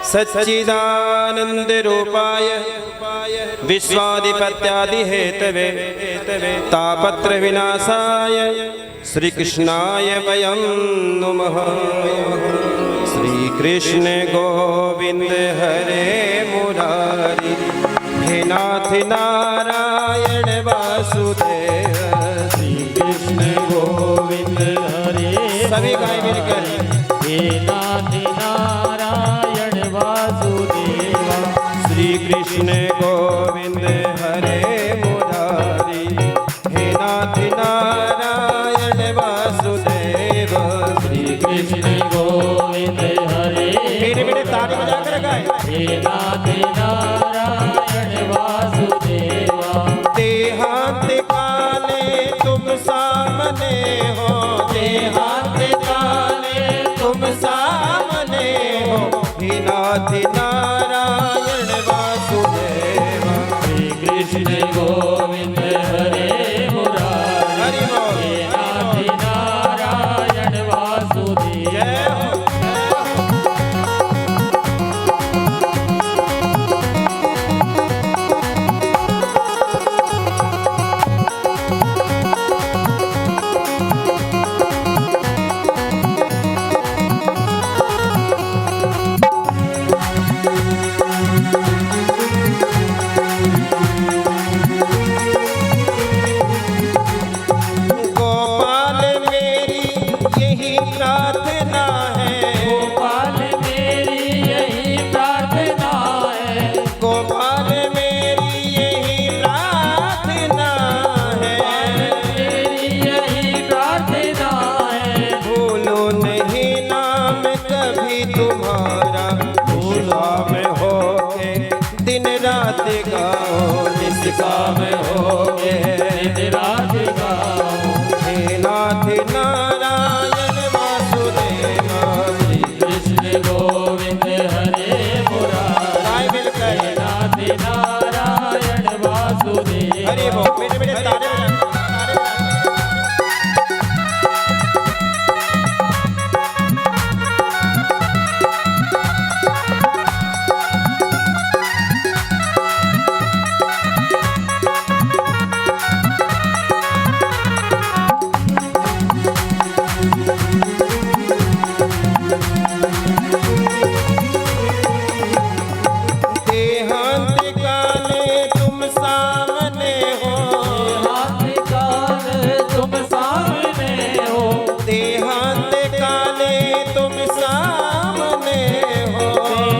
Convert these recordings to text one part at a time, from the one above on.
सच्चिदानंद रूपाय विश्वाधिपत्यादि Hathaway तापत्र विनाशाय श्री कृष्णाय वयं नुमः। श्री कृष्ण गोविंद हरे मुरारी हे नाथ नारायण वासुदेव। श्री कृष्ण गोविंद हरे सभी गाय मिलकर हे नाथ नारायण वासुदेवा। श्री कृष्ण गोविंद हरे मुरारी हे नाथ नारायण वासुदेव। श्री कृष्ण गोविंद हरे मेरे बेटे ताली बजा कर गाए। हे नाथ नारायण वासुदेवा। देहांत काले तुम सामने हो, देहांत काले तुम सामने हो, हे नाथ नारायण वासुदेवा। श्री कृष्ण गोविंद हरे मुरारी हरि बोल। हे नाथ नारायण वासुदेवा। जय हो। गोपाल मेरी यही प्रार्थना है, गोपाल मेरी यही प्रार्थना है। गोपाल मेरी यही प्रार्थना है। मेरी यही प्रार्थना है। भूलो नहीं नाम कभी तुम्हारा, भूला में हो के दिन रात गाओ, जिसका में हो के दिन रात गाओ। हे नाथ नारायण वासुदेवा। श्री कृष्ण गोविंद हरे मुरारी गाय मिलकर हे नाथ नारायण वासुदेवा। हरि बोल। मेरे बेटे तारे बजा, तारे बजा। देहांत काले तुम सामने हो, हाथ काल तुम सामने हो। देहांत काले तुम सामने हो।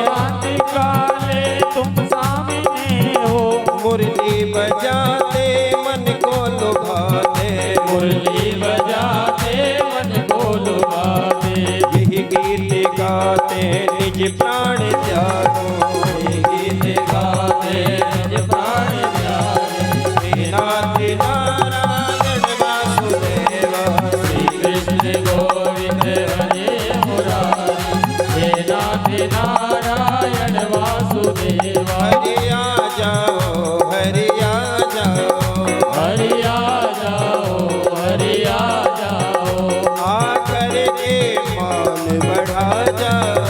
हाथ काले तुम सामने हो। मुरली बजाते मन को लुभाते, मुरली बजाते मन को लुभाते। यही गीत गाते निज प्राण त्यागो, ये गीत गाते निज प्राण त्यागे। हे नाथ नारायण वासुदेवा। श्री कृष्ण गोविंद हरे मुरारी हे नाथ नारायण वासुदेवा। हरि आ जाओ, हरि आ जाओ, हरि आ जाओ, हरि आ जाओ। आकर के मान बढ़ा जाओ,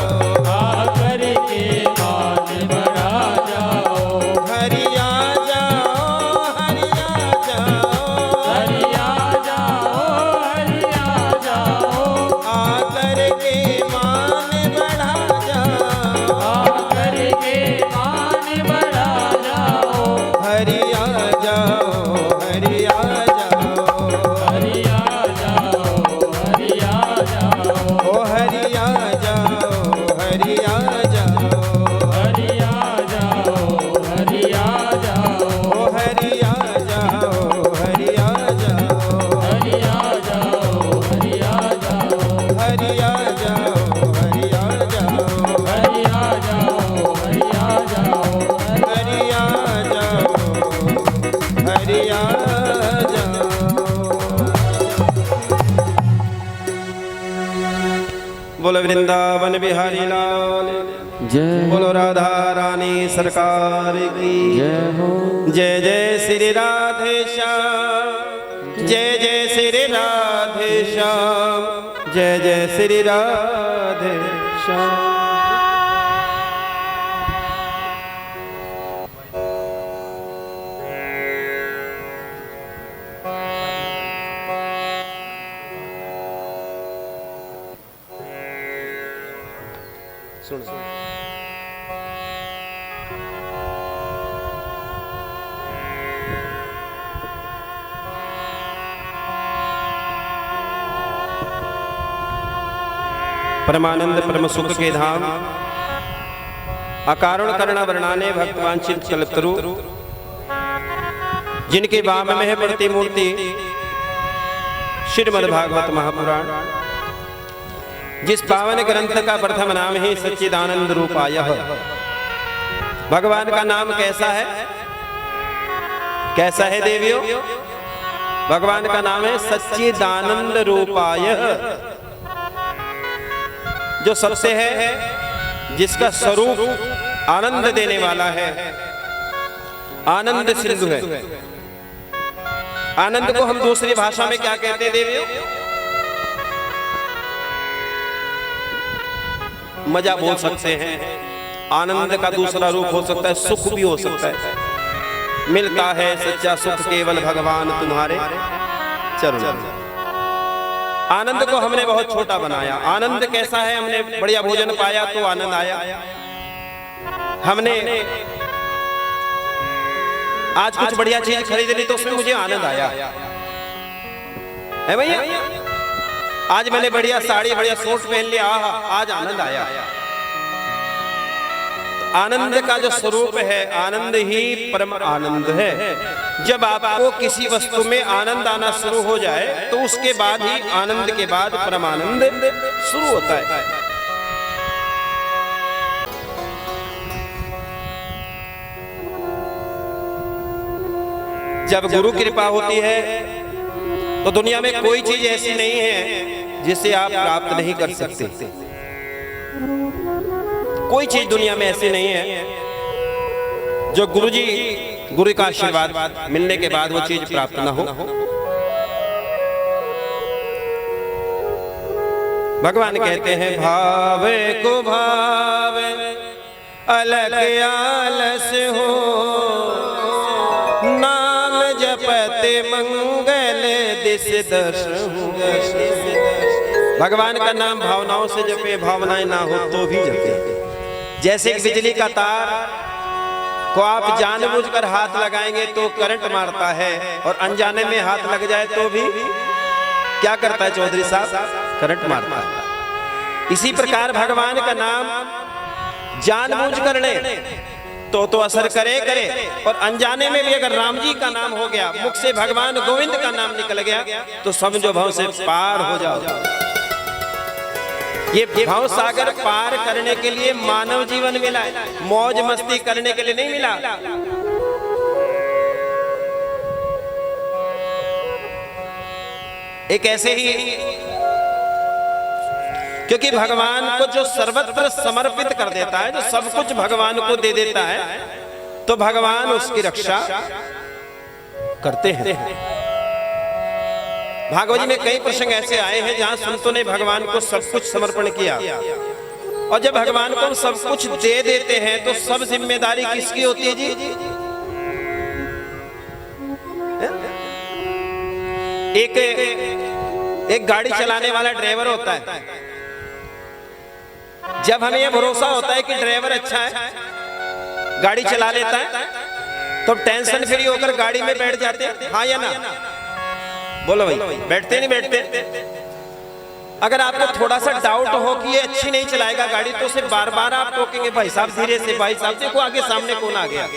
आकर के मान बढ़ा जाओ। हरि आ जाओ, हरि आ जाओ, हरि आ जाओ, हरि आ जाओ। आकर के मान बढ़ा जाओ, आकर के मान बढ़ा जाओ। हरि आ जाओ, हरि आ जाओ, हरि आ जाओ, हरि आ जाओ। ओ हरि आ जाओ, हरि आ जाओ, हरि आ जाओ, हरि आ जाओ। ओ हरि आ जाओ, हरि आ जाओ, हरि आ जाओ, हरि आ जाओ। हरि आ जाओ, हरि आ जाओ, हरि आ जाओ, हरि आ जाओ। हरि आ जाओ, हरि आ जाओ। बोलो वृंदावन बिहारी लाल, जय बोलो राधा रानी सरकार की जय हो। जय जय श्री राधे श्याम, जय जय श्री राधे श्याम, जय जय श्री राधे श्याम। सुनो। परमानंद परम सुख के धाम अकारण करुणा वर्णाने भक्तवांछित कल्पतरु जिनके वाम में है प्रतिमूर्ति श्रीमद् भागवत महापुराण, जिस पावन ग्रंथ का प्रथम नाम है सच्चिदानंद रूपाय। भगवान का नाम कैसा है? कैसा है देवियों? भगवान का नाम है सच्चिदानंद रूपाय, जो सबसे है, जिसका स्वरूप आनंद देने वाला है, आनंद सिंधु है। आनंद को हम दूसरी भाषा में क्या कहते हैं देवियों? मजा बोल सकते हैं। आनंद का दूसरा रूप हो सकता है सुख भी हो सकता है। मिलता है सच्चा सुख केवल भगवान तुम्हारे चरणों में। आनंद को हमने बहुत छोटा बनाया। आनंद कैसा है? हमने बढ़िया भोजन पाया तो आनंद आया। हमने आज कुछ बढ़िया चीज खरीद ली तो उसमें मुझे आनंद आया है भैया। आज मैंने बढ़िया साड़ी बढ़िया सूट पहन लिया, आज आनंद आया। आनंद का जो स्वरूप है, आनंद ही परम आनंद है। जब आपको किसी वस्तु में आनंद आना शुरू हो जाए तो उसके बाद ही आनंद के बाद परमानंद शुरू होता है। जब गुरु कृपा होती है तो दुनिया में कोई चीज ऐसी नहीं है जिसे आप प्राप्त नहीं कर सकते। कोई चीज दुनिया में ऐसी नहीं है जो गुरु का आशीर्वाद मिलने के बाद वो चीज प्राप्त ना हो। भगवान कहते हैं भावे को भावे अलग आलस हो, नाम जपते मंगल दिस दर्श। भगवान का नाम भावनाओं से जपे, भावनाएं ना हो तो भी जपे। जैसे एक बिजली का तार को आप जानबूझकर हाथ लगाएंगे तो करंट मारता है, और अनजाने में हाथ लग जाए तो भी क्या करता है चौधरी साहब? करंट मारता है। इसी प्रकार भगवान का नाम जानबूझकर ले तो असर करे, और अनजाने में भी अगर राम जी का नाम हो गया, मुख से भगवान गोविंद का नाम निकल गया तो समझो भाव से पार हो जाओ। ये भाव सागर पार करने के लिए मानव जीवन मिला है, मौज मस्ती करने के लिए नहीं मिला। एक ऐसे ही, क्योंकि भगवान को जो सर्वत्र समर्पित कर देता है, जो सब कुछ भगवान को दे देता है, तो भगवान उसकी रक्षा करते हैं। भागवत जी में कई प्रसंग ऐसे आए हैं जहां संतों ने भगवान को सब कुछ समर्पण किया, और जब भगवान को हम सब कुछ दे देते हैं तो सब जिम्मेदारी किसकी होती है जी? एक गाड़ी चलाने वाला ड्राइवर होता है। जब हमें यह भरोसा होता है कि ड्राइवर अच्छा है, गाड़ी चला लेता है, तो टेंशन फ्री होकर गाड़ी में बैठ जाते हैं, हाँ या ना? बोलो भाई, बैठते नहीं बैठते? अगर आपको थोड़ा सा डाउट हो कि ये अच्छी नहीं चलाएगा गाड़ी, तो उसे बार बार आप टोकेंगे, भाई साहब धीरे से, भाई साहब देखो आगे सामने कौन आ गया।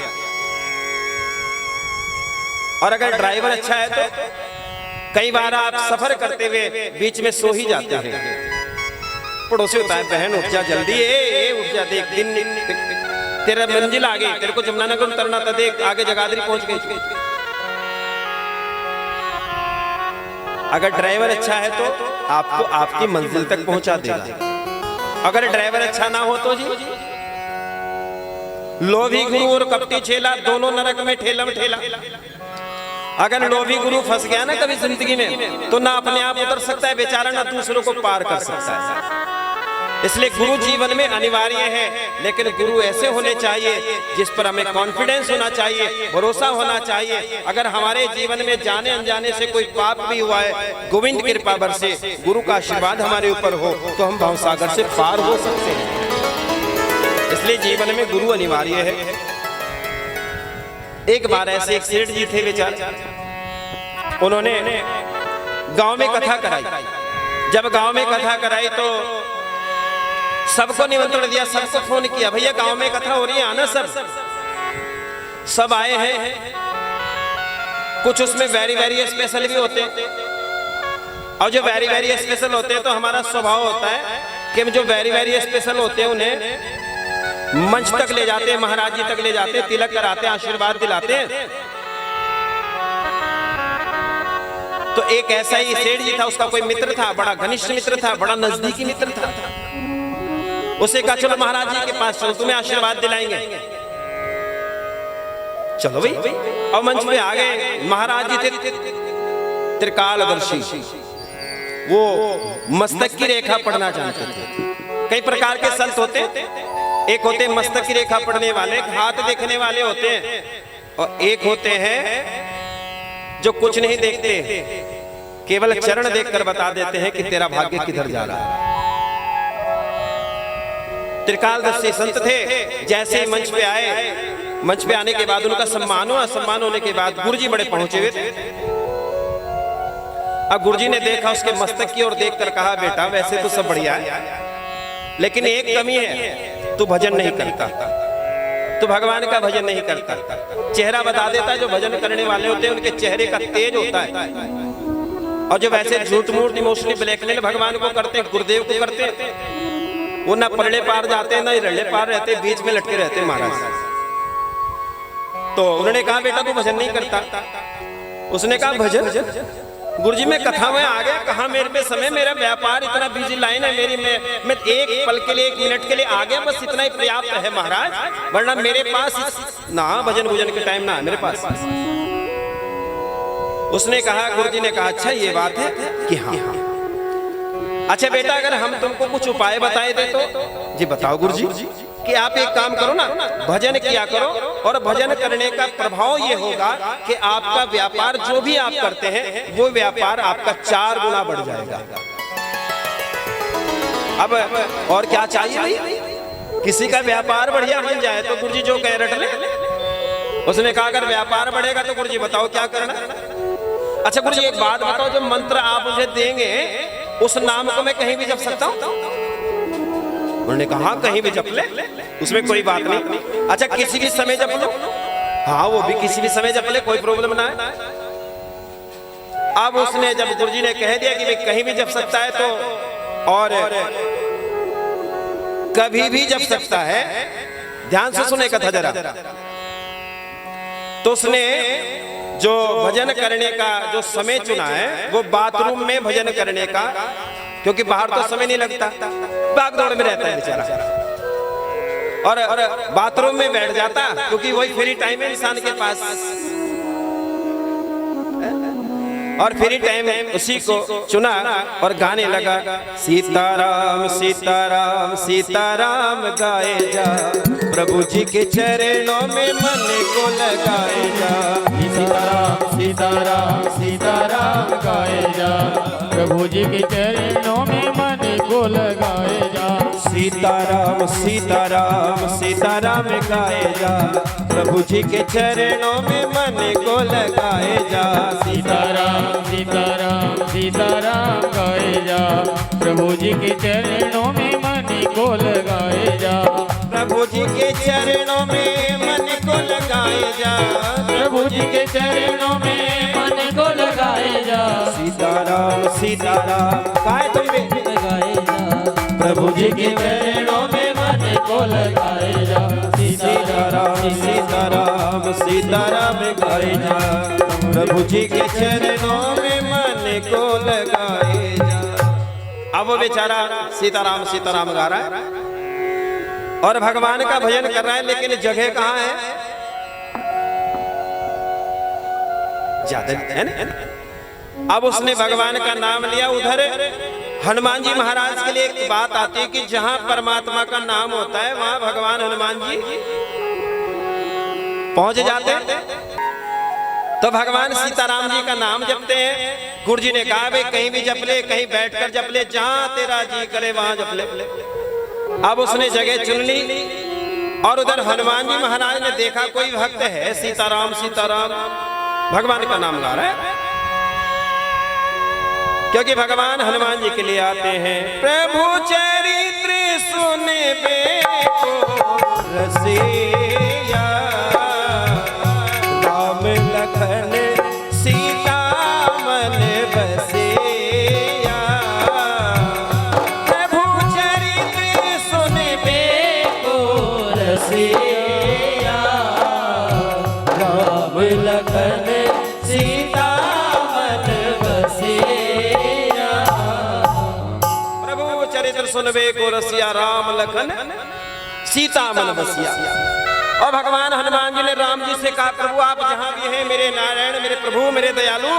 और अगर ड्राइवर अच्छा है तो कई बार आप सफर करते हुए बीच में सो ही जाते हैं। पड़ोसी होता है, बहन उठ जा जल्दी, उठ जा, देख दिन तेरा मंजिल आ गई, तेरे को जमुनानगर उतरना था, देख आगे जगाधरी पहुंच गई। अगर ड्राइवर अच्छा है तो आपको आपकी मंजिल तक पहुंचा देगा। अगर ड्राइवर अच्छा ना हो तो जी लोभी गुरु और कपटी चेला दोनों नरक में ठेलम ठेला। अगर लोभी गुरु फंस गया ना कभी जिंदगी में, तो ना अपने आप उतर सकता है बेचारा, ना दूसरों को पार कर सकता है। इसलिए गुरु जीवन में अनिवार्य है, लेकिन गुरु ऐसे होने चाहिए जिस पर हमें कॉन्फिडेंस होना चाहिए, भरोसा होना चाहिए। अगर हमारे जीवन में जाने अनजाने से कोई पाप भी हुआ है, गोविंद कृपा बरसे, गुरु का आशीर्वाद हमारे ऊपर हो, तो हम भवसागर से पार हो सकते हैं। इसलिए जीवन में गुरु अनिवार्य है। एक बार ऐसे एक सेठ जी थे बेचारे, उन्होंने गांव में कथा कराई। जब गांव में कथा कराई तो सबको निमंत्रण दिया, सबको फोन किया, भैया गांव में कथा हो रही है, आना सब आए हैं। कुछ उसमें वेरी वेरी स्पेशल भी होते हैं, और जो वेरी वेरी स्पेशल होते हैं तो हमारा स्वभाव होता है कि जो वेरी वेरी स्पेशल होते हैं उन्हें मंच तक ले जाते हैं, महाराज जी तक ले जाते हैं, तिलक कराते हैं, आशीर्वाद दिलाते हैं। तो एक ऐसा ही सेठ जी था, उसका कोई मित्र था, बड़ा घनिष्ठ मित्र था, बड़ा नजदीकी मित्र था। उसे कहा चलो महाराज जी के पास चलो, तुम्हें आशीर्वाद दिलाएंगे। चलो भाई, और मंच पे आ गए। महाराज जी थे त्रिकालदर्शी, वो मस्तक की रेखा पढ़ना जानते थे। कई प्रकार के संत होते, एक होते मस्तक की रेखा पढ़ने वाले, हाथ देखने वाले होते हैं, और एक होते हैं जो कुछ नहीं देखते, केवल चरण देखकर बता देते हैं कि तेरा भाग्य किधर जा रहा है। त्रिकालदर्शी संत थे। जैसे ही मंच पे आए, मंच पे आने के बाद उनका सम्मान हुआ। सम्मान होने के बाद गुरुजी बड़े पहुंचे हुए थे। अब गुरुजी ने देखा उसके मस्तक की ओर देखकर कहा, बेटा वैसे तो सब बढ़िया है, लेकिन एक कमी है, तू भजन नहीं करता, तू भगवान का भजन नहीं करता। चेहरा बता देता है, जो भजन करने वाले होते हैं उनके चेहरे का तेज होता है, और जो वैसे झूठ मूठ इमोशनली ब्लैकमेल भगवान को करते हैं, गुरुदेव को करते हैं, वो ना पलड़े पार जाते हैं ना रड़े पार रहते, बीच में लटके रहते महाराज। तो उन्होंने कहा बेटा तू भजन नहीं करता। उसने कहा भजन? गुरुजी मैं कथा में आ गया, कहा मेरे पे समय, मेरा व्यापार इतना बिजी लाइन है मेरी, मैं एक पल के लिए, एक मिनट के लिए आ गया, बस इतना ही पर्याप्त है महाराज, वरना मेरे पास ना भजन भजन के टाइम ना है मेरे पास। उसने कहा, गुरुजी ने कहा अच्छा ये बात है कि हाँ। अच्छा बेटा अगर हम तुमको कुछ उपाय बताए दे तो? जी बताओ गुरुजी। कि आप एक काम करो ना, भजन किया करो, और भजन करने का प्रभाव ये होगा कि आपका व्यापार जो भी आप करते हैं वो व्यापार आपका 4 गुना बढ़ जाएगा। अब और क्या चाहिए भाई? किसी का व्यापार बढ़िया बन जाए तो गुरुजी जो कह रट ले। उसने कहा अगर व्यापार बढ़ेगा तो गुरुजी बताओ क्या करना। अच्छा गुरुजी एक बात बताओ, जो मंत्र आप मुझे देंगे उस नाम को मैं कहीं भी जप सकता हूँ? उन्होंने कहा हाँ कहीं भी जप ले, उसमें कोई बात नहीं। अच्छा किसी भी समय जप लो? हाँ वो भी किसी भी समय जप ले, कोई प्रॉब्लम ना है। अब उसने जब गुरुजी ने कह दिया कि भाई कहीं भी जप सकता है तो, और कभी भी जप सकता है, ध्यान से सुने कथा जरा। तो उसने जो भजन करने का जो समय चुना है वो बाथरूम में भजन करने का, क्योंकि बाहर तो समय नहीं लगता, भाग दौड़ में रहता है बेचारा, और बाथरूम में बैठ जाता क्योंकि वही फ्री टाइम है इंसान के पास, और फ्री टाइम उसी को चुना और गाने लगा, सीताराम सीताराम सीताराम गाए जा, प्रभु जी के चरणों में मन को लगाए जा। सीताराम सीताराम सीताराम गाए जा, प्रभु जी के चरणों में मन को लगाए जा। सीताराम सीताराम सीताराम गाए जा, प्रभु जी के चरणों में मन को लगाए जा। सीताराम सीताराम सीताराम गाए जा, प्रभु जी के चरणों में मन को लगाए जा। प्रभु जी के चरणों में मन को लगाए जा, प्रभु जी के चरणों में मन को लगाए जा। सीताराम सीताराम गाए तुम भी लगाए जा, प्रभु जी के चरणों में मन को लगाए जा। सीताराम सीताराम सीताराम गाए जा, प्रभु जी के चरणों में मन को लगाए जा। अब वो बेचारा सीताराम सीताराम गा रहा है और भगवान का भजन कर रहा है, लेकिन जगह कहाँ है? ज्यादा है ना। अब उसने भगवान का नाम लिया। उधर हनुमान जी महाराज के लिए एक बात आती है कि जहां परमात्मा का नाम होता है वहां भगवान हनुमान जी पहुंच जाते हैं। तो भगवान सीताराम जी का नाम जपते हैं। गुरु जी ने कहा भाई कहीं भी जप ले, कहीं बैठकर जप ले, जहां तेरा जी करे वहां जप ले। अब उसने जगह चुन ली और उधर हनुमान जी महाराज ने देखा कोई भक्त है सीताराम सीताराम भगवान का नाम गा रहा है, क्योंकि भगवान हनुमान जी के लिए आते हैं। प्रभु चरित्र सुनबे को रसिया, राम लखन सीता मन बसिया। प्रभु चरित्र सुनबे को रसिया, राम लखन सीता मन बसिया। प्रभु चरित्र सुनबे को रसिया, राम लखन सीता मन बसिया। और भगवान हनुमान जी ने राम जी से कहा, प्रभु आप जहां भी हैं, मेरे नारायण, मेरे प्रभु, मेरे दयालु,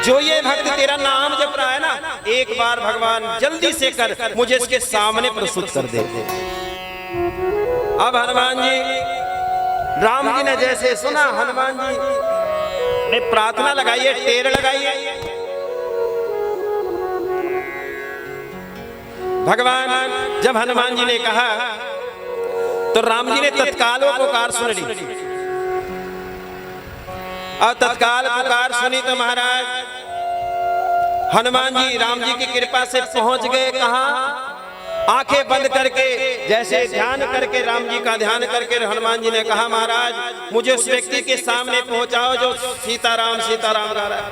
जो ये भक्त तेरा नाम जप रहा है ना, एक बार भगवान जल्दी से कर मुझे इसके सामने प्रस्तुत कर दे। अब हनुमान जी, राम जी ने जैसे सुना, हनुमान जी ने प्रार्थना लगाई है, टेर लगाई है। भगवान जब हनुमान जी ने कहा तो राम जी ने तत्काल वो पुकार सुन ली। और तत्काल पुकार सुनी तो महाराज हनुमान जी राम जी की कृपा से पहुंच गए कहां? आंखें बंद करके, जैसे ध्यान करके, राम जी का ध्यान करके हनुमान जी ने कहा, महाराज मुझे उस व्यक्ति के सामने पहुंचाओ जो सीताराम सीताराम गा रहा है।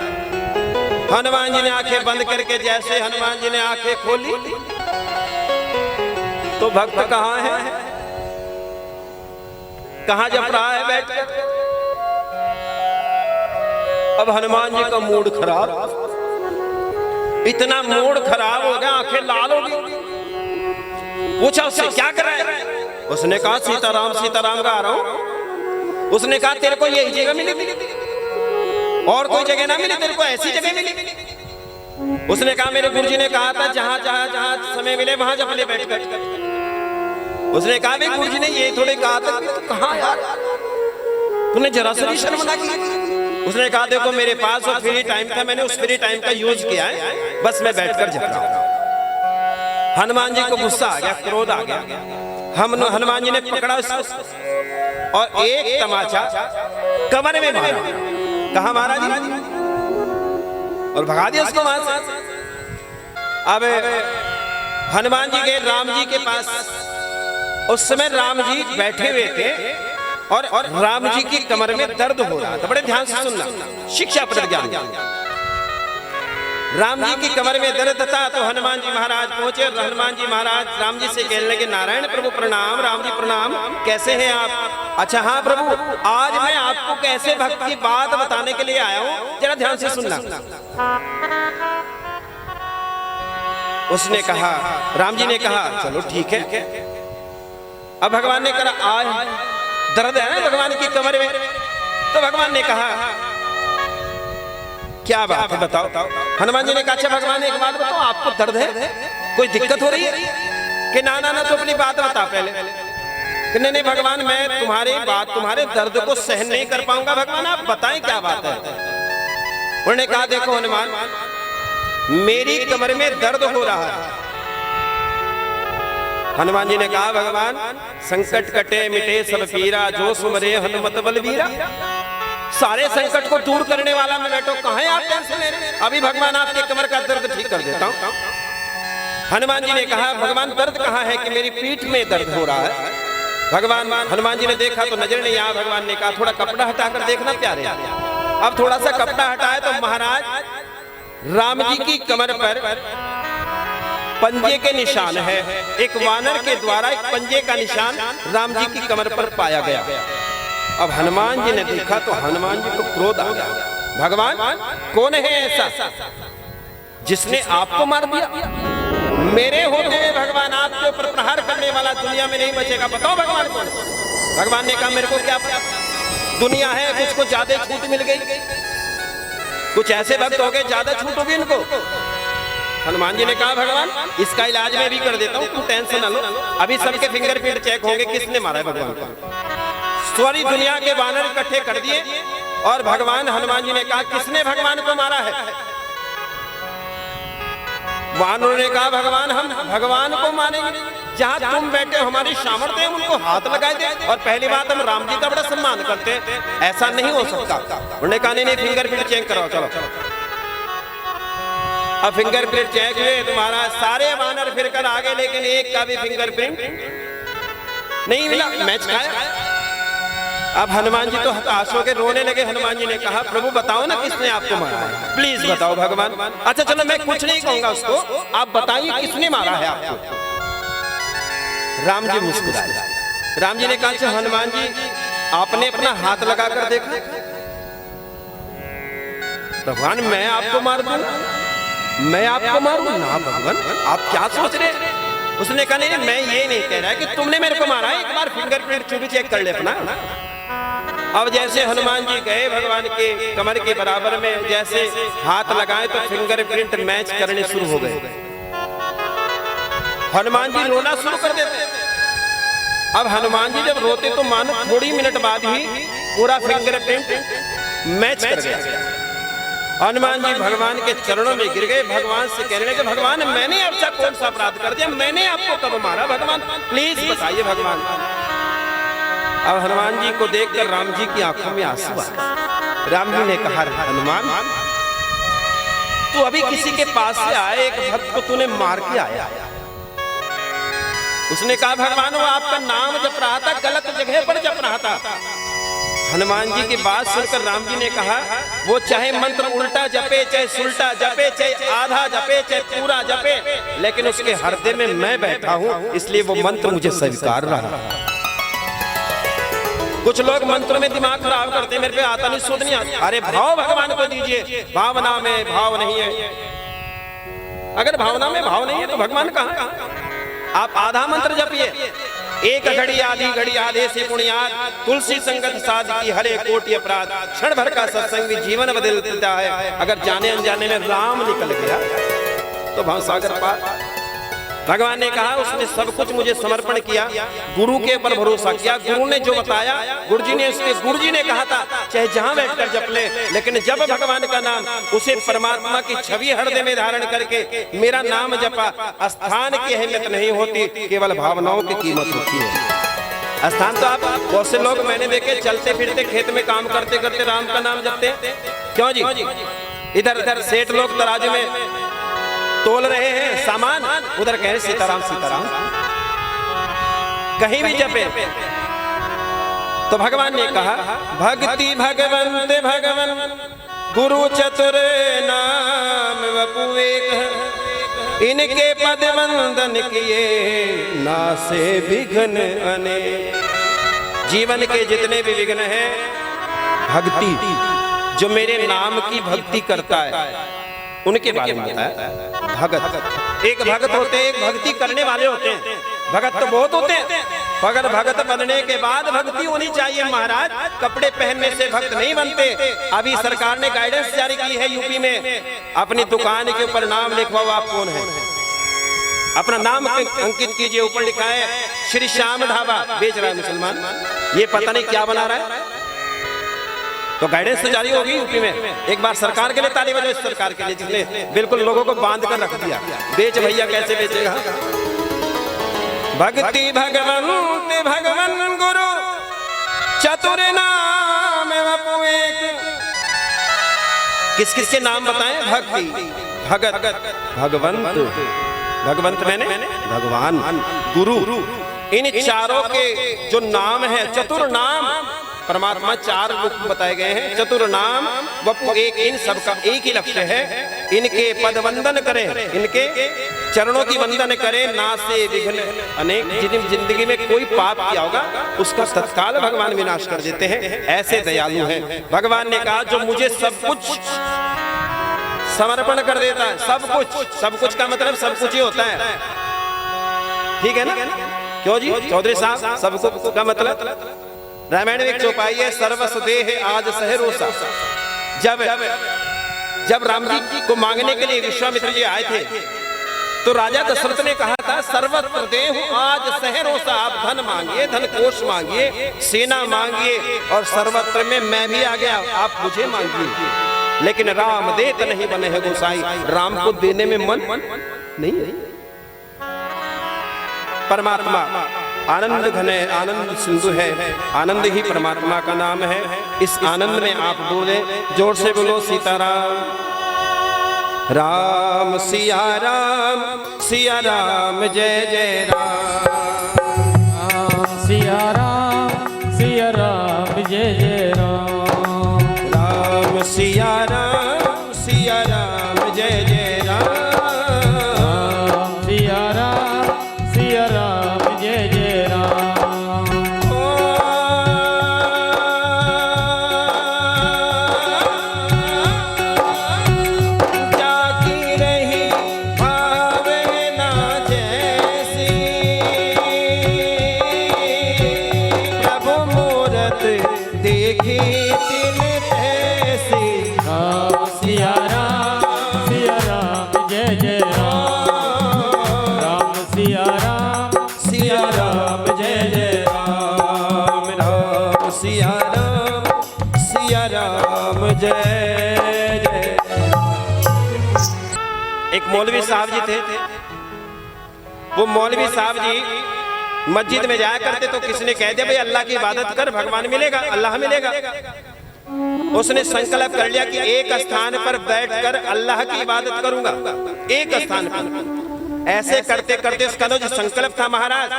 हनुमान जी ने आंखें बंद करके, जैसे हनुमान जी ने आंखें खोली तो भक्त कहां है, कहां जप रहा है बैठकर। अब हनुमान जी का मूड खराब, इतना मूड खराब हो गया, आंखें लाल हो गई। पूछा उससे क्या कर रहा है? उसने कहा सीताराम सीताराम गा रहा हूं। उसने कहा तेरे को यही जगह मिली, और कोई जगह ना मिली, तेरे को ऐसी जगह मिली। उसने कहा मेरे गुरुजी ने कहा था जहां जहां जहां समय मिले वहां जप ले बैठकर। उसने कहा भाई गुरुजी ने ये थोड़े कहा था, तो कहां यार तूने जरा सी शर्म ना की। उसने कहा देखो मेरे पास वो फ्री टाइम था, मैंने उस फ्री टाइम का यूज किया है, बस मैं बैठकर जप रहा हूं। हनुमान जी को गुस्सा आ गया, क्रोध आ गया। हनुमान जी ने पकड़ा उसको और एक तमाचा कमर में मारा। कहा मारा जी? और भगा दिया उसको वहां से। अब हनुमान जी गए राम जी के पास। उस समय राम जी बैठे हुए थे और राम जी की कमर में दर्द हो रहा था। बड़े ध्यान से सुनना, शिक्षा प्रतिज्ञान। राम जी की कमर में दर्द था तो हनुमान जी महाराज पहुंचे। हनुमान जी महाराज राम जी से कहने लगे, नारायण प्रभु प्रणाम। राम जी प्रणाम, कैसे हैं आप? अच्छा हाँ प्रभु, आज मैं आपको कैसे भक्त की बात बताने के लिए आया हूं, जरा ध्यान से सुनना। उसने कहा, राम जी ने कहा चलो ठीक है। अब भगवान ने कहा आज दर्द है ना भगवान की कमर में, तो भगवान ने कहा क्या बात है बताओ। हनुमान जी ने कहा अच्छा भगवान एक बात बताओ, आपको दर्द है, कोई दिक्कत हो रही है? कि ना ना ना, तो अपनी बात बता पहले। कि नहीं भगवान मैं तुम्हारी बात, तुम्हारे दर्द को सहन नहीं कर पाऊंगा, भगवान आप बताएं क्या बात है। उन्होंने कहा देखो हनुमान, मेरी कमर में दर्द हो रहा है। हनुमान जी ने कहा भगवान संकट कटे मिटे सब पीरा, जो सुमरे हनुमत बलबीरा। सारे संकट को दूर करने वाला मैं बैठो, कहां है आप टेंशन ले रहे? अभी भगवान आपके कमर का दर्द ठीक कर देता हूं। हनुमान जी ने कहा भगवान दर्द कहां है? कि मेरी पीठ में दर्द हो रहा है। भगवान हनुमान जी ने देखा तो नजर नहीं आया। भगवान ने कहा थोड़ा कपड़ा हटाकर देखना प्यारे। अब थोड़ा सा कपड़ा हटाया तो महाराज राम जी की कमर पर पंजे के निशान है। एक वानर के द्वारा एक पंजे का निशान राम जी की कमर पर पाया गया। अब हनुमान जी ने देखा तो हनुमान जी को क्रोध आ गया। भगवान कौन है ऐसा जिसने आपको मार दिया? मेरे होते हुए भगवान आपके ऊपर प्रहार करने वाला दुनिया में नहीं बचेगा, बताओ भगवान कौन? भगवान ने कहा मेरे को क्या पता, दुनिया है कुछ को ज्यादा छूट मिल गई, कुछ ऐसे भक्त हो गए ज्यादा छूट होगी इनको। हनुमान जी ने कहा भगवान इसका इलाज मैं भी कर देता हूँ, तुम टेंशन ना लो, अभी सबके फिंगरप्रिंट चेक होंगे किसने मारा है भगवान को। सारी दुनिया के वानर इकट्ठे कर दिए और भगवान हनुमान जी ने कहा किसने भगवान को मारा है? वानरों ने कहा भगवान हम भगवान को मारेंगे, जहाँ तुम बैठे हो हमारी सामर्थ्य है उनको हाथ लगाए दे। और पहली बात हम राम जी का बड़ा सम्मान करते हैं, ऐसा नहीं हो सकता। उन्होंने कहा नहीं फिंगरप्रिंट चेक कराओ चलो। अब फिंगरप्रिंट चेक हुए तुम्हारा, सारे वानर फिर कर आगे, लेकिन एक का भी फिंगरप्रिंट नहीं मिला। मैच खाया। अब हनुमान जी तो हताश हो के रोने लगे। हनुमान जी ने कहा प्रभु बताओ ना किसने आपको मारा है, प्लीज बताओ भगवान। अच्छा चलो मैं कुछ नहीं कहूंगा उसको, आप बताइए किसने मारा है आपको। राम जी मुस्कुराए। राम जी ने कहा अच्छा हनुमान जी आपने अपना हाथ लगाकर देखा। भगवान मैं आपको मार दूं, मैं आपको मारूं ना भगवान, आप क्या सोच रहे हैं। उसने कहा नहीं मैं ये नहीं कह रहा कि तुमने मेरे को मारा है, एक बार फिंगरप्रिंट चूड़ी चेक कर ले अपना। अब जैसे हनुमान जी गए भगवान के कमर के बराबर में, जैसे हाथ लगाए तो फिंगरप्रिंट मैच करने शुरू हो गए। हनुमान जी रोना शुरू कर देते। अब हनुमान जी जब रोते तो मानो थोड़ी मिनट बाद ही पूरा फिंगरप्रिंट मैच कर गया। हनुमान जी भगवान के चरणों में गिर गए, भगवान से कहने लगे भगवान मैंने आपसे कौन सा अपराध कर दिया, मैंने आपको कब मारा, भगवान प्लीज बताइए भगवान। अब हनुमान जी को देखकर राम जी की आंखों में आंसू आ गए। राम जी ने कहा हनुमान तू अभी किसी के पास से आए, एक भक्त को तूने मार के आया। उसने कहा भगवान वो आपका नाम जप रहा था, गलत जगह पर जप रहा था। हनुमान जी की बात सुनकर राम जी ने कहा वो चाहे मंत्र उल्टा जपे, चाहे सुल्टा जपे, चाहे आधा जपे, चाहे पूरा जपे, लेकिन उसके हृदय में मैं बैठा हूं, इसलिए वो मंत्र मुझे स्वीकार रहा। कुछ लोग मंत्रों में दिमाग खराब करते हैं, मेरे पे आता नहीं सुध नहीं आता। अरे भाव भगवान को दीजिए, भावना में भाव नहीं है। अगर भावना में भाव नहीं है तो भगवान कहाँ। आप आधा मंत्र जपिए, एक घड़ी आधी घड़ी आधे से पुण्यात, तुलसी संगत साध की हरे कोटि अपराध, क्षण भर का सत्संग भी जीवन बदल देता है। अगर जाने अनजाने में राम निकल गया तो भवसागर पार। भगवान ने कहा उसने सब कुछ मुझे समर्पण किया, गुरु के ऊपर भरोसा किया, गुरु ने जो बताया, गुरुजी ने कहा था चाहे जहां बैठकर जप ले, लेकिन जब भगवान का नाम उसे परमात्मा की छवि हृदय में धारण करके मेरा नाम जपा, स्थान की अहमियत नहीं होती, केवल भावनाओं की कीमत होती है। स्थान तो आप बहुत से लोग मैंने देखे चलते फिरते खेत में काम करते करते राम का नाम जपते, क्यों जी। इधर इधर सेठ लोग तराजू में तोल रहे हैं सामान, उधर कह रहे सीताराम सीताराम, कहीं भी जपे। तो भगवान ने कहा भक्ति भगवंत भगवन गुरु चतुर नाम वपु एक, इनके पद वंदन किए नासे विघ्न अनेक। जीवन के जितने भी विघ्न हैं, भक्ति जो मेरे नाम की भक्ति करता है उनके बारे में बताया। भगत एक भगत होते हैं, एक भक्ति करने वाले होते हैं। भगत तो बहुत होते हैं, मगर भगत बनने के बाद भक्ति होनी चाहिए महाराज। कपड़े पहनने से भक्त नहीं बनते। अभी सरकार ने गाइडेंस जारी की है यूपी में, अपनी दुकान के ऊपर नाम लिखवाओ आप कौन है, अपना नाम अंकित कीजिए। ऊपर लिखा है श्री श्याम ढाबा, बेच रहा है मुसलमान, ये पता नहीं क्या बना रहा है। तो गाइडेंस तो जारी होगी यूपी में। एक बार सरकार के लिए ताली बजाओ, इस सरकार के लिए जिसने बिल्कुल लोगों को बांध कर रख दिया। बेच भैया कैसे बेचेगा। भक्ति भगवंत भगवन गुरु चतुर नाम वपु एक। किस किस के नाम बताएं। भक्ति भगत भगवंत, भगवंत मैंने भगवान, गुरु, इन चारों के जो नाम है, चतुर नाम परमात्मा चार रूप बताए गए हैं। चतुर नाम वपु एक, इन सबका एक ही लक्ष्य है, इनके पद वंदन करें, इनके चरणों की वंदन करें, नासे विघ्न अनेक। जिन जिंदगी में कोई पाप किया होगा उसका तत्काल भगवान विनाश कर देते हैं, ऐसे दयालु हैं। भगवान ने कहा जो मुझे सब कुछ समर्पण कर देता है, सब कुछ, सब कुछ का मतलब सब कुछ ही होता है, ठीक है ना। क्यों जी चौधरी साहब, सब कुछ का मतलब रामायण में एक चौपाई है, सर्वस देह आज सहरोसा। जब राम जी को मांगने के लिए विश्वामित्र जी आए थे तो राजा दशरथ ने कहा था सर्वत्र देहु आज सहरोसा। आप धन मांगिए, धन कोष मांगिए, सेना मांगिए, और सर्वत्र में मैं भी आ गया, आप मुझे मांगिए। लेकिन राम देत नहीं बने हैं गोसाई, राम को देने में मन नहीं है। परमात्मा आनंद घन है, आनंद सिंधु है, आनंद ही परमात्मा का नाम है। इस आनंद में आप बोले, जोर से बोलो सीताराम। राम सिया राम जय जय राम। सिया राम जय जय राम। राम सिया राम जय जय राम। सिया राम जय जय राम। जाकी रही भावना जैसी, प्रभु मूरत देखी तिन तैसी। सिया राम जय जय राम। सिया राम जय जय राम। राम सिया राम जय जय। एक मौलवी साहब जी थे। वो मौलवी साहब जी मस्जिद में जाया करते तो किसने कह दिया भाई अल्लाह की इबादत कर, भगवान मिलेगा, अल्लाह मिलेगा। उसने संकल्प कर लिया कि एक स्थान पर बैठकर अल्लाह की इबादत करूंगा, एक स्थान पर। ऐसे करते करते उसका जो संकल्प था महाराज,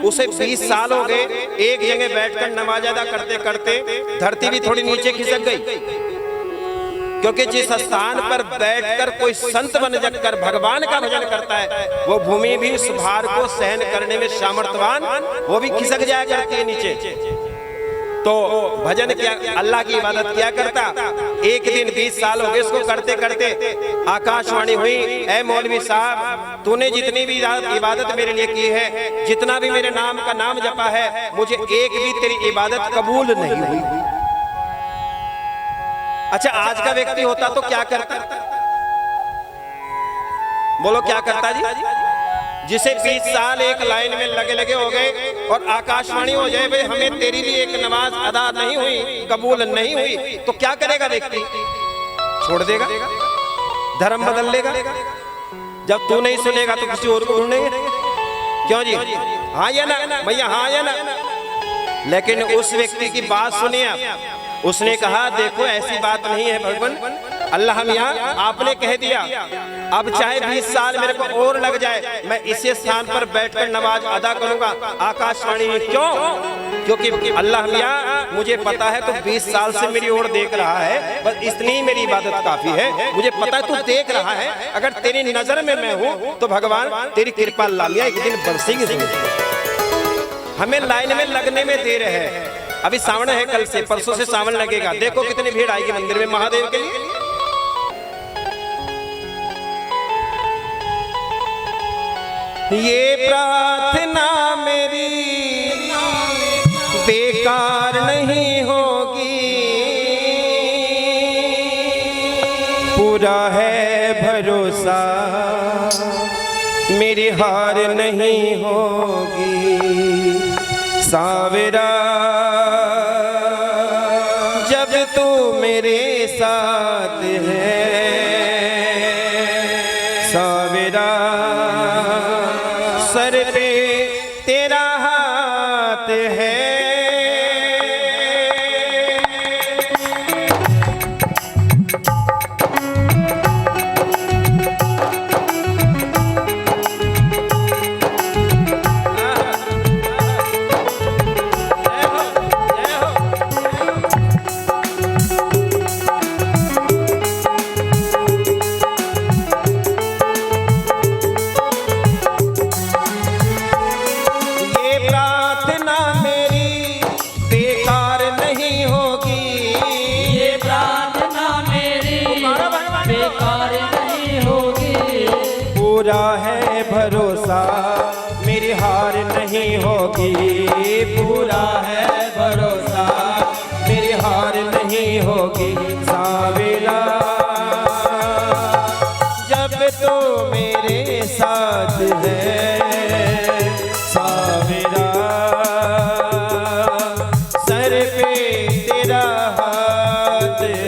उसे 20 साल हो गए। एक जगह बैठकर नमाज अदा करते करते धरती भी थोड़ी नीचे खिसक गई, क्योंकि जिस स्थान पर बैठकर कोई संत बन जाकर भगवान का भजन करता है, वो भूमि भी उस भार को सहन करने में सामर्थ्यवान, वो भी खिसक जाया करती है नीचे। तो भजन किया, अल्लाह की इबादत किया करता। एक दिन 20 साल हो गए इसको करते करते। आकाशवाणी हुई, ऐ मौलवी साहब, तूने जितनी भी इबादत मेरे लिए की है, जितना भी मेरे नाम का नाम जपा है, मुझे एक भी तेरी इबादत कबूल नहीं हुई। अच्छा, आज का व्यक्ति होता तो क्या करता? बोलो क्या करता जी? जिसे 20 साल एक लाइन में लगे लगे हो गए और आकाशवाणी हो जाए भाई हमें तेरी लिए एक नमाज अदा नहीं हुई, कबूल नहीं हुई, तो क्या करेगा व्यक्ति? छोड़ देगा, धर्म बदल लेगा। जब तू नहीं सुनेगा तो किसी और को ढूंढेंगे। क्यों जी? हाँ या ना भैया, हाँ या ना? लेकिन उस व्यक्ति की बात सुनिए आप। उसने कहा देखो ऐसी बात नहीं है भगवान, अल्लाह मियां आपने कह दिया, अब चाहे 20 साल मेरे को और लग जाए, मैं इसी स्थान पर बैठकर नमाज अदा करूंगा। आकाशवाणी में क्यों? क्योंकि अल्लाह मियां मुझे पता है तो 20 साल से मेरी ओर देख रहा है, बस इतनी मेरी इबादत काफी है। मुझे पता है तू देख रहा है, अगर तेरी नजर में मैं हूं तो भगवान तेरी कृपा अल्लाह मियां एक दिन बरसेगी। हमें लाइन में लगने में देर है। अभी सावन है, कल से परसों से सावन लगेगा। देखो कितनी भीड़ आएगी मंदिर में महादेव के लिए। ये प्रार्थना मेरी बेकार नहीं होगी, पूरा है भरोसा मेरी हार नहीं होगी। सावरा जब तू मेरे साथ है, सावरा सर पे तेरा हाथ है। पूरा है भरोसा मेरी हार नहीं होगी, पूरा है भरोसा मेरी हार नहीं होगी। सावेरा जब तो मेरे साथ है, सावेरा सर पे तेरा हाथ है।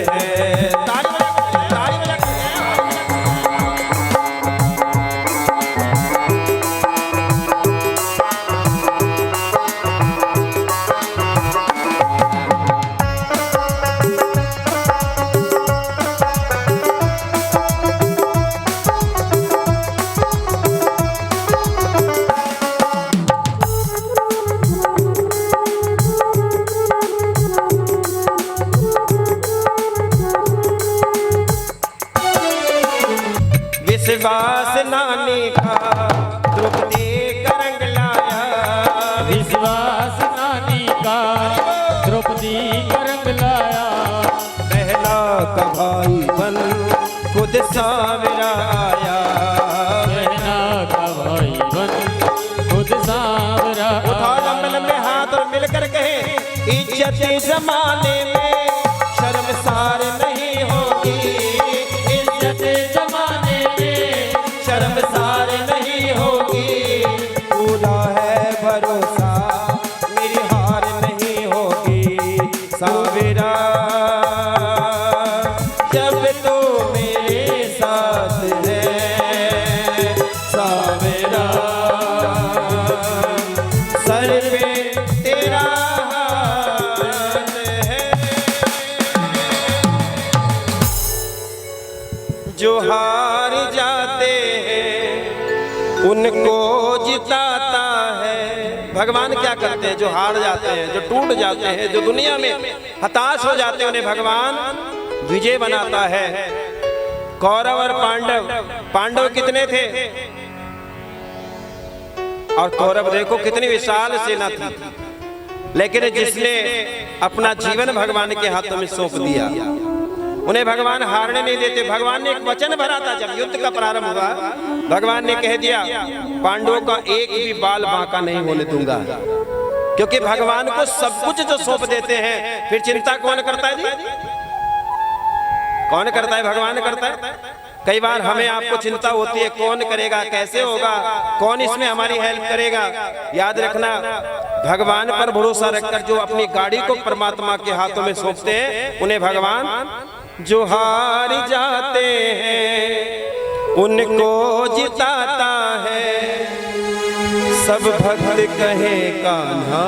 का द्रौपदी का रंग लाया। पहला का भाई बन खुद सावरा आया। बहना का भाई बन खुद सावरा। उठाओ लंबे लंबे हाथ और मिलकर कहे, इज्जत जमाने में शर्मसार नहीं होगी। इज्जत जमाने में शर्मसार नहीं होगी। पूरा है भरोसा मेरी हार नहीं होगी। सावरा जब तो मेरे साथ है, सावरा सर पे तेरा हाथ है। जो हार जाते हैं उनको जिताता है। भगवान क्या करते हैं? जो हार जाते हैं, जो टूट जाते हैं, जो दुनिया में हताश हो जाते हैं, उन्हें भगवान विजय बनाता है। कौरव और पांडव कितने थे? और कौरव देखो कितनी विशाल सेना थी, लेकिन जिसने अपना जीवन भगवान के हाथों में सौंप दिया, उन्हें भगवान हारने नहीं देते। भगवान ने एक वचन भरा था जब युद्ध का प्रारंभ हुआ, भगवान ने कह दिया पांडवों का एक भी बाल बांका नहीं होने दूंगा। क्योंकि भगवान को सब कुछ जो सौंप देते हैं, फिर चिंता कौन करता है जी? कौन करता है? भगवान करता है। कई बार हमें आपको चिंता होती है, कौन करेगा, कैसे होगा, कौन इसमें हमारी हेल्प करेगा। याद रखना, भगवान पर भरोसा रखकर जो अपनी गाड़ी को परमात्मा के हाथों में सौंपते हैं, उन्हें भगवान जो हार जाते हैं उनको जिताता है। सब भक्त कहे कान्हा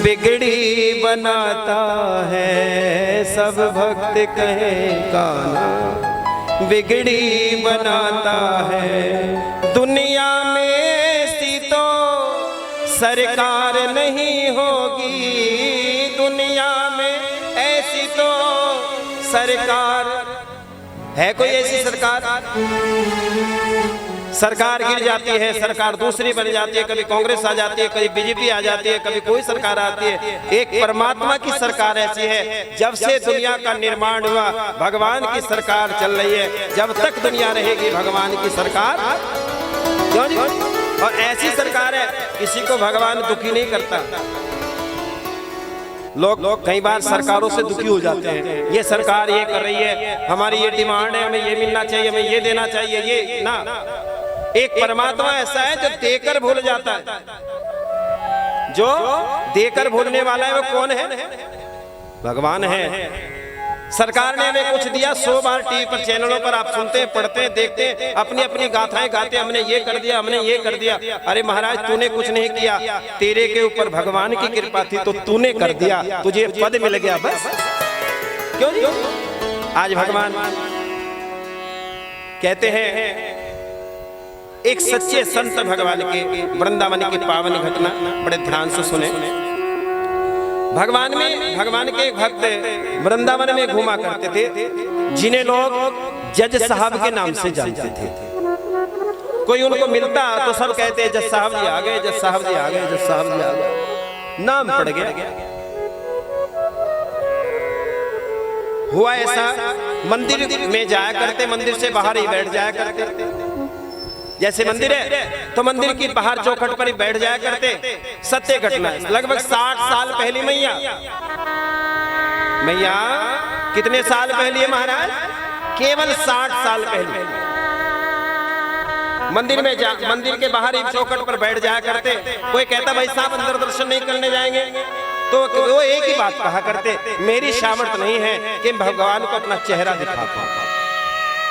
बिगड़ी बनाता है। सब भक्त कहे कान्हा बिगड़ी बनाता है। दुनिया में सी तो सरकार नहीं होगी। दुनिया में ऐसी तो सरकार है, कोई ऐसी सरकार गिर जाती है, सरकार दूसरी बन जाती है, कभी कांग्रेस आ जाती है, कभी बीजेपी आ जाती है, कभी कोई सरकार आती है। एक परमात्मा की सरकार ऐसी है, जब से दुनिया का निर्माण हुआ भगवान की सरकार चल रही है। जब तक दुनिया रहेगी भगवान की सरकार, क्यों जी? और ऐसी सरकार है किसी को भगवान दुखी नहीं करता। लोग कई बार सरकारों से दुखी हो जाते हैं, ये सरकार ये कर रही है, हमारी ये डिमांड है, हमें ये मिलना चाहिए, हमें ये देना चाहिए, ये ना। एक परमात्मा ऐसा है जो देकर भूल जाता है। जो देकर भूलने वाला है वो कौन है? भगवान है। सरकार ने हमें कुछ दिया, 100 बार टीवी पर चैनलों पर आप सुनते हैं, पढ़ते हैं, देखते हैं, अपनी अपनी गाथाएं गाते, हमने ये कर दिया, हमने ये कर दिया। अरे महाराज, तूने कुछ नहीं किया, तेरे के ऊपर भगवान की कृपा थी तो तूने कर दिया, तुझे पद मिल गया, बस। क्यों? आज भगवान कहते हैं, एक सच्चे संत भगवान के वृंदावन की पावन घटना बड़े ध्यान से सुने। भगवान के एक भक्त वृंदावन में घूमा करते थे, जिन्हें लोग जज साहब के नाम से जानते थे। कोई उनको मिलता तो सब कहते हैं जज साहब जी आ गए, जज साहब जी आ गए, जज साहब जी आ गए, नाम पड़ गया। हुआ ऐसा, मंदिर में जाया करते, मंदिर से बाहर ही बैठ जाया करते। जैसे मंदिर है तो मंदिर की बाहर चौखट पर ही बैठ जाया करते। सत्य घटना है, लगभग 60 साल पहले मैया कितने साल पहले है महाराज? केवल 60 साल पहले मंदिर के बाहर ही चौखट पर बैठ जाया करते। कोई कहता भाई साहब अंदर दर्शन नहीं करने जाएंगे, तो वो एक ही बात कहा करते, मेरी सामर्थ्य नहीं है कि भगवान को अपना चेहरा दिखा पाऊं,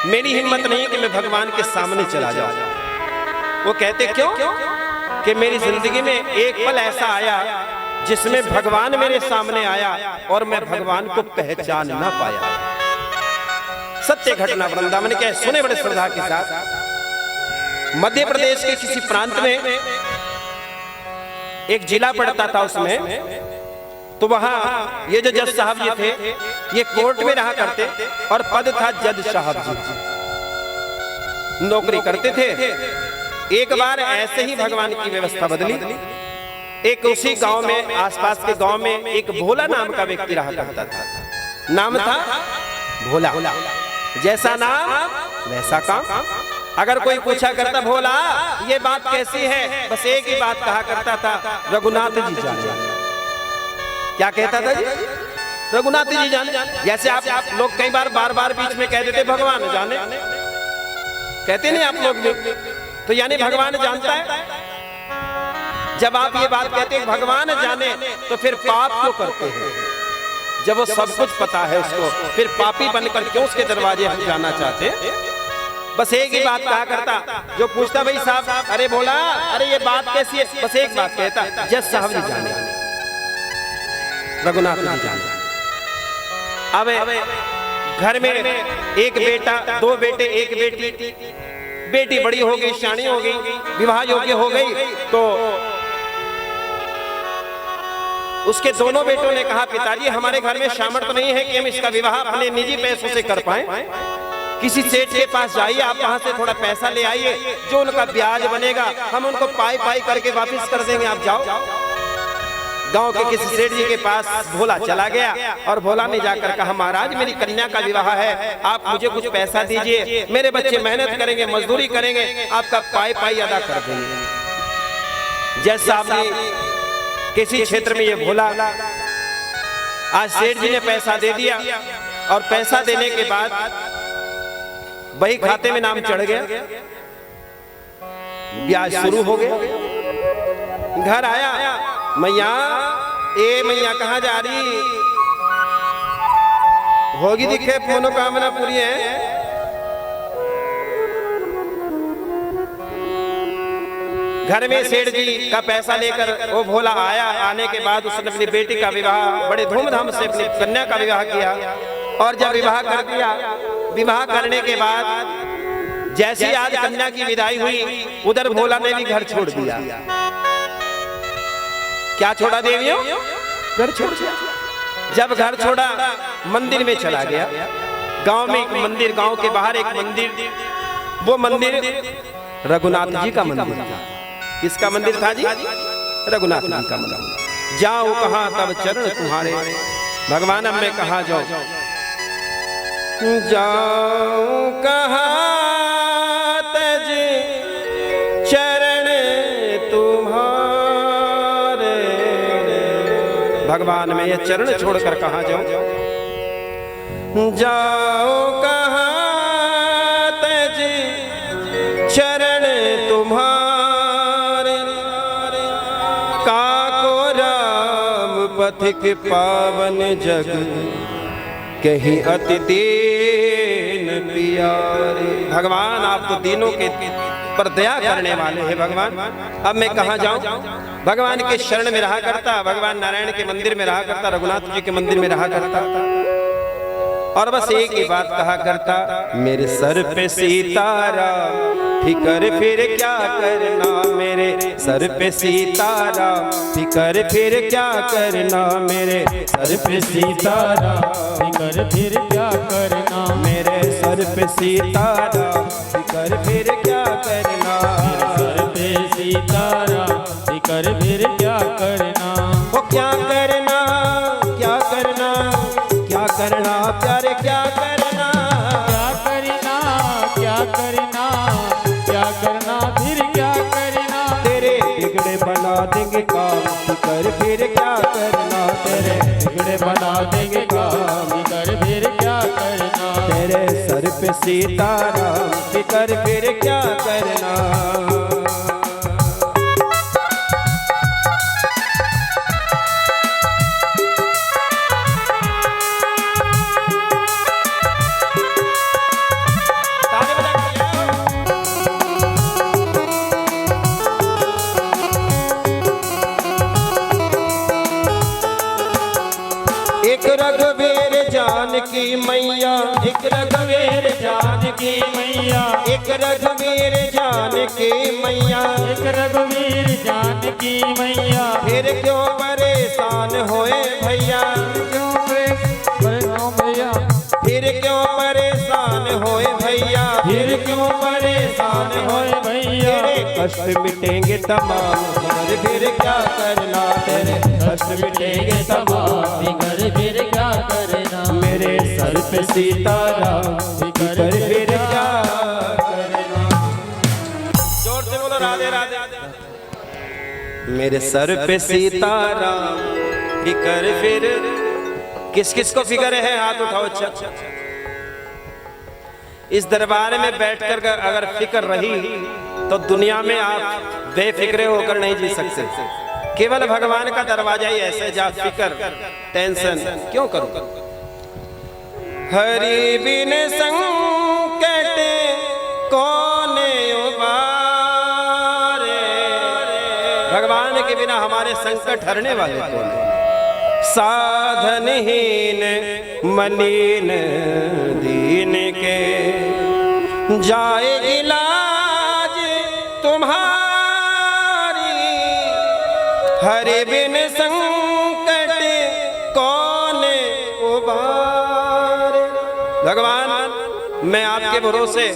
मेरी हिम्मत नहीं कि मैं भगवान के सामने चला जाऊं। वो कहते क्यों? कि मेरी जिंदगी में एक पल ऐसा आया जिसमें भगवान मेरे सामने आया और मैं भगवान को पहचान ना पाया। सत्य घटना वृंदावन के, सुने बड़े श्रद्धा के साथ। मध्य प्रदेश के किसी प्रांत में एक जिला पड़ता था, उसमें तो वहां ये जो जज साहब जी थे ये कोर्ट में रहा करते और पद था जज साहब जी, नौकरी करते थे। एक बार ऐसे ही भगवान की व्यवस्था बदली, एक उसी गांव में, आसपास के गांव में एक भोला नाम का व्यक्ति रहा करता था। नाम था भोला। जैसा नाम वैसा काम। अगर कोई पूछा करता भोला ये बात कैसी है, बस एक ही बात कहा करता था, रघुनाथ जी जाने। क्या कहता था जी? रघुनाथ जी जाने। जैसे आप लोग कई बार बार बीच में कह देते भगवान जाने, कहते नहीं आप लोग भी, तो यानी भगवान जानता है। जब आप ये बात कहते हैं भगवान जाने, तो फिर पाप क्यों करते हैं? जब वो सब कुछ पता है उसको, फिर पापी बनकर क्यों उसके दरवाजे हम जाना चाहते? बस एक ही बात कहा करता, जो पूछता भाई साहब अरे बोला अरे ये बात कैसी है, बस एक बात कहता, जज साहब जी जाने, रघुनाथ जी जाने। अब घर में एक बेटा, दो बेटे, एक बेटी। बेटी बड़ी हो गई, शानी हो गई, विवाह योग्य हो गई, तो उसके दोनों बेटों ने कहा पिताजी हमारे घर में सामर्थ्य नहीं है कि हम इसका विवाह अपने निजी पैसों से कर पाएं। किसी सेठ के पास जाइए, आप वहां से थोड़ा पैसा ले आइए, जो उनका ब्याज बनेगा हम उनको पाई करके वापस कर देंगे, आप जाओ। गांव के किसी सेठ जी के पास भोला चला गया और भोला ने जाकर कहा महाराज मेरी कन्या का विवाह है, आप मुझे कुछ पैसा दीजिए, मेरे बच्चे मेहनत करेंगे, मजदूरी करेंगे, आपका पाई अदा कर देंगे। जैसा आपने किसी क्षेत्र में ये भोला, आज सेठ जी ने पैसा दे दिया और पैसा देने के बाद वही खाते में नाम चढ़ गया, ब्याज शुरू हो गया। घर आया, मैया ए मैया कहाँ जा रही? होगी दिखे मनोकामना पूरी है। घर में सेठ जी का पैसा लेकर वो भोला आया। आने के बाद उसने अपनी बेटी का विवाह बड़े धूमधाम से अपनी कन्या का विवाह किया। और जब विवाह कर दिया, विवाह करने के बाद जैसी आज कन्या की विदाई हुई, उधर भोला ने भी घर छोड़ दिया। क्या छोड़ा देवियों? घर छोड़ दिया। जब घर छोड़ा मंदिर में चला गया। गांव में एक मंदिर, गांव के बाहर एक मंदिर, वो मंदिर रघुनाथ जी का मंदिर था। किसका मंदिर था जी? रघुनाथ जी का मंदिर। जाओ कहां तब चरण तुम्हारे, भगवान अब मैं कहां जाऊं? जाओ कहां तज चरण तुम्हारे, भगवान मैं ये चरण छोड़कर कहां जाऊं? जाओ कहां तज चरण तुम्हारे, काको राम पथिक पावन जग, कहीं अति दीन प्यारे। भगवान आप तो दीनों के पर दया करने वाले हैं भगवान। अब मैं कहां जाऊं? भगवान के शरण में रहा करता, भगवान नारायण के मंदिर में रहा करता, रघुनाथ जी के मंदिर में रहा करता, और बस एक ही बात कहा करता, मेरे सर पे सीताराम फिकर फिर क्या करना, मेरे सर पे सीताराम फिकर फिर क्या करना, मेरे सर पे सीताराम फिकर फिर क्या करना, मेरे सर पे सीताराम फिकर फिर क्या करना, सर पे सीताराम फिकर फिर क्या करना। वो क्या करना, क्या करना, क्या करना प्यारे, क्या करना, क्या करना, क्या करना, क्या करना फिर क्या करना, तेरे बिगड़े बना देंगे काम, फिकर फिर क्या करना, तेरे बिगड़े बना देंगे काम, फिकर फिर क्या करना, तेरे सर पे सीताराम फिकर फिर क्या करना। एक रघुवीर जानकी मैया, एक रघुवीर जानकी मैया, एक रघुवीर जानकी मैया, एक रघुवीर जानकी मैया, फिर क्यों परेशान होए भैया, क्यों परेशान भैया, फिर क्यों परेशान होए भैया, फिर क्यों परेशान होए भैया, तेरे कष्ट मिटेंगे तमाम, मगर फिर क्या करना, तेरे कष्ट मिटेंगे तमाम, फिकर फिर क्या करना, मेरे सर पे सीताराम, फिकर फिर क्या करना। जोर से बोलो राधे राधे। मेरे सर पे सीताराम, फिकर फिर, किस किस को फिक्र है हाथ उठाओ। अच्छा, इस दरबार में बैठकर अगर फिक्र रही तो दुनिया में आप बेफिक्रे होकर नहीं जी सकते। केवल भगवान का दरवाजा ही ऐसे जा फिक्र टेंशन क्यों करो। हरि बिन संकट कौन उबारे, भगवान के बिना हमारे संकट हरने वाले कौन है। साधनहीन मलिन दीन के जाए इलाज तुम्हारी, हरि बिन संकट कौन उबारे। भगवान मैं आपके भरोसे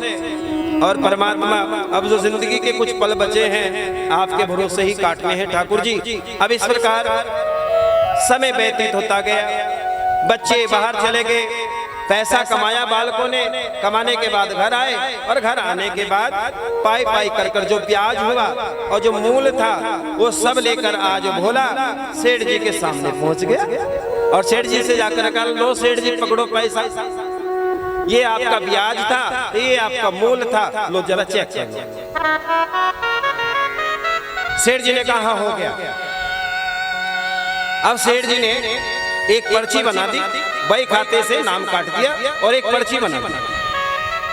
और परमात्मा अब जो जिंदगी के कुछ पल बचे हैं आपके भरोसे ही काटने हैं ठाकुर जी। अब इस प्रकार समय व्यतीत होता गया, बच्चे बाहर चले गए, पैसा कमाया बालकों ने, कमाने के बाद घर आए और घर आने के बाद पाई पाई कर कर जो ब्याज हुआ और जो मूल था वो सब लेकर आज भोला सेठ जी के सामने पहुंच गया और सेठ जी से जाकर कहा लो सेठ जी पकड़ो पैसा, ये आपका ब्याज था, ये आपका मूल था, लो जरा चेक कर लो। सेठ जी ने कहा हाँ हो गया। अब सेठ जी ने एक पर्ची बना दी, बही खाते से नाम काट दिया और एक पर्ची बना दी।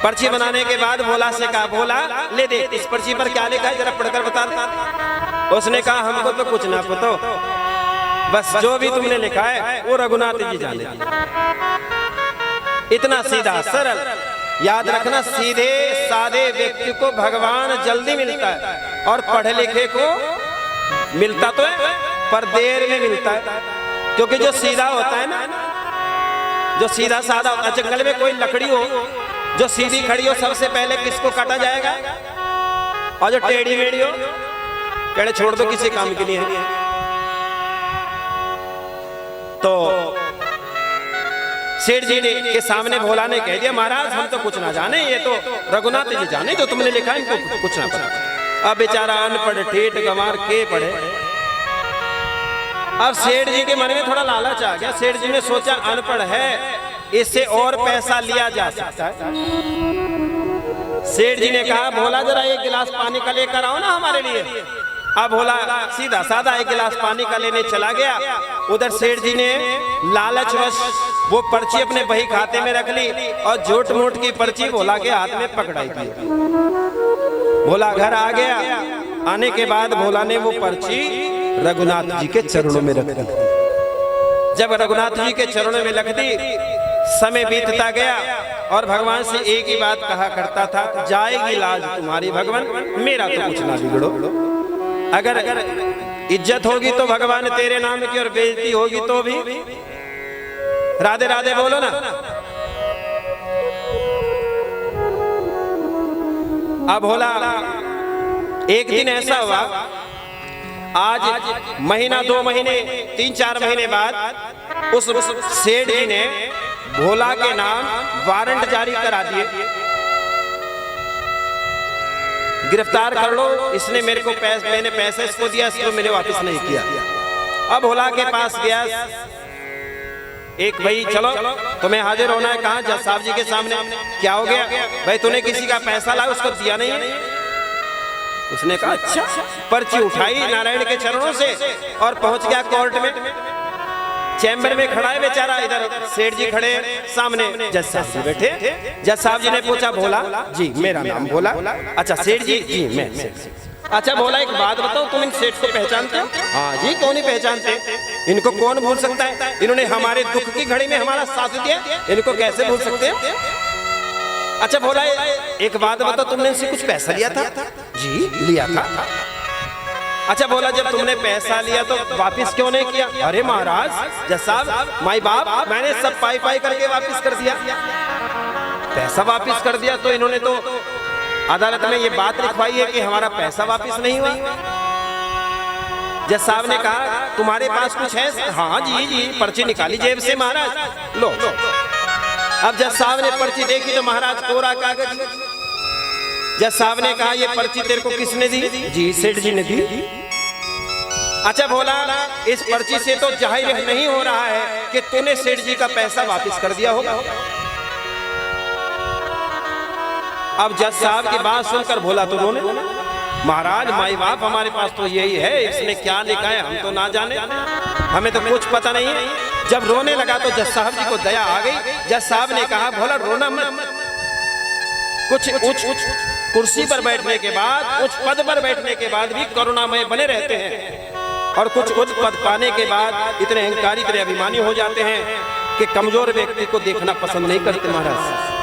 पर्ची बनाने के बाद भोला से कहा भोला ले दे इस पर्ची पर क्या लिखा है जरा पढ़कर बता दे। उसने कहा हमको तो कुछ ना पता, बस जो भी तुमने लिखा है वो रघुनाथ जी जाने। इतना सीधा सरल, याद रखना सीधे सादे व्यक्ति को भगवान जल्दी मिलता है और पढ़े लिखे को मिलता तो है पर देर में मिलता है। क्योंकि जो सीधा होता है ना, जो सीधा साधा होता है, जंगल में कोई लकड़ी हो जो सीधी खड़ी हो सबसे पहले किसको काटा जाएगा, और जो टेढ़ी मेढ़ी हो टेढ़े छोड़ दो किसी काम के लिए है। तो सेठ जी ने के सामने भोला ने कह दिया महाराज हम तो कुछ ना जाने, ये तो रघुनाथ जी जाने जो तुमने लिखा है इनको कुछ ना पता। अब बेचारा अनपढ़ ठेठ गंवार के पढ़े। अब सेठ जी के मन में थोड़ा लालच आ गया। सेठ जी ने सोचा अनपढ़ है इससे और पैसा लिया जा सकता है। सेठ जी ने कहा भोला जरा एक गिलास पानी का लेकर आओ ना हमारे लिए। अब भोला सीधा साधा एक गिलास पानी का लेने चला गया। उधर सेठ जी ने लालचवश वो पर्ची अपने बही खाते में रख ली और झूठ मूठ की पर्ची भोला के हाथ में पकड़ाई दी। भोला घर आ गया। आने के बाद भोला ने वो पर्ची रघुनाथ जी के चरणों में रख दी। जब रघुनाथ जी के चरणों में रख दी, समय बीतता गया और भगवान से एक ही बात कहा करता था जाएगी लाज तुम्हारी भगवान, मेरा तो कुछ ना बिगड़ो। अगर इज्जत होगी तो भगवान तेरे नाम की और बेइज्जती होगी तो भी। राधे राधे बोलो ना। अब भोला एक दिन ऐसा हुआ, आज महीना 2 महीने 3-4 महीने बाद उस सेठ जी ने भोला के नाम वारंट जारी करा दिए, गिरफ्तार कर लो, इसने मेरे को मैंने पैसे इसको दिया, इसको मैंने वापस नहीं किया। अब भोला के पास गया एक भाई, चलो तुम्हें हाजिर होना है। कहाँ? जज साहब जी के सामने। क्या हो गया भाई? तूने किसी का पैसा लाया उसको दिया नहीं। उसने कहा अच्छा। पर्ची उठाई नारायण के चरणों से और पहुंच गया कोर्ट में। चैम्बर में खड़ा है बेचारा, इधर सेठ जी खड़े सामने, जज साहब जी बैठे। जज साहब जी ने पूछा भोला जी मेरा नाम भोला। अच्छा सेठ जी? जी मैं। अच्छा भोला एक बात बताओ, तुम इन सेठ को पहचानते हो? हाँ जी क्यों नहीं पहचानते, इनको कौन भूल सकता है, इन्होंने हमारे दुख की घड़ी में हमारा साथ दिया, इनको कैसे भूल सकते हैं? अच्छा भोला एक बात बताओ, तुमने इनसे कुछ पैसा लिया था? जी लिया था। अच्छा भोला जब तुमने पैसा लिया तो वापस क्यों नहीं किया? अरे महाराज जज साहब माई बाप मैंने सब पाई पाई करके वापस कर दिया, पैसा वापस कर दिया। तो इन्होंने तो अदालत में ये बात लिखवाई है कि हमारा पैसा वापस नहीं हुआ। जज साहब ने कहा तुम्हारे पास कुछ है? हाँ जी जी, पर्ची निकाली जेब से महाराज, लो। अब जज साहब ने पर्ची देखी तो महाराज कोरा कागज। जज साहब ने कहा ये पर्ची तेरे को किसने दी? जी सेठ जी ने दी। अच्छा भोला, इस पर्ची से तो जाहिर नहीं हो रहा है कि तूने सेठ जी का पैसा वापस कर दिया होगा। अब जज साहब की बात सुनकर भोला तो रोने लगा। महाराज माई बाप हमारे पास तो यही है, इसने क्या लिखा है हम तो ना जाने, हमें तो कुछ पता नहीं है। जब रोने लगा तो जज साहब जी को दया आ गई। जज साहब ने कहा भोला रोना मत, कुछ उच्च कुर्सी पर बैठने के बाद, उच्च पद पर बैठने के बाद भी करुणामय बने रहते हैं, और कुछ उच्च पद पाने के बाद इतने अहंकारी, इतने अभिमानी हो जाते हैं कि कमजोर व्यक्ति को देखना पसंद नहीं करते। महाराज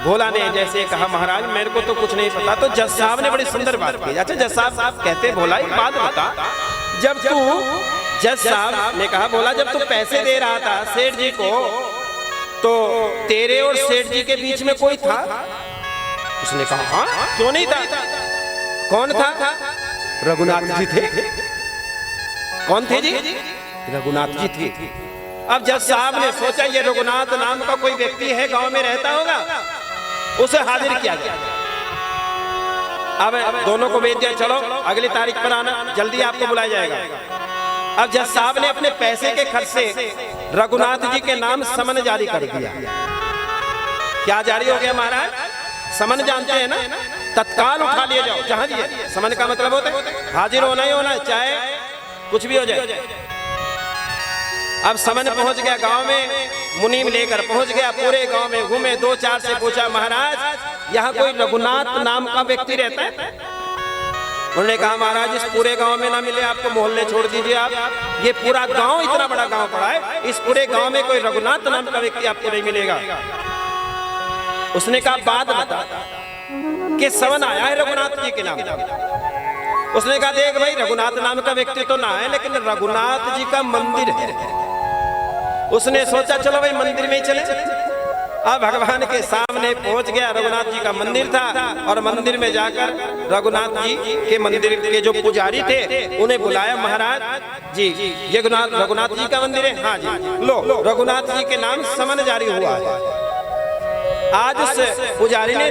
भोला ने जैसे कहा महाराज मेरे को तो कुछ नहीं पता, तो जज साहब ने बड़ी सुंदर बात की। अच्छा जज साहब कहते भोला एक बात बता, जब तू, जज साहब ने कहा भोला जब तू पैसे दे रहा था सेठ जी को तो तेरे और सेठ जी के बीच में कोई था? उसने कहा हाँ क्यों नहीं था। कौन था? रघुनाथ जी थे। कौन थे जी? रघुनाथ जी थे। अब जज साहब ने सोचा ये रघुनाथ नाम का कोई व्यक्ति है, गांव में रहता होगा, उसे हाजिर किया गया। अब दोनों को भेज दिया, चलो अगली तारीख पर आना, जल्दी आपको बुलाया जाएगा। अब जज साहब ने अपने पैसे के खर्च से रघुनाथ जी के नाम समन जारी कर दिया। क्या जारी हो गया महाराज? समन जानते हैं ना, तत्काल उठा लिए जाओ जहां भी है। समन का मतलब होता है हाजिर होना ही होना, चाहे कुछ भी हो जाए। अब समन पहुंच गया गांव में, मुनीम लेकर पहुंच गया, पूरे गांव में घूमे, दो चार से पूछा महाराज यहाँ कोई रघुनाथ नाम का व्यक्ति रहता है? उन्होंने कहा महाराज इस पूरे गांव में ना मिले आपको, मोहल्ले छोड़ दीजिए आप, ये पूरा गांव इतना बड़ा गांव पड़ा है, इस पूरे गांव में कोई रघुनाथ नाम का व्यक्ति आपको नहीं मिलेगा। उसने कहा बात बता कि समन आया है रघुनाथ जी के नाम। उसने कहा देख भाई रघुनाथ नाम का व्यक्ति तो ना है, लेकिन रघुनाथ जी का मंदिर है। उसने सोचा चलो भाई मंदिर में ही चले। अब भगवान के सामने पहुंच गया, रघुनाथ जी का मंदिर था, और मंदिर में जाकर रघुनाथ जी के मंदिर के जो पुजारी थे उन्हें बुलाया। महाराज जी ये रघुनाथ जी का मंदिर है? हाँ जी। लो रघुनाथ जी के नाम समन जारी हुआ है। आज उस पुजारी ने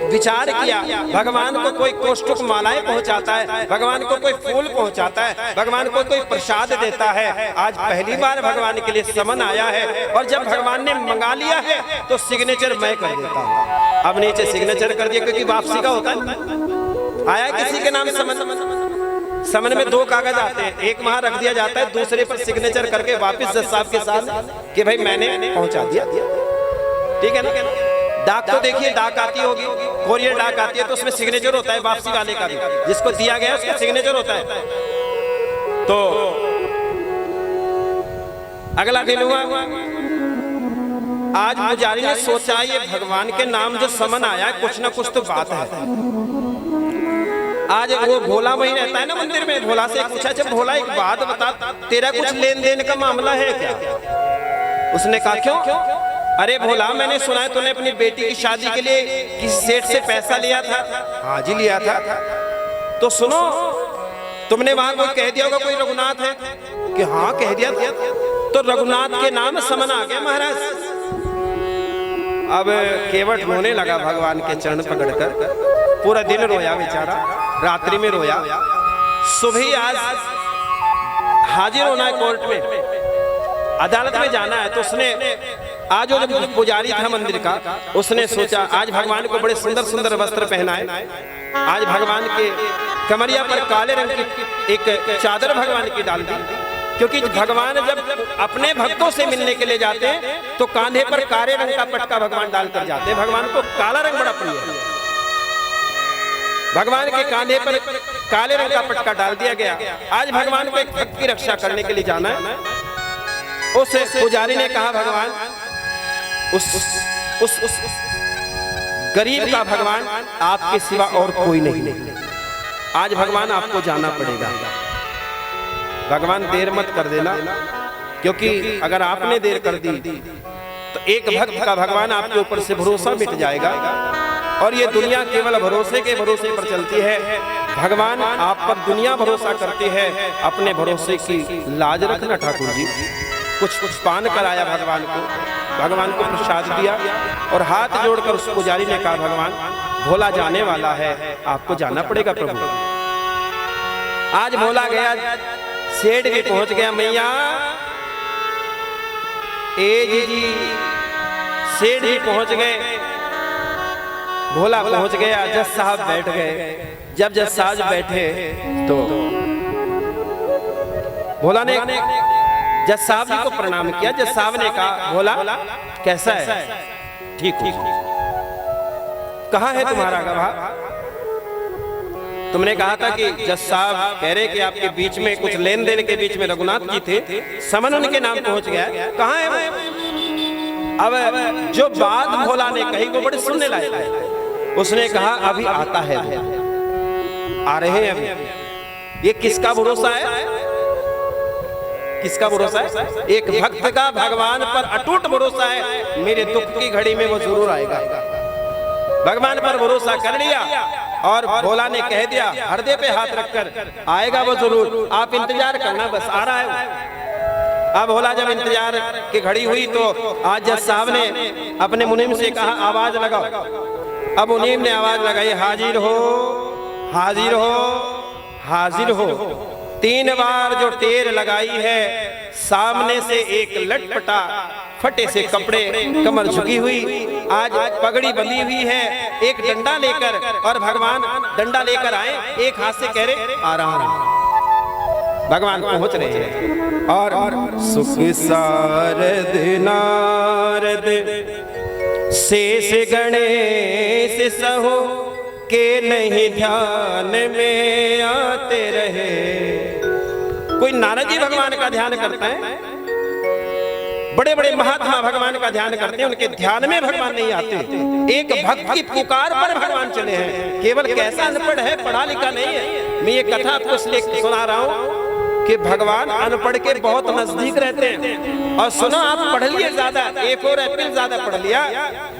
विचार किया, भगवान को कोई कोष्ठक मालाएं पहुंचाता है, भगवान को कोई फूल पहुंचाता है, भगवान को कोई प्रसाद देता है, आज पहली बार भगवान के लिए समन आया है, और जब भगवान ने मंगा लिया है तो सिग्नेचर मैं कर देता हूं। अब नीचे सिग्नेचर कर दिया क्योंकि वापसी का होता है। आया किसी के नाम समन, समन में दो कागज आते हैं, एक वहां रख दिया जाता है, दूसरे पर सिग्नेचर करके वापिस जज साहब के साथ कि भाई मैंने पहुंचा दिया। ठीक है ना? डाक तो देखिए डाक आती होगी, कोरियर डाक आती है तो उसमें सिग्नेचर होता है वापसी वाले का भी, जिसको दिया गया उसका सिग्नेचर होता है। तो अगला दिन हुआ, आज पुजारी ने सोचा ये भगवान के नाम जो समन आया है कुछ ना कुछ तो बात है। आज वो भोला वही रहता है ना मंदिर में, भोला से पूछा अच्छा भोला एक बात बता, तेरा कुछ लेन देन का मामला है क्या? उसने कहा क्यों? अरे भोला मैंने सुना है तूने अपनी बेटी की शादी के लिए किसी सेठ से पैसा लिया था। हाँ जी लिया था। तो सुनो तुमने वहां कोई कह दिया होगा कोई रघुनाथ है? कि हाँ कह दिया था। तो रघुनाथ के नाम समन आ गया महाराज। अब केवट रोने लगा भगवान के चरण पकड़कर, पूरा दिन रोया बेचारा, रात्रि में रोया। सुबह आज हाजिर होना है कोर्ट में, अदालत में जाना है, तो उसने आज जो पुजारी था मंदिर का उसने सोचा आज भगवान को बड़े सुंदर सुंदर वस्त्र पहनाए, आज भगवान के कमरिया पर काले रंग की एक चादर भगवान की डाल दी, क्योंकि भगवान जब अपने भक्तों से मिलने के लिए जाते हैं तो कांधे पर काले रंग का पटका भगवान डालकर जाते हैं। भगवान को काला रंग बड़ा प्रिय है, भगवान के कांधे पर काले रंग का पटका डाल दिया गया। आज भगवान को एक भक्त की रक्षा करने के लिए जाना है। उस पुजारी ने कहा भगवान उस गरीब का भगवान आपके सिवा और कोई नहीं, आज भगवान आपको जाना पड़ेगा। भगवान देर मत कर देना, क्योंकि अगर आपने देर कर दी तो तो एक भक्त का भगवान आपके ऊपर से भरोसा मिट जाएगा। और ये दुनिया केवल भरोसे के भरोसे पर चलती है। भगवान आप पर दुनिया भरोसा करती है, अपने भरोसे की लाज रखना ठाकुर जी। कुछ पान कराया भगवान को प्रसाद दिया और हाथ जोड़कर उस पुजारी ने कहा, भगवान भोला जाने वाला है, आपको जाना पड़ेगा प्रभु। आज भोला गया, सेठ भी पहुंच गया, मैया जी सेठ जी पहुंच गए, भोला पहुंच गया, जज साहब बैठ गए। जब जज साहब बैठे तो भोला ने जज साहब जी को प्रणाम किया। जज साहब ने कहा, भोला कैसा है? ठीक हूं। कहाँ है तुम्हारा गवाह? तुमने कहा था कि जज साहब कह रहे कि आपके बीच में कुछ लेन देन के बीच में रघुनाथ जी थे, समन उनके नाम पहुंच गया, कहाँ है वो? अब जो बात भोला ने कही वो बड़े सुनने लायक है। उसने कहा, अभी आता है, आ रहे हैं अभी। ये किसका भरोसा है? किसका भरोसा है? एक भक्त का भगवान पर अटूट भरोसा है, मेरे दुख की घड़ी में वो जरूर आएगा। भगवान पर भरोसा कर लिया और भोला ने कह दिया, हृदय पे हाथ रखकर, आएगा वो जरूर, आप इंतजार करना, बस आ रहा है। अब भोला जब इंतजार की घड़ी हुई तो आज जज साहब ने अपने मुनीम से कहा, आवाज लगाओ। अब मुनीम ने आवाज लगाई, हाजिर हो, हाजिर हो, हाजिर हो। 3 बार जो टेर लगाई है, सामने से एक लटपटा फटे से कपड़े, कमर झुकी हुई, आज पगड़ी बंधी हुई है, एक डंडा लेकर, और भगवान डंडा लेकर आए, एक हाथ से कह रहे, आ रहा हूं। भगवान पहुंच रहे हैं और सुख सारद नारद शेष गणेश सहो के नहीं ध्यान में आते रहे। कोई नारद जी भगवान का ध्यान करता है, बड़े बड़े महात्मा भगवान का ध्यान करते हैं, उनके ध्यान में भगवान नहीं आते। एक भक्त की पुकार पर भगवान चले हैं। केवल कैसा अनपढ़ है, पढ़ा लिखा नहीं है। मैं ये कथा आपको इसलिए सुना रहा हूं कि भगवान अनपढ़ के बहुत नजदीक रहते हैं। और सुनो, आप पढ़ लिए ज्यादा, एक और एप्रिल ज्यादा पढ़ लिया,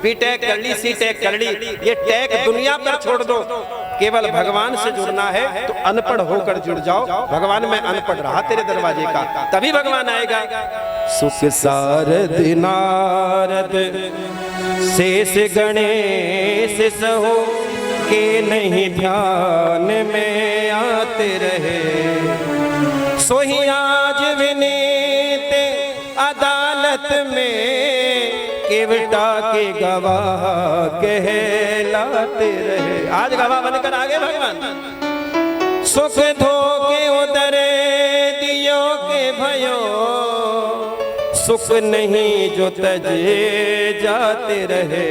बीटेक कर ली, सीटेक कर ली, ये टैग दुनिया पर छोड़ दो। केवल भगवान से जुड़ना है तो अनपढ़ होकर जुड़ जाओ। भगवान मैं अनपढ़ रहा तेरे दरवाजे का, तभी भगवान आएगा। सुख सारद नारद शेष गणेश सहो के नहीं ध्यान में आते रहे। सोही आज विनीत अदालत में केवटा के गवाह कहलाते रहे। आज गवाह बनकर आगे भगवान। सुख धोखे उतरे दियो के भयो, सुख नहीं जो तजे जाते रहे।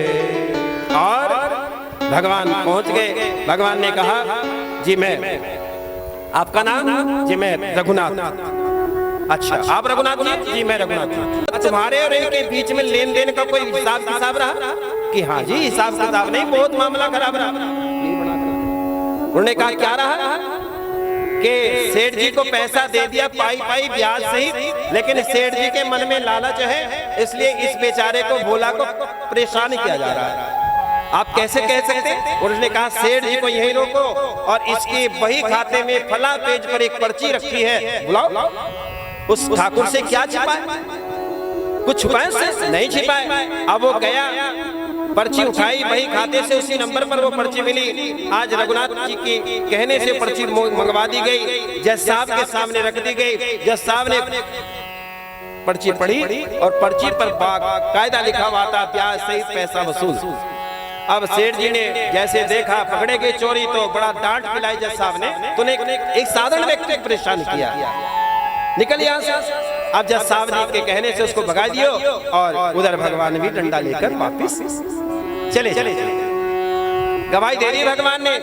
और भगवान पहुंच गए। भगवान ने कहा, जी मैं, आपका नाम? जी मैं रघुनाथ। अच्छा, आप रघुनाथ जी? जी मैं रघुनाथ। अच्छा, तुम्हारे और इनके बीच में लेन देन का कोई हिसाब किताब रहा? कि हाँ जी, हिसाब किताब नहीं, बहुत मामला खराब रहा। उन्होंने कहा, क्या रहा? कि सेठ जी को पैसा दे दिया पाई पाई ब्याज सहित, लेकिन सेठ जी के मन में लालच है, इसलिए इस बेचारे को भोला को परेशान किया जा रहा है। आप कैसे कह सकते? उन्होंने कहा, सेठ जी को यही रोको और इसके बही खाते में फला पेज पर एक पर्ची रखी है, बुलाओ। उस ठाकुर से क्या छिपाए? कुछ छुपाए से? नहीं छिपाए। अब वो गया, पर्ची उठाई, बही खाते से उसी नंबर पर वो पर्ची मिली। आज रघुनाथ जी की कहने से पर्ची मंगवा दी गई, जज साहब के सामने रख दी गई। जज साहब ने पर्ची पढ़ी और पर्ची पर कायदा लिखा हुआ था, ब्याज सहित पैसा वसूल। अब सेठ जी ने जैसे देखा पकड़े गए चोरी, तो बड़ा डांट पिलाई जज साहब ने। तूने एक साधारण व्यक्ति को परेशान किया, निकल यहाँ से। अब जज साहब जी के कहने से उसको भगा दियो और उधर भगवान भी डंडा लेकर वापिस चले। गवाही दे दी भगवान ने।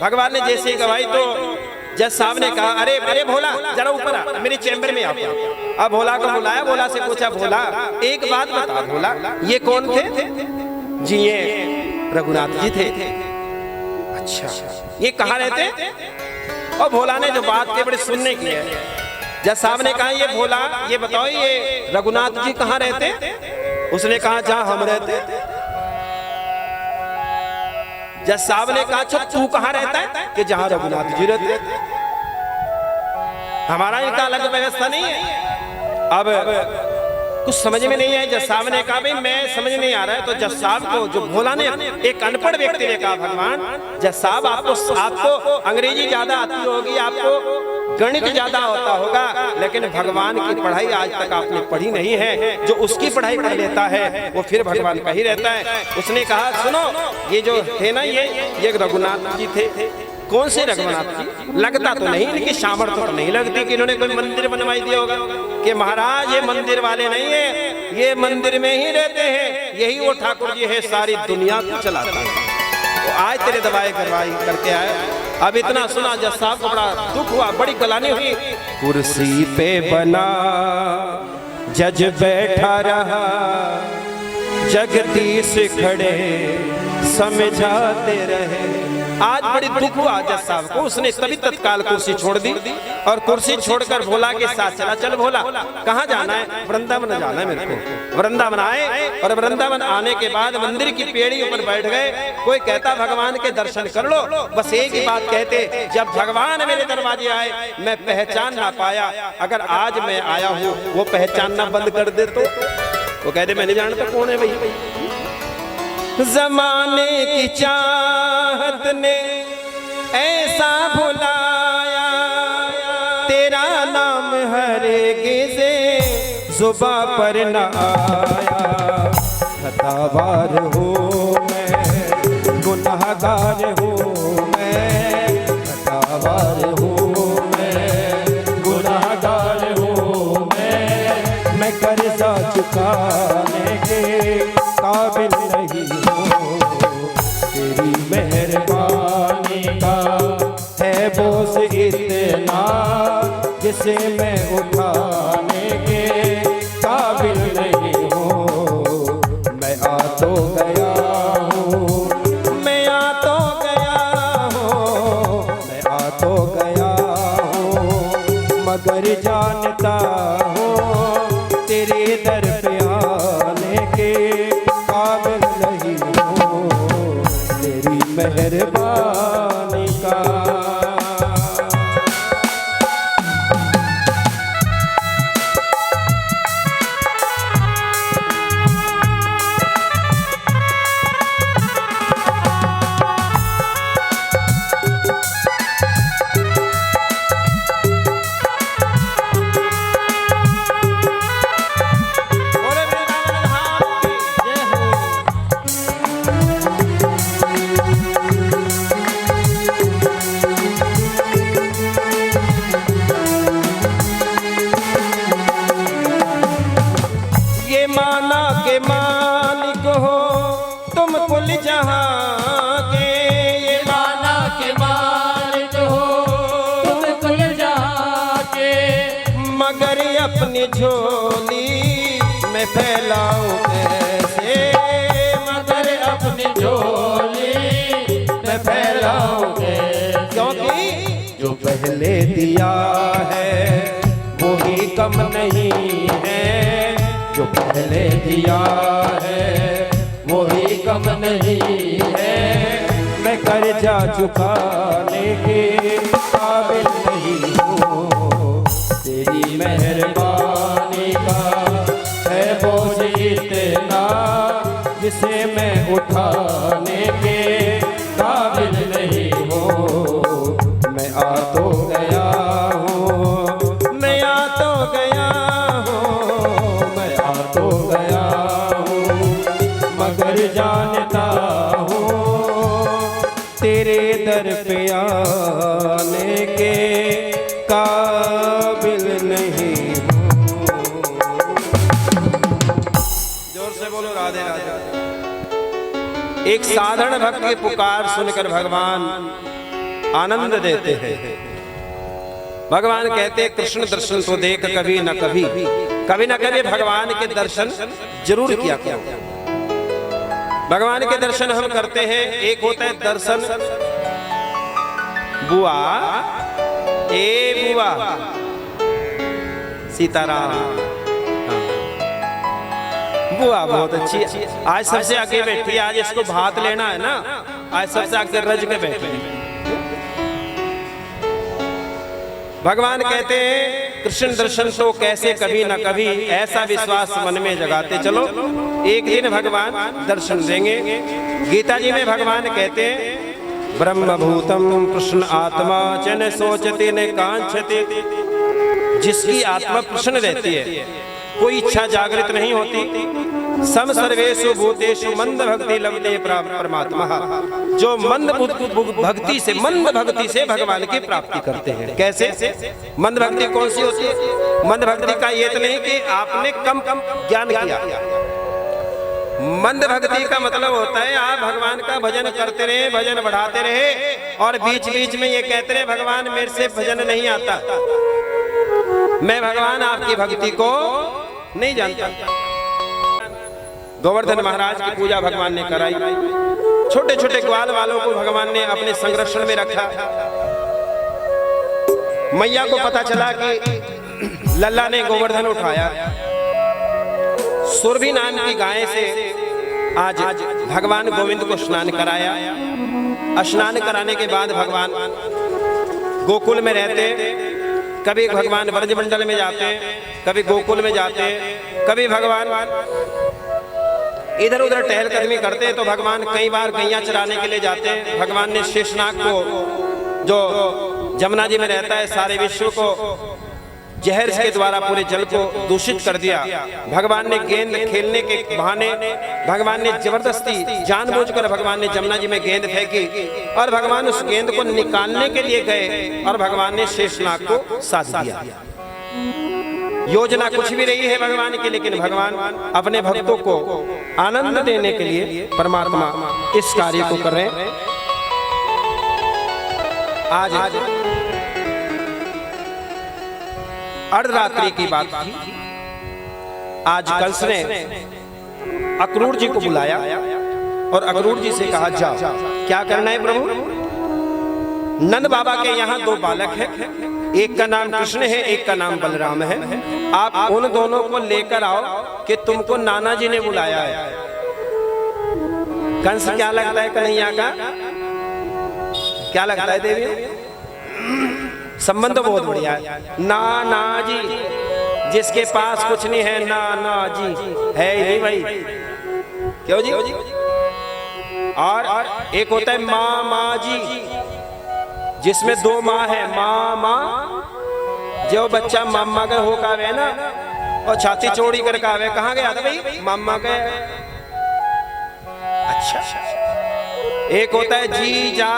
भगवान ने जैसे ही गवाही तो जज साहब ने कहा, अरे अरे भोला जरा ऊपर आ, मेरे चैम्बर में आ। अब भोला को बुलाया, भोला से पूछा, भोला एक बात बता, भोला ये कौन थे? जी ये रघुनाथ जी थे। अच्छा, ये कहाँ रहते? और भोला ने जो बात के बड़े सुनने की है। जज साहब ने कहा, ये भोला ये बताओ, ये रघुनाथ जी कहाँ रहते? उसने कहा जहां हम रहते। जज साहब ने कहा अच्छा तू कहां रहता है? कि जहां रघुनाथ जी रहते। हमारा इनका अलग व्यवस्था नहीं है। अब कुछ समझ में नहीं आया। जज साहब ने कहा भाई मैं समझ नहीं आ रहा है। तो जज साहब को जो भोला ने, एक अनपढ़ व्यक्ति ने कहा भगवान जज साहब आपको अंग्रेजी ज्यादा आती होगी, आपको गणित ज्यादा होता होगा, लेकिन भगवान की पढ़ाई आज तक आपने पढ़ी नहीं है। जो उसकी पढ़ाई पढ़ लेता है वो फिर भगवान का ही रहता है। उसने कहा सुनो ये जो थे ना ये रघुनाथ जी थे। कौन से रघुनाथ जी? लगता तो नहीं, इनकी सामर्थ्य तो नहीं लगती कि इन्होंने कोई मंदिर बनवाई दिया होगा कि महाराज ये मंदिर वाले नहीं है, ये मंदिर में ही रहते हैं, यही वो ठाकुर जी है, सारी दुनिया को चलाते हैं। तो आज तेरे दवाई करवाई करके आए। अब इतना सुना जज साहब को बड़ा दुख हुआ, बड़ी गलानी हुई। कुर्सी पे बना जज बैठा रहा, जगदीश खड़े समझाते रहे। आज बड़ी दुख हुआ जज साहब को। उसने तभी तत्काल कुर्सी छोड़ दी और कुर्सी छोड़कर भोला के साथ चला। चल भोला कहाँ जाना है? वृंदावन जाना है मेरे को। वृंदावन आए और वृंदावन आने के बाद मंदिर की पेड़ी ऊपर बैठ गए। कोई कहता भगवान के दर्शन कर लो, बस एक ही बात कहते जब भगवान मेरे दरवाजे आए मैं पहचान ना पाया, अगर आज मैं आया हूँ वो पहचानना बंद कर दे तो वो कहते मैं नहीं जानता कौन है भाई। जमाने की चाहत ने ऐसा भुलाया, तेरा नाम हरगिज़े जुबा पर न आया। खतावार हूँ मैं, गुनाहगार हूँ मैं, खतावार हूँ मैं, गुनाहगार हूँ मैं कर्जा चुकाने के काबिल नहीं हूँ। तेरी मेहरबानी का है बोझ इतना जिसे मैं उठाने के काबिल नहीं हूँ। मैं आ तो गया हूँ, मैं आ तो गया हूँ, मैं आ तो गया हूँ, मगर जानता हूँ तेरे दर पे आने के काबिल नहीं हूँ। तेरी मेहरबानी का मालिक हो तुम कुल जहां के। ये माना के मालिक हो तुम कुल जहां के, मगर अपनी झोली में फैलाऊं कैसे, मगर अपनी झोली में फैलाऊं कैसे। क्योंकि जो पहले दिया है वो ही कम नहीं है, जो पहले दिया है वो ही कम नहीं है। मैं कर्जा चुकाने के काबिल नहीं हूँ। तेरी मेहरबानी का है बोझ इतना जिसे मैं उठाने के काबिल नहीं हूँ। मैं आ तो गया हूँ, मैं आ तो गया हूँ, मैं आ तो गया हूँ, मगर जानता हूँ तेरे दर पे आने के काबिल नहीं हूँ। जोर से बोलो राधे राधे। एक साधारण भक्त की पुकार सुनकर भगवान आनंद देते हैं। भगवान कहते कृष्ण दर्शन तो देख कभी न कभी, कभी न कभी भगवान के दर्शन जरूर किया करो। भगवान के दर्शन हम करते हैं। एक होता है दर्शन बुआ, ए बुआ सीताराम, बुआ बहुत अच्छी है, आज सबसे आगे बैठी है, आज इसको भात लेना है ना, आज सबसे आगे रज के बैठे हैं। भगवान कहते हैं कृष्ण दर्शन तो कैसे कभी न कभी, ऐसा विश्वास मन में जगाते चलो, एक दिन भगवान दर्शन देंगे। गीता जी में भगवान कहते हैं ब्रह्मभूतम कृष्ण आत्मा च न सोचते न कांक्षते। जिसकी आत्मा प्रसन्न रहती है, कोई इच्छा जागृत नहीं होती, सम सर्वेषु भूतेषु मंद भक्ति लभते परमात्मा। जो मंद भक्ति से, मंद भक्ति से भगवान की प्राप्ति करते हैं। कैसे? मंद भक्ति कौन सी होती है? मंद भक्ति का ये तो नहीं कि आपने कम ज्ञान किया। मंद भक्ति का मतलब होता है आप भगवान का भजन करते रहे, भजन बढ़ाते रहे, और बीच बीच में ये कहते रहे भगवान मेरे से भजन नहीं आता, मैं भगवान आपकी भक्ति को नहीं जानता। गोवर्धन महाराज की पूजा भगवान ने कराई, छोटे छोटे ग्वाल वालों को भगवान ने अपने संरक्षण में रखा। मैया को पता चला कि लल्ला ने गोवर्धन उठाया, सुरभि नाम की गाय से आज भगवान गोविंद को स्नान कराया। स्नान कराने के बाद भगवान गोकुल में रहते, कभी भगवान ब्रजमंडल में जाते, कभी गोकुल में जाते, कभी भगवान इधर उधर टहलकदमी करते, तो भगवान कई बार गैया चराने के लिए जाते। भगवान ने शेषनाग को, जो जमुना जी में रहता है, सारे विश्व को जहर के द्वारा पूरे जल को दूषित कर दिया। भगवान ने गेंद खेलने के बहाने भगवान ने जबरदस्ती जानबूझकर भगवान ने जमुना जी में गेंद फेंकी, और भगवान उस गेंद को निकालने के लिए गए और भगवान ने शेषनाग को साध दिया। योजना कुछ भी रही है भगवान की, लेकिन भगवान अपने भक्तों को आनंद देने के लिए परमात्मा इस कार्य को कर रहे हैं। आज अर्धरात्रि की बात थी। आज कंस ने अक्रूर जी को बुलाया और अक्रूर जी से कहा जाओ, क्या करना है प्रभु? नंद बाबा के यहाँ दो बालक हैं, एक का नाम कृष्ण है, एक का नाम बलराम है। आप उन दोनों को लेकर आओ कि तुमको नाना जी ने बुलाया है। कंस क्या लगता है कन्हैया का? क्या लगता है देवी? संबंध तो बहुत बढ़िया है। नाना जी, जिसके पास कुछ नहीं है नाना जी है ही नहीं भाई, क्यों जी? और एक होता है मामा जी, जिसमें दो माँ है, मामा जो बच्चा मामा का हो कावे ना और छाती चौड़ी कर कावे, कहाँ गया था भाई? मामा के। अच्छा, एक होता है जीजा,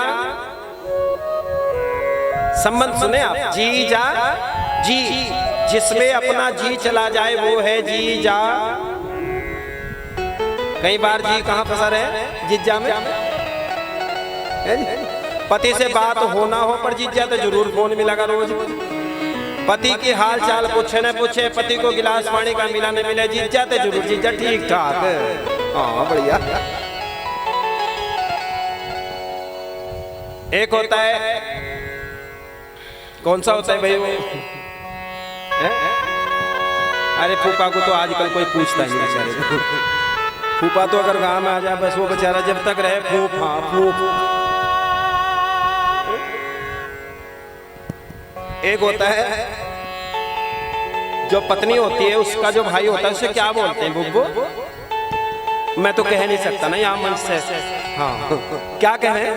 संबंध सुने आप, जीजा जी, जिसमें अपना जी चला जाए वो है जीजा। कई बार जी कहाँ फंसा रहे? जीजा में। पति से बात होना हो पर जीजा तो जरूर फोन मिलेगा रोज। पति की हाल चाल पूछे न पूछे, पति को गिलास पानी का मिला न मिले, जीजा तो जरूर जीजा ठीक ठाक। हाँ बढ़िया। एक होता है, कौन सा होता है भाई वो? अरे फूफा को तो आजकल कोई पूछता नहीं बेचारे। फूफा तो अगर गांव में आ जाए बस वो बेचारा जब तक रहे फूफा फूफ। एक होता है जो पत्नी होती है, उसका जो भाई होता है उसे क्या बोलते हैं? बुब्बो। मैं तो कह नहीं सकता ना यहाँ मंच से। हाँ क्या कहें?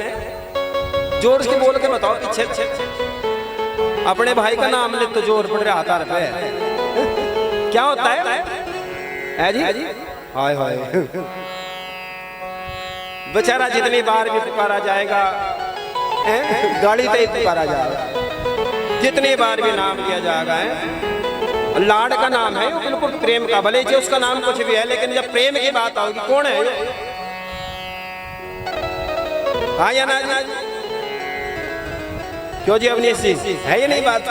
जोर से बोल के बताओ पीछे। अपने भाई का नाम ले तो जोर पड़ रहा था पे। क्या होता है जी? हाय हाय। बेचारा जितनी बार भी पुकारा जाएगा, गाड़ी पे ही पुकारा जाएगा, जितनी बार भी नाम लिया जाएगा। लाड का नाम है वो, बिल्कुल प्रेम का, भले जो उसका नाम कुछ भी है, लेकिन जब प्रेम की बात आओगी कौन है? हाँ या ना? क्यों जी अवनीश जी, है ये नहीं बात?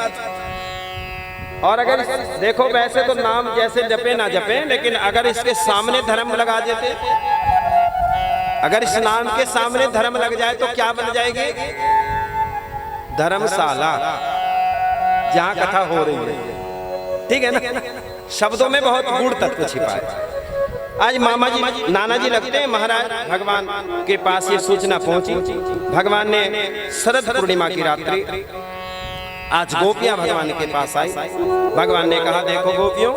और अगर देखो वैसे तो नाम जैसे जपे ना जपे, लेकिन अगर इसके सामने धर्म लगा देते, अगर इस नाम के सामने धर्म लग जाए तो क्या बन जाएगी? धर्मशाला, जहां कथा हो रही है। ठीक है ना? शब्दों में बहुत गूढ़ तत्व छिपा है। आज मामा जी नाना जी लगते हैं महाराज, भगवान के पास ये सूचना पहुंची। भगवान ने शरद पूर्णिमा की रात्रि आज गोपियां भगवान के पास आई। भगवान ने कहा देखो गोपियों,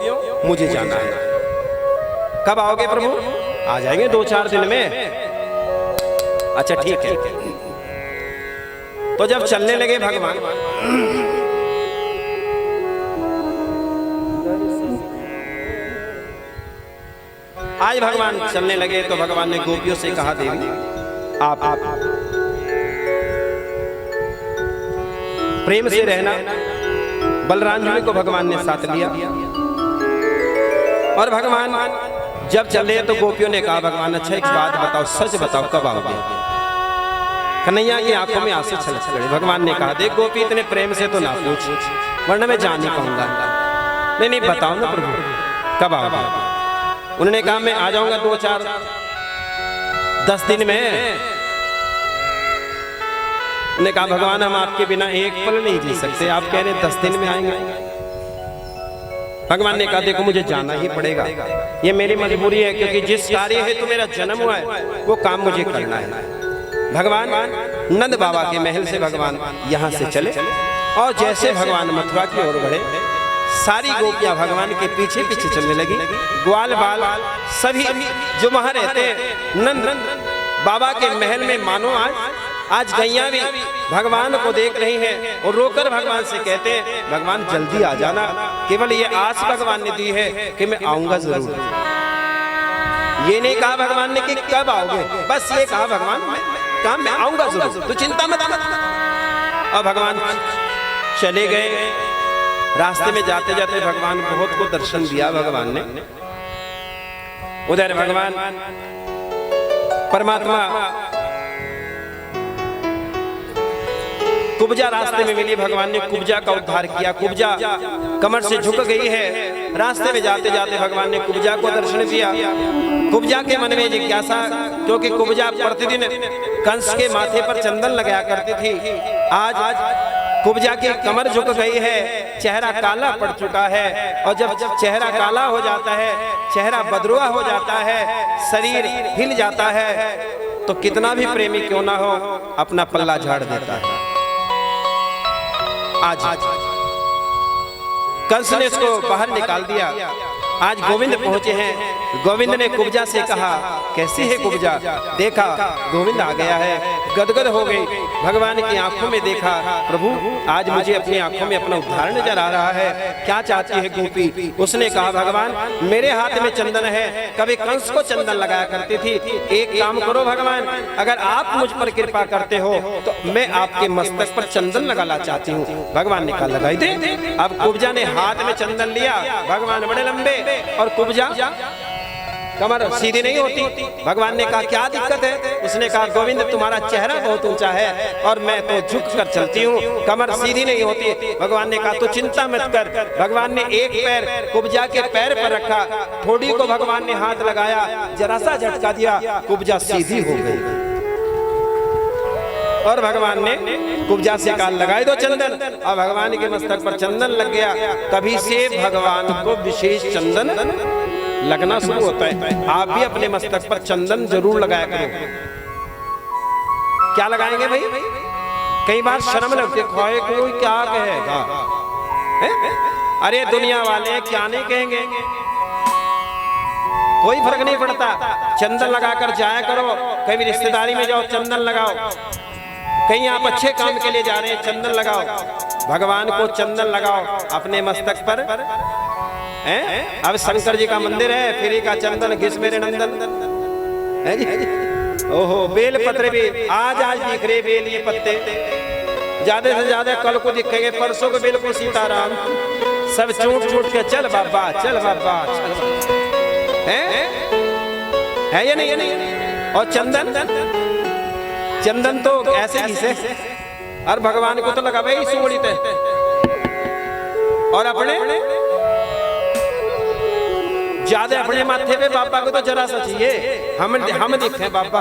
मुझे जाना है। कब आओगे प्रभु? आ जाएंगे 2-4 दिन में। अच्छा ठीक है। तो जब चलने लगे भगवान, आज भगवान चलने लगे तो भगवान ने गोपियों से कहा देवी आप प्रेम से रहना। बलराम जी को भगवान ने साथ लिया और भगवान जब चले तो गोपियों ने कहा भगवान अच्छा एक बात बताओ, सच बताओ कब आओगे? कन्हैया की आंखों में आंसू छलक पड़े। भगवान ने कहा देख गोपी इतने प्रेम से तो ना पूछ, वरना मैं जा नहीं पाऊंगा। नहीं बताओ ना प्रभु कब आओगे? उन्होंने कहा मैं आ जाऊंगा 2-4-10 दिन में। उन्होंने कहा भगवान हम आपके बिना एक पल नहीं जी सकते, आप कह रहे 10 दिन में आएंगे। भगवान ने कहा देखो मुझे जाना ही पड़ेगा, ये मेरी मजबूरी है, क्योंकि जिस कार्य है तो मेरा जन्म हुआ है वो काम मुझे करना है। भगवान नंद बाबा के महल से भगवान यहाँ से चले और जैसे भगवान मथुरा की ओर बढ़े, सारी गोपियां भगवान के पीछे पीछे चलने लगी। ग्वाल बाल सभी जो वहां रहते हैं नंद बाबा के महल में, मानो आज गैया भी भगवान को देख रही हैं और रोकर भगवान से कहते हैं भगवान जल्दी आ जाना। केवल ये आस भगवान ने दी है कि मैं आऊंगा जरूर। ये नहीं कहा भगवान ने कि कब आओगे, बस ये कहा भगवान मैं आऊंगा जरूर, तू चिंता मत। और भगवान चले गए। रास्ते में जाते जाते भगवान बहुत को दर्शन दिया भगवान ने। उधर भगवान परमात्मा कुब्जा रास्ते में मिली। भगवान ने कुब्जा का उद्धार किया। कुब्जा कमर से झुक गई है। रास्ते में जाते जाते भगवान ने कुब्जा को दर्शन दिया। कुब्जा के मन में जिज्ञासा, क्योंकि कुब्जा प्रतिदिन कंस के माथे पर चंदन लगाया करती थी। आज कुब्जा की कमर झुक गई है, चेहरा काला पड़ चुका है। और जब चेहरा काला हो जाता है, चेहरा बदरुआ हो जाता है, शरीर हिल जाता है, तो कितना भी प्रेमी क्यों ना हो अपना पल्ला झाड़ देता है। आज कंस ने इसको बाहर निकाल दिया। आज गोविंद पहुंचे हैं। गोविंद ने कुब्जा से कहा कैसी है कुब्जा? देखा गोविंद आ गया है, गदगद हो गई। भगवान की आंखों में देखा, प्रभु आज मुझे अपनी आंखों में अपना उद्धार नजर आ रहा है, क्या चाहती है गोपी? उसने कहा भगवान मेरे हाथ में चंदन है, कभी कंस को चंदन लगाया करती थी। एक काम करो भगवान, अगर आप मुझ पर कृपा करते हो तो मैं आपके मस्तक पर चंदन लगाना चाहती हूँ। भगवान ने कहा लगाई दे। अब कुब्जा ने हाथ में चंदन लिया। भगवान बड़े लंबे और कुब्जा कमर सीधी नहीं होती। भगवान ने कहा क्या दिक्कत है? उसने कहा गोविंद तुम्हारा चेहरा बहुत ऊंचा है और मैं तो झुक कर चलती हूँ, कमर सीधी नहीं होती। भगवान ने कहा तो चिंता मत कर। भगवान ने एक पैर कुब्जा के पैर पर रखा, ठोड़ी को भगवान ने हाथ लगाया, जरा सा झटका दिया, कुब्जा सीधी हो गई। और भगवान ने कुब्जा से कहा लगाए दो चंदन, और भगवान के मस्तक पर चंदन लग गया। तभी से भगवान को विशेष चंदन लगना शुरू होता है। आप भी अपने मस्तक पर चंदन जरूर लगाया करो। क्या लगाएंगे भाई? कई बार शर्म लगती है, खोए कोई क्या कहेगा, अरे दुनिया वाले क्या नहीं कहेंगे, कोई फर्क नहीं पड़ता। चंदन लगाकर जाया करो। कहीं रिश्तेदारी में जाओ चंदन लगाओ, कहीं आप अच्छे काम के लिए जा रहे हैं चंदन लगाओ। भगवान को चंदन लगाओ अपने मस्तक पर। अब शंकर जी का मंदिर है, फ्री का चंदन घिस मेरे नंदन है जी। ओहो बेल पत्र भी आज दिख रहे, बेल ये पत्ते ज्यादा से ज्यादा कल को दिखेंगे, परसों को बेल को सीताराम सब चूट के चल बाबा चल बाबा चल। है ये नहीं। और चंदन तो ऐसे घिसे, और भगवान को तो लगा भाई सुगड़ित है। और अपने ज्यादा अपने माथे पे बाबा को तो जरा सा चाहिए, हम दिखे बाबा।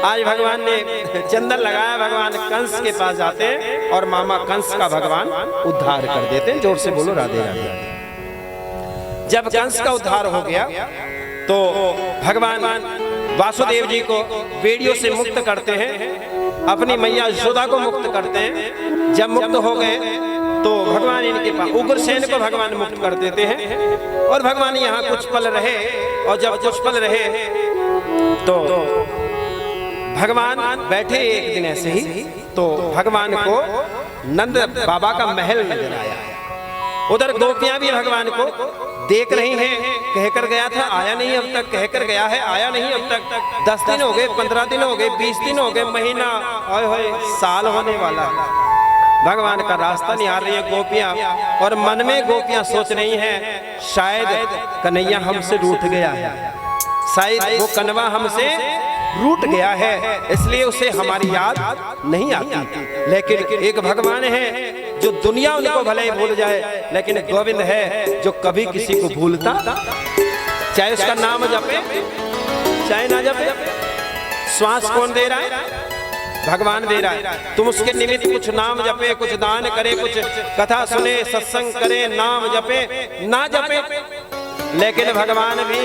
आज भगवान ने चंदन लगाया। भगवान कंस के पास जाते हैं और मामा कंस का भगवान उद्धार कर देते हैं। जोर से बोलो राधे राधे। जब कंस का उद्धार हो गया तो भगवान वासुदेव जी को बेड़ियों से मुक्त करते हैं, अपनी मैया यशोदा को मुक्त करते हैं। जब मुक्त हो गए तो भगवान इनके पास उग्रसेन को भगवान मुक्त कर देते हैं और भगवान यहाँ कुछ पल रहे। और जब कुछ पल रहे तो भगवान बैठे एक दिन ऐसे ही, तो भगवान को नंद बाबा का महल नजर आया। उधर गोपियां भी भगवान को देख रही हैं। कहकर गया था आया नहीं अब तक, कहकर गया है आया नहीं अब तक। 10 दिन हो गए, 15 दिन हो गए, 20 दिन हो गए, महीना, ओए होए साल होने वाला। भगवान का रास्ता नहीं आ रही है गोपियां, और मन में गोपियां सोच रही हैं शायद कन्हैया हमसे रूठ गया है, शायद वो कनवा हमसे रूठ गया है, इसलिए उसे हमारी याद नहीं आती। लेकिन एक भगवान है जो दुनिया उनको भले ही भूल जाए, लेकिन गोविंद है जो कभी किसी को भूलता, चाहे उसका नाम जपे चाहे ना जपे। श्वास कौन दे रहा है? भगवान दे रहा है। तुम उसके निमित्त कुछ नाम जपे, कुछ दान करे, कुछ कथा सुने, सत्संग करे, नाम जपे ना जपे, लेकिन भगवान भी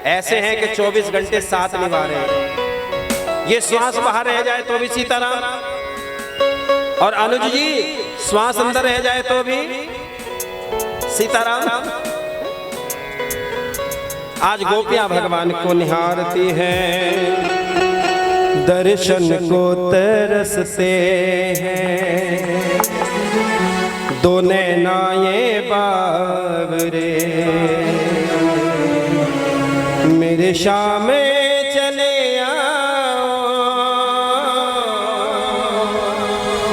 ऐसे हैं कि 24 घंटे साथ निभा रहे हैं। ये श्वास बाहर रह जाए तो भी सीताराम, और अनुज जी श्वास अंदर रह जाए तो भी सीताराम। आज गोपियां भगवान को निहारती हैं, दर्शन को तरसते हैं, दो नैना ये बावरे, मेरे शाम में चले आओ,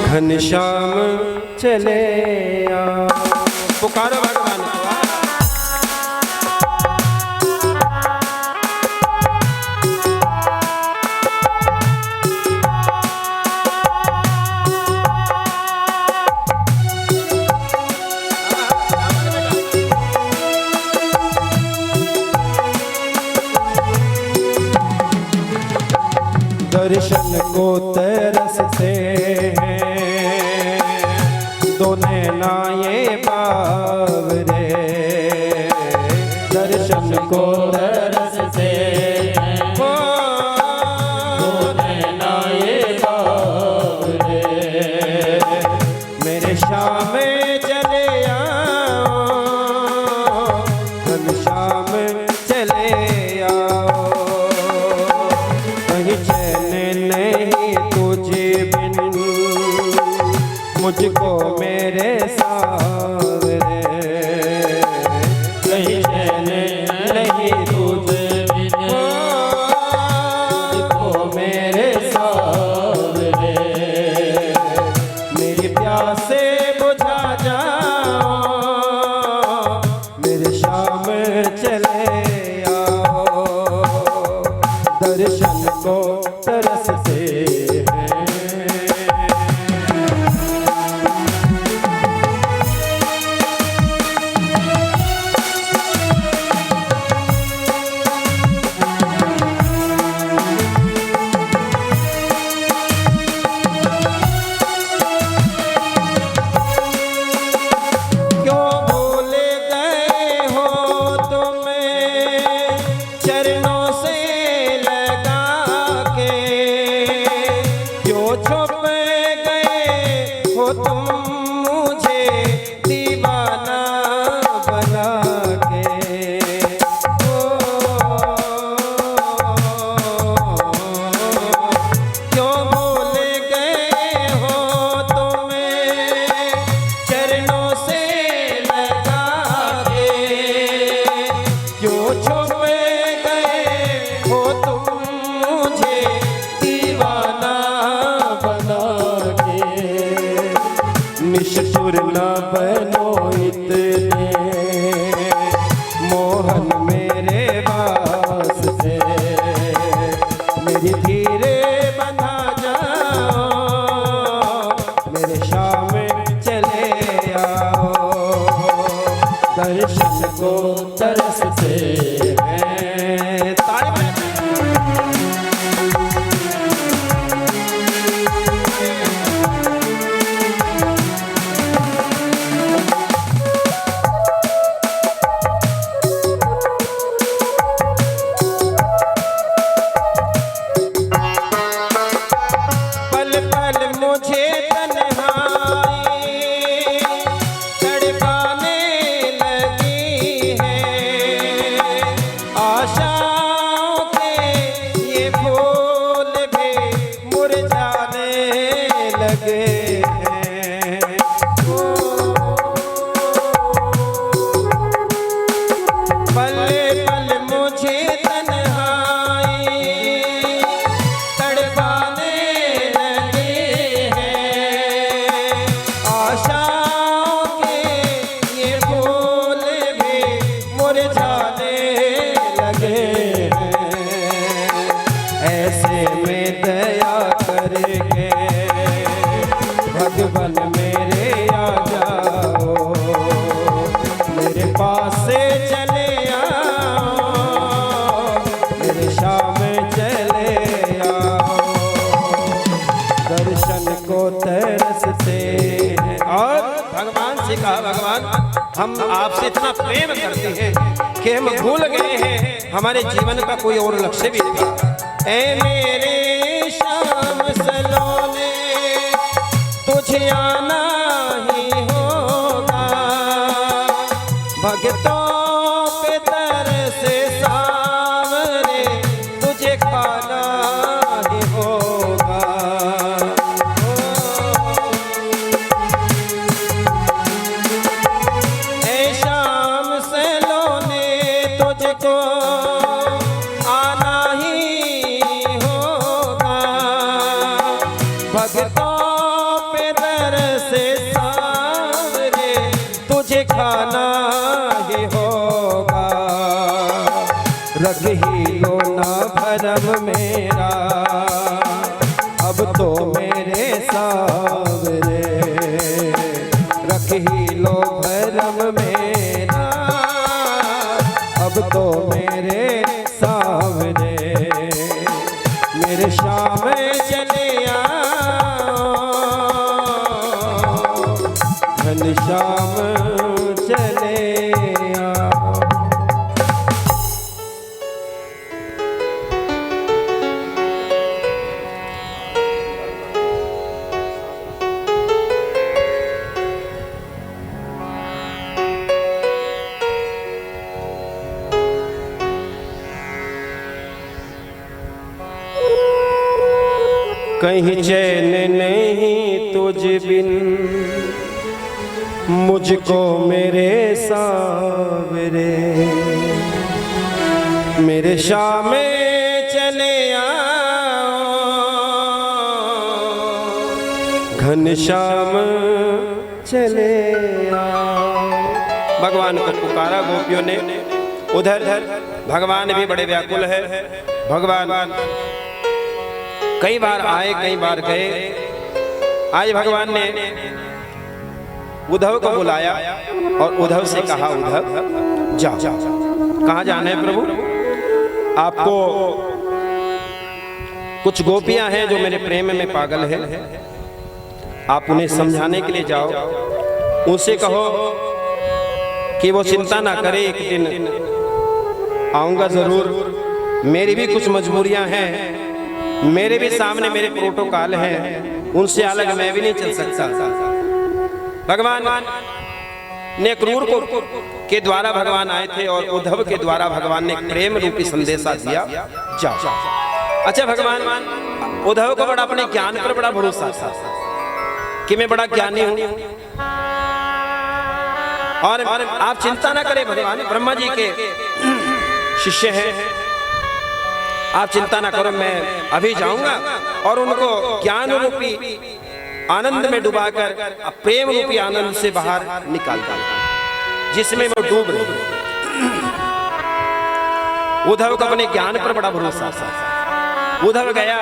घनश्याम चले आओ। पुकारो भगवान को। दर्शन को तरसते हैं, दो नैना ये बावरे, दर्शन को तरसते हैं, दो नैना ये बावरे, मेरे शाम में चले आओ, घनश्याम चले आओ। कहीं चैन नहीं तुझे बिन, मुझको मेरे सावरे, कहीं चैन नहीं तुझे बिन, मुझको मेरे सावरे, मेरी प्यासे बुझा जाओ, मेरे शाम चले आओ, दर्शन को तरसते हैं। क्यों भूल गए हो तुम चरणों से लगा के, क्यों छुप गए हो तुम मुझे दीवाना बना के, क्यों भूल गए हो तुम चरणों से लगा के, क्यों छुप गए हो तुम मुझे दीवाना बना के, निष्ठुर न बनो इतने मोहन मेरे वास से, मेरी धीरे बना जाओ, मेरे शाम चले आओ, दर्शन को तरसते हैं। ताली कहा भगवान हम आपसे इतना प्रेम करते हैं कि हम भूल गए हैं हमारे जीवन का कोई और लक्ष्य भी था। ऐ मेरे श्याम सलोने तुझे आना ही होगा, भक्तों पे तरस सावरे तुझे खाना ही होगा। ऐ शाम से लोने तुझको आना ही होगा, भक्तों पे तरस सावरे तुझे खाना ही होगा। रख ही लो ना भरम मेरा अब तो मेरे सावरे, रख ही लो भरम मेरा अब तो मेरे सावरे। मेरे शाम चले आओ घनश्याम चले आओ। कहीं चैन नहीं तुझ बिन मुझको मेरे सावरे, मेरे शाम चले आओ घनश्याम चले आओ। भगवान को पुकारा गोपियों ने, उधर भगवान भी बड़े व्याकुल है। भगवान कई बार आए कई बार गए। आज भगवान ने उद्धव को बुलाया और उद्धव से कहा उद्धव जाओ। कहाँ जाना है प्रभु? आपको कुछ गोपियां हैं जो मेरे प्रेम में पागल है, आप उन्हें समझाने के लिए जाओ। उनसे कहो कि वो चिंता ना करे, एक दिन आऊंगा जरूर। मेरी भी कुछ मजबूरियां हैं, मेरे भी सामने मेरे प्रोटोकॉल हैं, उनसे अलग मैं भी नहीं चल सकता। भगवान ने क्रूर को के द्वारा भगवान आए थे और उद्धव के द्वारा भगवान ने एक प्रेम रूपी संदेशा दिया, जाओ। अच्छा भगवान उद्धव को बड़ा अपने ज्ञान पर बड़ा भरोसा था कि मैं बड़ा ज्ञानी हूं और आप चिंता ना करें, भगवान ब्रह्मा जी के शिष्य हैं, आप चिंता ना करो, मैं अभी जाऊंगा और उनको ज्ञान रूपी आनंद में डुबाकर प्रेम रूपी आनंद से बाहर निकालता जिसमें वो डूब रहे। उद्धव को अपने ज्ञान पर बड़ा भरोसा था। उद्धव गया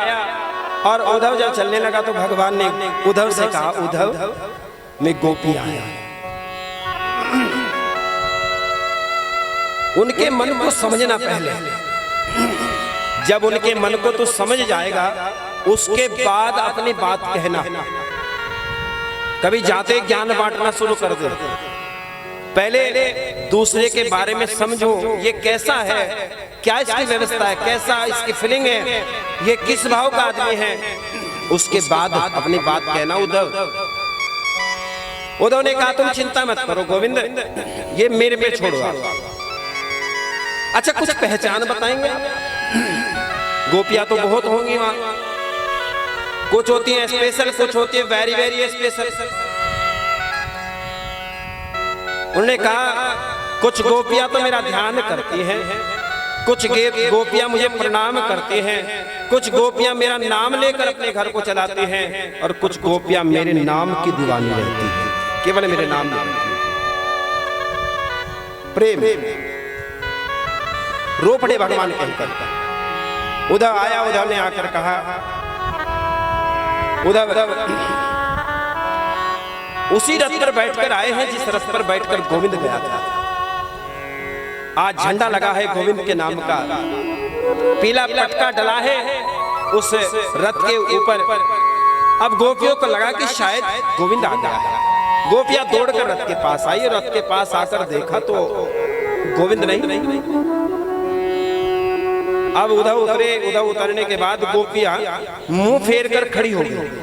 और उद्धव जब चलने लगा तो भगवान ने उद्धव से कहा उद्धव मैं गोपी आया। उनके मन को समझना पहले, जब उनके मन को तो समझ जाएगा उसके बाद अपनी बात कहना। कभी जाते ज्ञान बांटना शुरू कर दे, पहले दूसरे के बारे में समझो, ये कैसा है, क्या इसकी व्यवस्था है, कैसा इसकी फीलिंग है, ये किस भाव का आदमी है, उसके बाद अपनी बात कहना। उद्धव ने कहा तुम चिंता मत करो गोविंद, ये मेरे पे छोड़ो आप। अच्छा कुछ पहचान बताएंगे? गोपियां तो बहुत होंगी वहां, कुछ होती हैं स्पेशल, कुछ होती है वेरी वेरी स्पेशल। उन्होंने कहा कुछ गोपियां तो मेरा ध्यान करती हैं, कुछ गोपियां मुझे प्रणाम करती हैं, कुछ गोपियां मेरा नाम लेकर अपने घर को चलाती हैं और कुछ गोपियां मेरे नाम की दीवानी रहती हैं, केवल मेरे नाम में प्रेम। रो पड़े भगवान कहकर। उद्धव आया, उद्धव ने आकर कहा उद्धव उसी रथ पर बैठकर आए हैं जिस रथ पर बैठकर गोविंद गया था। आज झंडा लगा है गोविंद के नाम का, पीला पटका डला है उस रथ के ऊपर। अब गोपियों को लगा कि शायद गोविंद आ गया, गोपियां दौड़कर रथ के पास आई, रथ के पास आकर देखा तो गोविंद नहीं। अब उधव उतरे, उधव उतरने के बाद गोपियां मुंह फेर कर खड़ी हो गई।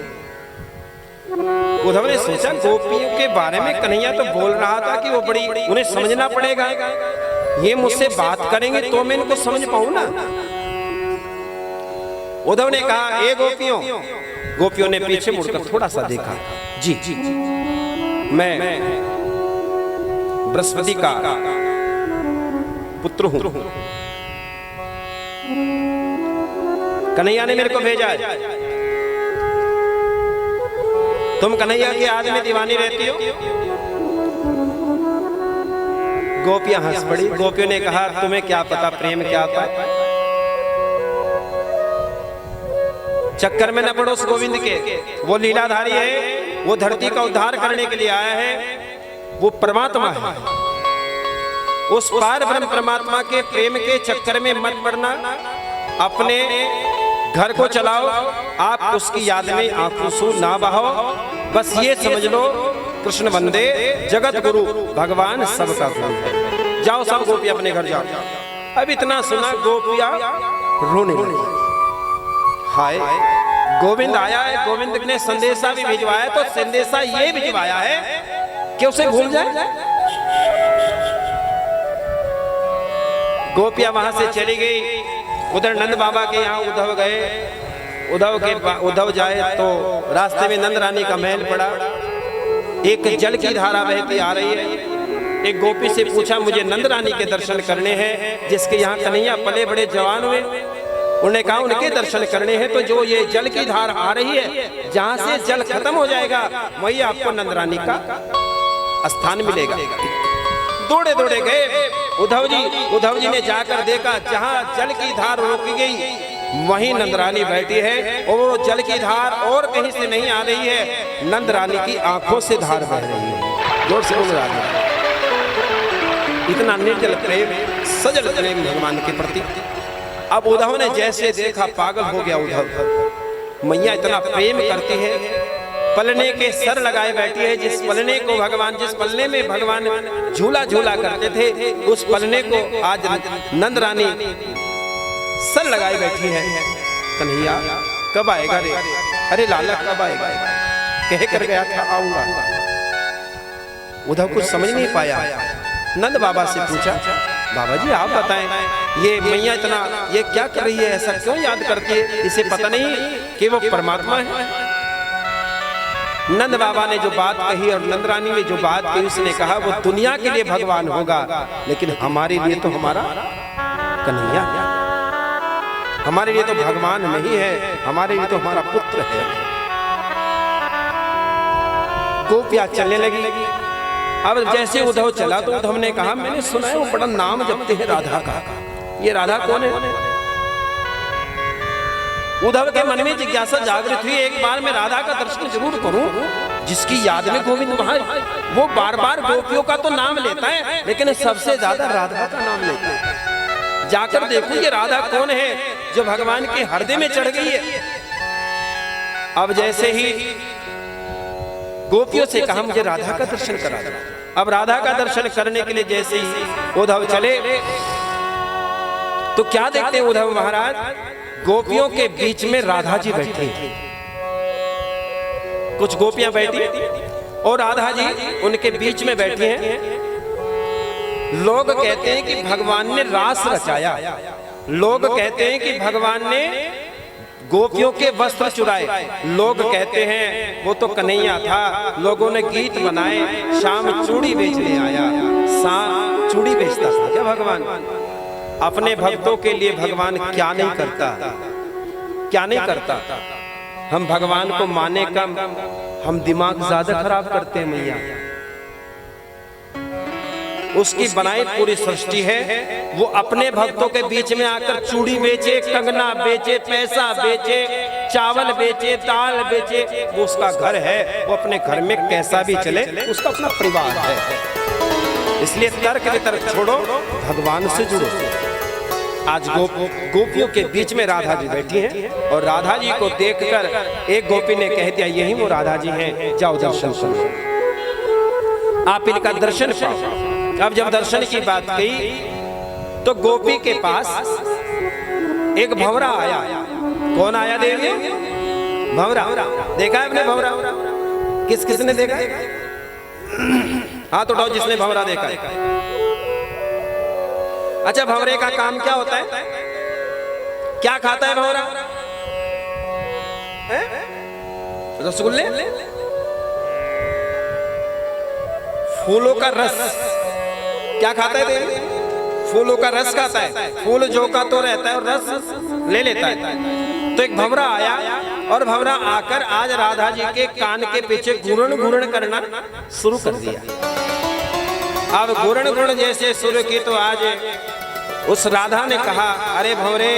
उधव ने सोचा गोपियों के बारे में कन्हैया तो बोल रहा था कि वो बड़ी, उन्हें समझना पड़ेगा, ये मुझसे बात करेंगे तो मैं इनको समझ पाऊं ना। उधव ने कहा, ए गोपियों। गोपियों ने पीछे मुड़कर थोड़ा सा देखा। जी मैं बृहस्पति का पुत्र हूं, कन्हैया ने मेरे को भेजा है। तुम कन्हैया की याद में दीवानी रहती हो। गोपियां हंस पड़ी। गोपियों ने कहा, तुम्हें क्या पता प्रेम क्या होता है, चक्कर में न पड़ो उस गोविंद के। वो लीलाधारी है, वो धरती का उद्धार करने के लिए आया है, वो परमात्मा है। उस पार ब्रह्म परमात्मा के प्रेम के चक्कर में मत पड़ना, अपने घर को चलाओ, आप उसकी याद में आंसू ना बहाओ। बस ये समझ लो कृष्ण वंदे जगत गुरु, भगवान सबका गुरु है। जाओ सब गोपियां अपने घर जाओ। अब इतना सुना गोपियां रोने लगी। हाय गोविंद आया है, गोविंद ने संदेशा भी भिजवाया, तो संदेशा ये भिजवाया है कि उसे भूल जाए। गोपियां वहां से चली गई। उधर नंद बाबा के यहाँ उद्धव गए। उद्धव जाए तो रास्ते में नंद रानी का महल पड़ा। एक जल की धारा बहती आ रही है। एक गोपी से पूछा, मुझे नंद रानी के दर्शन करने हैं, जिसके यहाँ कन्हैया पले बड़े जवान हुए। उन्होंने कहा उनके दर्शन करने हैं तो जो ये जल की धार आ रही है, जहां से जल खत्म हो जाएगा वही आपको नंद रानी का स्थान मिलेगा। दौड़े दौड़े गए उद्धव जी ने जाकर देखा, जहां जल की धार रोकी गई वहीं नंद रानी बैठी है, और वो जल की धार और कहीं से नहीं आ रही है, नंद रानी की आंखों से धार बह रही है। जोर से बोल रहा है। इतना निर्जल प्रेम, सजल प्रेम भगवान के प्रति। अब उद्धव ने जैसे देखा पागल हो गया उद्धव। मैया इतना प्रेम करती है, पलने के सर लगाए बैठी है। जिस पलने को भगवान, जिस पलने में भगवान झूला झूला करते थे, उस पलने को आज नंद रानी सर लगाए बैठी है। कन्हैया कब आएगा रे, अरे लाला कब आएगा, कह कर गया था आऊंगा। उद्धव कुछ समझ नहीं पाया। नंद बाबा से पूछा, बाबा जी आप बताएं, ये मैया इतना ये क्या कर रही है, ऐसा क्यों याद करती है, इसे पता नहीं कि वो परमात्मा है। नंद बाबा ने जो बात कही और नंद रानी ने जो बात कही, उसने कहा वो दुनिया के लिए भगवान होगा, लेकिन हमारे लिए तो हमारा कन्हैया, हमारे लिए तो भगवान नहीं है, हमारे लिए तो हमारा पुत्र है। गोपियां चलने लगी। अब जैसे उद्धव चला तो उद्धव ने कहा, मैंने सुना है वो बड़ा नाम जपते हैं राधा का, ये राधा कौन है? उद्धव के मन में जिज्ञासा जागृत हुई, एक बार मैं राधा का दर्शन जरूर करूं, जिसकी याद में गोविंद वहां, वो बार बार गोपियों का तो नाम लेता है, लेकिन सबसे ज्यादा राधा का नाम लेता है। जाकर देखूं ये राधा कौन है जो भगवान के हृदय में चढ़ गई है। अब जैसे ही गोपियों से कहा, मुझे राधा का दर्शन करा दो। अब राधा का दर्शन करने के लिए जैसे ही उद्धव चले तो क्या देखते हैं उद्धव महाराज, गोपियों के बीच में राधा जी बैठी हैं। कुछ गोपियां बैठी और राधा जी उनके बीच में बैठी हैं। लोग कहते हैं कि भगवान ने रास रचाया, लोग कहते हैं कि भगवान ने गोपियों के वस्त्र चुराए, लोग कहते हैं वो तो कन्हैया था, लोगों ने गीत बनाए, शाम चूड़ी बेचने आया। शाम चूड़ी बेचता था क्या भगवान? अपने भक्तों के लिए भगवान क्या नहीं करता, क्या नहीं करता। हम भगवान को माने कम, हम दिमाग ज्यादा खराब करते हैं। मैया उसकी बनाई पूरी सृष्टि है, वो अपने भक्तों के बीच में आकर चूड़ी बेचे, कंगना बेचे, पैसा बेचे, चावल बेचे, दाल बेचे, वो उसका घर है, वो अपने घर में कैसा भी चले, उसका अपना परिवार है। इसलिए तर्क वितर्क छोड़ो, भगवान से जुड़ो। आज गोपियों के बीच में राधा जी बैठी हैं, और राधा जी को देखकर एक गोपी ने कह दिया, यही वो राधा जी हैं, जाओ दर्शन करो। आप इनका दर्शन पाओ। अब जब दर्शन की बात कही तो गोपी के पास एक भंवरा आया। कौन आया देवी? भंवरा। देखा है आपने भंवरा? किस किसने देखा? हाथ उठाओ जिसने भंवरा देखा है। अच्छा, भंवरे का काम क्या होता है? क्या खाता है भंवरा? रसगुल्ले, फूलों का रस। क्या खाता है देवी? फूलों का रस खाता है। फूल जो का तो रहता है और रस ले लेता है। तो एक भंवरा आया और भंवरा आकर आज राधा जी के कान के पीछे घूरण घूरण करना शुरू कर दिया। अब घूरण घूरण जैसे शुरू की तो आज उस राधा ने कहा, अरे भंवरे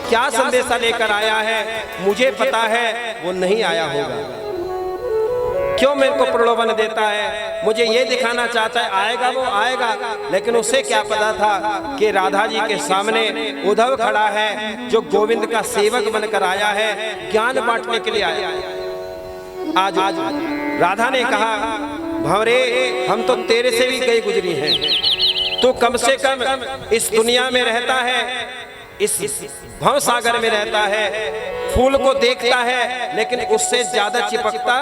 क्या संदेशा लेकर आया है? मुझे पता है वो नहीं आया होगा, क्यों मेरे को प्रलोभन देता है? मुझे ये दिखाना चाहता है आएगा, वो आएगा। लेकिन उसे क्या पता था कि राधा जी के सामने उद्धव खड़ा है, जो गोविंद का सेवक बनकर आया है, ज्ञान बांटने के लिए आया है। आज राधा ने कहा, भंवरे हम तो तेरे से भी गई गुजरी हैं, तो कम से कम इस दुनिया में रहता है, इस भव सागर में रहता है, फूल को देखता है लेकिन उससे ज्यादा चिपकता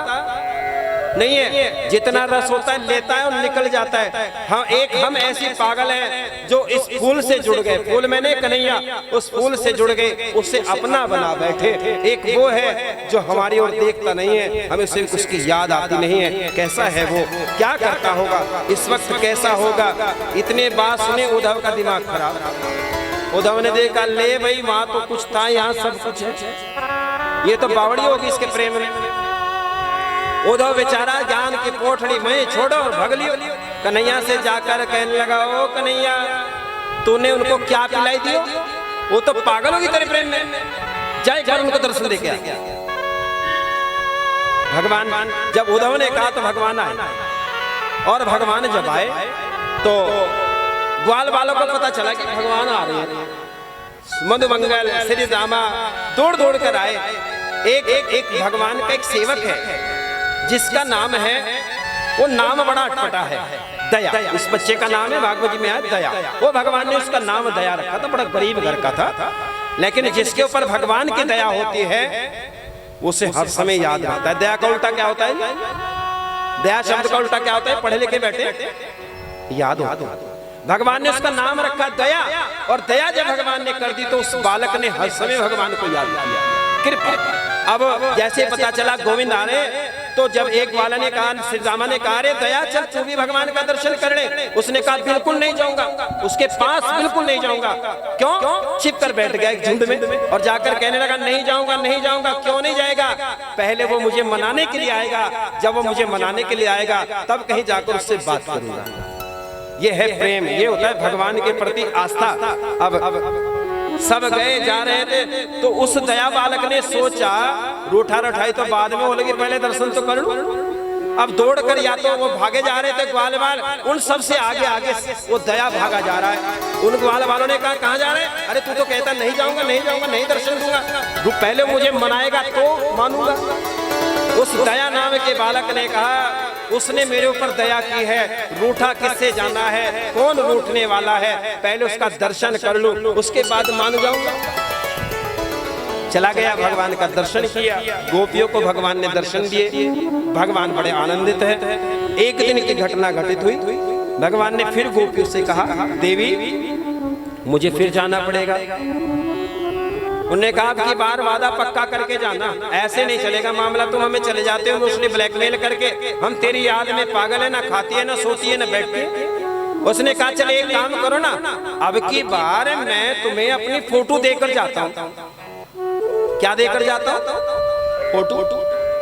नहीं है। जितना रस होता है लेता है और निकल जाता है। हम ऐसी पागल हैं जो इस फूल से जुड़ गए। फूल मैंने कन्हैया, उस फूल से जुड़ गए, उससे अपना बना बैठे। एक वो है जो हमारी ओर देखता नहीं है, हमें सिर्फ उसकी याद आती नहीं है। कैसा है वो, क्या करता होगा, इस वक्त कैसा होगा? इतने बात सुने उद्धव का दिमाग खराब। उद्धव ने देखा, ले भाई वहां तो कुछ था, यहाँ सब कुछ है, ये तो बावड़ी होगी इसके प्रेम में। उद्धव बेचारा ज्ञान की पोठड़ी में छोड़ो और भग लियो। कन्हैया से जाकर कहने लगा, ओ कन्हैया तूने उनको क्या पिलाई दियो? वो तो पागल होगी तेरे प्रेम में, जाए घर उनको दर्शन दे के आ। भगवान, जब उद्धव ने कहा तो भगवान आए, और भगवान जब आए तो ग्वाल वालों को पता चला कि भगवान आ रहे हैं। मधुमंगल श्री रामा दौड़ दौड़ कर आए। एक भगवान का एक सेवक है जिसका नाम है, वो नाम बड़ा अटपटा है, दया। उस बच्चे का नाम है, भागवत जी में है दया। वो भगवान ने उसका नाम दया रखा था, बड़ा गरीब घर का था, लेकिन जिसके ऊपर भगवान की दया होती है उसे हर समय याद रहता है। दया का उल्टा क्या होता है? दया शब्द का उल्टा क्या होता है? पढ़े लिखे बैठे याद होता। भगवान ने उसका नाम रखा दया, और दया जब भगवान ने कर दी तो उस बालक ने हर समय भगवान को याद किया। कृपा। अब जैसे पता चला गोविंद आ रहे, तो जब एक वाला ने कहा, श्री रामा ने कहा, रे दया चल तू भी भगवान का दर्शन कर ले। उसने कहा बिल्कुल नहीं जाऊंगा, उसके पास बिल्कुल नहीं जाऊंगा। क्यों? छिप कर बैठ गया एक झुंड में और जाकर कहने लगा, नहीं जाऊंगा नहीं जाऊंगा। क्यों नहीं जाएगा? पहले वो मुझे मनाने के लिए आएगा, जब वो मुझे मनाने के लिए आएगा तब कहीं जाकर उससे बात करूंगा। ये है प्रेम, ये होता है भगवान के प्रति आस्था। अब सब गए जा रहे थे तो उस दया बालक ने सोचा, रूठा रठाई तो बाद में हो लगी, पहले दर्शन तो कर लूं। अब दौड़ कर, या तो वो भागे जा रहे थे ग्वाल वाल, उन सब से आगे आगे वो दया भागा जा रहा है। उन ग्वाल वालों ने कहा, कहाँ जा रहे हैं? अरे तू तो कहता नहीं जाऊंगा नहीं जाऊंगा, नहीं दर्शन दूंगा, पहले मुझे मनाएगा तो मानूंगा। उस दया नाम के बालक ने कहा, उसने मेरे ऊपर दया की है, रूठा किससे जाना है, कौन रूठने वाला है, पहले उसका दर्शन कर लूं, उसके बाद मान जाऊंगा। चला गया, भगवान का दर्शन किया। गोपियों को भगवान ने दर्शन दिए, भगवान बड़े आनंदित है। एक दिन की घटना घटित हुई, भगवान ने फिर गोपियों से कहा, देवी मुझे फिर जाना पड़ेगा। उन्होंने कहा कि बार वादा पक्का करके जाना, ऐसे नहीं चलेगा मामला, तुम हमें चले जाते हो उसने ब्लैकमेल करके, हम तेरी याद में पागल है, ना खाती है ना सोती है ना बैठती है। उसने कहा चले एक काम करो ना, अब की बार मैं तुम्हें अपनी फोटो देकर जाता हूँ। क्या देकर जाता हूँ? फोटो।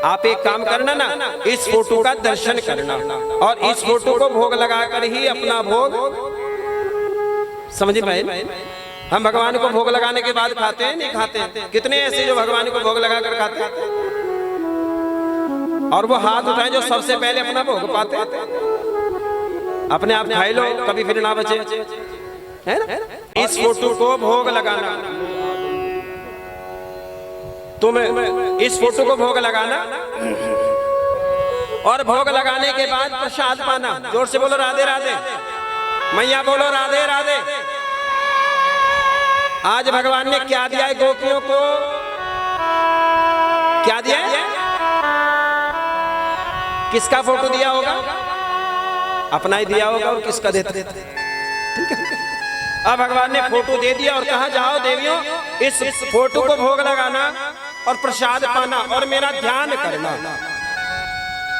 आप एक काम करना ना, इस फोटो का दर्शन करना और इस फोटो को भोग लगाकर ही अपना भोग, समझे भाई? हम भगवान को भोग लगाने के बाद खाते हैं नहीं खाते हैं? कितने ऐसे जो भगवान को भोग लगाकर खाते हैं, और वो हाथ उठाए जो सबसे पहले अपना भोग पाते हैं। अपने आप खाई लो, कभी फिर ना बचे, है ना? इस फोटो को भोग लगाना, तुम इस फोटो को भोग लगाना और भोग लगाने के बाद प्रसाद पाना। जोर से बोलो राधे राधे, मैया बोलो राधे राधे। आज भगवान ने क्या दिया है गोपियों को? क्या दिया है? किसका फोटो दिया होगा? अपना ही दिया होगा। और किसका देते? ठीक है। अब भगवान ने फोटो दे दिया और कहा जाओ देवियों, इस फोटो को भोग लगाना और प्रसाद पाना और मेरा ध्यान करना।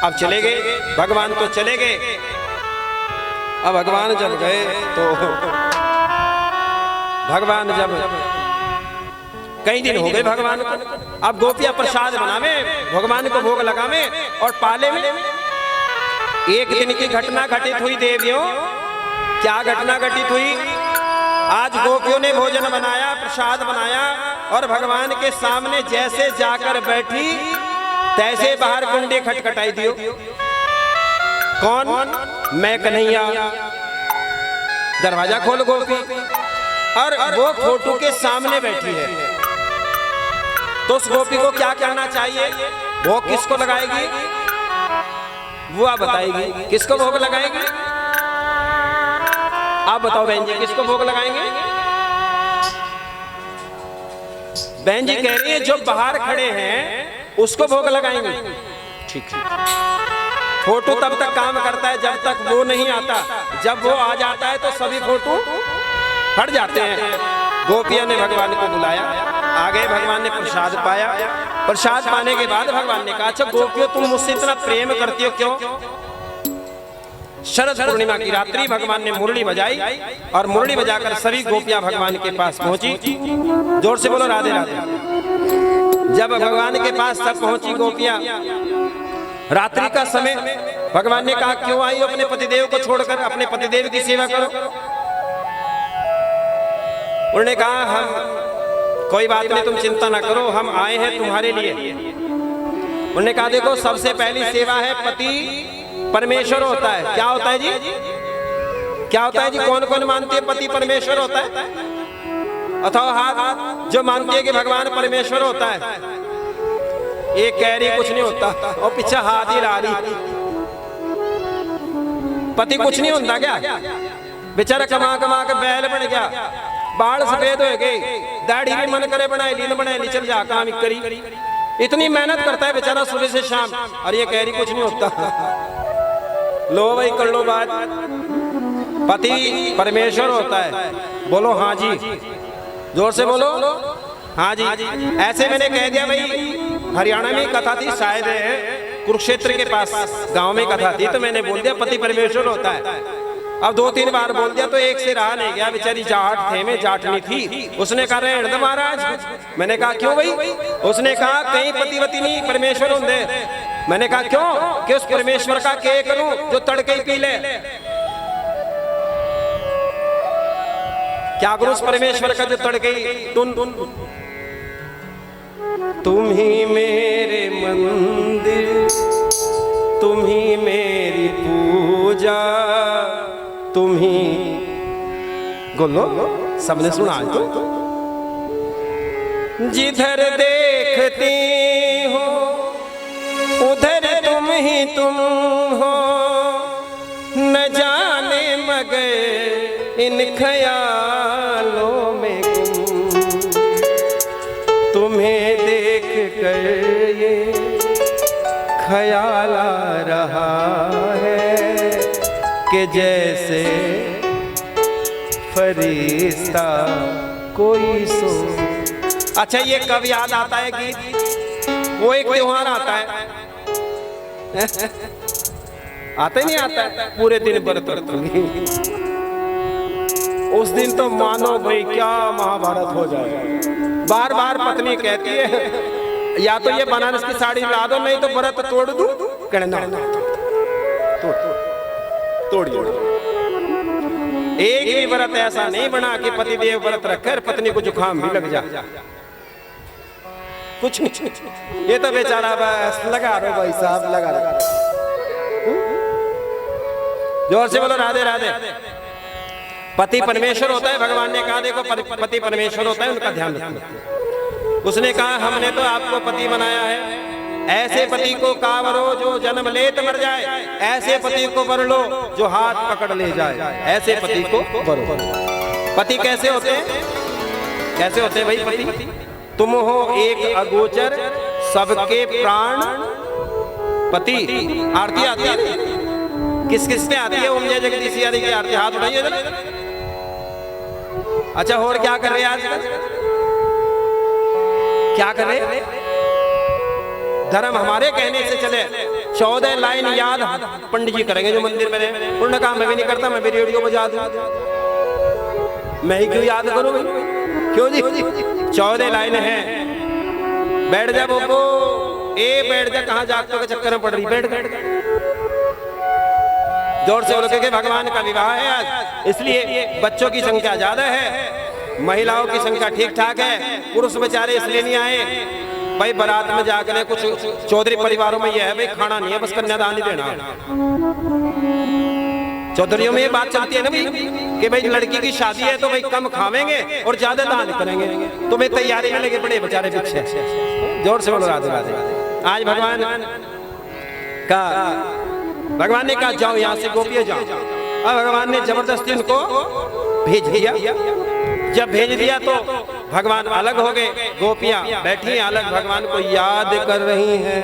अब चले गए भगवान, तो चले गए। अब भगवान जब गए तो भगवान जब कई दिन हो गए भगवान को, अब गोपियां प्रसाद बनावे, भगवान को भोग लगावे और पाले में एक दिन की घटना घटित हुई देवियों। क्या घटना घटित हुई? आज गोपियों ने भोजन बनाया, प्रसाद बनाया और भगवान के सामने जैसे जाकर बैठी तैसे बाहर कुंडे खटखटाई दियो। कौन? मैं कन्हैया। दरवाजा खोल गोपी, और वो फोटो के सामने बैठी है। तो उस गोपी को क्या करना चाहिए? भोग किसको लगाएगी? वो आप बताएगी। किसको भोग लगाएगी? आप बताओ बहन जी, किसको भोग लगाएंगे? बहन जी कह रही है जो बाहर खड़े हैं उसको भोग लगाएंगे। ठीक है। फोटो तब तक काम करता है जब तक वो नहीं आता। जब वो आ जाता है तो सभी फोटो हट जाते हैं। गोपियों ने भगवान को बुलाया, आ गए। भगवान ने प्रसाद पाया। प्रसाद पाने के बाद भगवान ने कहा, अच्छा गोपियों तुम मुझसे इतना प्रेम करती हो क्यों? शरद पूर्णिमा की रात्रि भगवान ने मुरली बजाई और मुरली बजाकर सभी गोपियां भगवान के पास पहुंची। जोर से बोलो राधे राधे। जब भगवान के पास तक पहुंची गोपियां, रात्रि का समय, भगवान ने कहा क्यों आई हो अपने पतिदेव को छोड़कर? अपने पतिदेव की सेवा करो। उन्होंने कहा हम कोई बात नहीं, तुम चिंता ना करो, हम आए हैं तुम्हारे लिए। उन्होंने कहा देखो सबसे पहली सेवा है पति परमेश्वर होता है। क्या होता है जी? क्या होता है जी? कौन कौन मानती है पति परमेश्वर होता है? अथवा हाथ जो मानती है कि भगवान परमेश्वर होता है। एक कह रही कुछ नहीं होता और पीछे हाथ ही ला रही। पति कुछ नहीं होता क्या? बेचारा कमा कमा के बैल बन गया, बाल सफेद हो गए, दाढ़ी भी मन करे बनाए ली, न बनाए ली, चल जा काम करी। इतनी मेहनत करता है बेचारा सुबह से शाम, और ये कह रही कुछ नहीं होता। लो भाई कर लो बात। पति परमेश्वर होता है। बोलो हाँ जी, जोर से बोलो हाँ जी। ऐसे मैंने कह दिया भाई। हरियाणा में कथा थी, शायद कुरुक्षेत्र के पास गांव में कथा थी, तो मैंने बोल दिया पति परमेश्वर होता है। अब 2-3 बार बोल दिया तो एक से रहा नहीं गया। बेचारी जाट थे में जाटनी थी, उसने कहा रहने दो महाराज। मैंने कहा क्यों भाई? उसने कहा कहीं पतिवती नहीं परमेश्वर होंगे। मैंने कहा क्यों? कि उस परमेश्वर का के करूं जो तड़के ही पी ले। क्या करूं उस परमेश्वर का जो तड़के ही तुम ही मेरे मंदिर, तुम ही मेरी पूजा, तुम ही गोलो सबने सुना तो। जिधर देखती हो उधर तुम ही तुम हो, न जाने मगर इन ख्यालों में गुम। तुम्हें देख कर ये ख्याल आ रहा है कि जैसे फरिश्ता कोई सो। अच्छा ये कब याद आता है गीत? वो एक त्योहार आता है आता ही नहीं आता है। पूरे दिन व्रत रखूंगी, उस दिन तो मानो भाई क्या महाभारत हो जाए। बार बार पत्नी कहती है या तो ये बनारस की साड़ी ला दो, नहीं तो व्रत तोड़ दूं। कहना तोड़िए। एक भी व्रत ऐसा नहीं बना कि पतिदेव व्रत रखकर पत्नी को जुकाम भी लग जाए। कुछ नहीं, ये तो बेचारा बस लगा रहे भाई साहब, लगा रहे। जोर से बोलो राधे राधे। पति परमेश्वर होता है। भगवान ने कहा देखो पति परमेश्वर होता है, उनका ध्यान रखना। उसने कहा हमने तो आपको पति बनाया है, ऐसे पति को कावरो जो जन्म लेत मर जाए, ऐसे पति को वर लो जो हाथ पकड़ ले जाए, ऐसे पति को वरो। पति कैसे होते हैं? कैसे होते हैं भाई पति? तुम हो एक अगोचर सबके प्राण पति। आरती आती है, किस किस पे आती है? ओम जय जगदीश हरि की आरती, हाथ उठाइए जरा। अच्छा, और क्या कर रहे हैं आजकल? क्या कर रहे हैं? धर्म हमारे कहने से चले। 14 लाइन याद पंडित जी करेंगे जो मंदिर में रहे। उन्होंने कहा मैं भी नहीं करता, मैं भी रेडियो बजा दूं। मैं ही क्यों याद करूं भाई? क्यों जी? 14 लाइन है। बैठ जा बोबो, बैठ जा, कहां जागतों के चक्कर में पड़ रही? बैठ बैठ जोर से बोलो कि भगवान का विवाह है आज, इसलिए बच्चों की संख्या ज्यादा है, महिलाओं की संख्या ठीक ठाक है। पुरुष बेचारे इसलिए नहीं आए भाई, बारात में जाकर कुछ चौधरी परिवारों में यह है भाई खाना नहीं है, बस कन्यादान ही देना। चौधरियों में ये बात चलती है ना भाई कि भाई लड़की की शादी है तो भाई कम खावेंगे और ज्यादा दान करेंगे, तो भाई तैयारी में लगे पड़े बेचारे पीछे। जोर से बोलो राधे राधे। आज भगवान ने कहा जाओ यहाँ से गोपियां जाओ। अब भगवान ने जबरदस्ती उनको भेज दिया। जब भेज दिया तो भगवान अलग हो गए, गोपियां बैठी अलग, भगवान को याद कर रही हैं।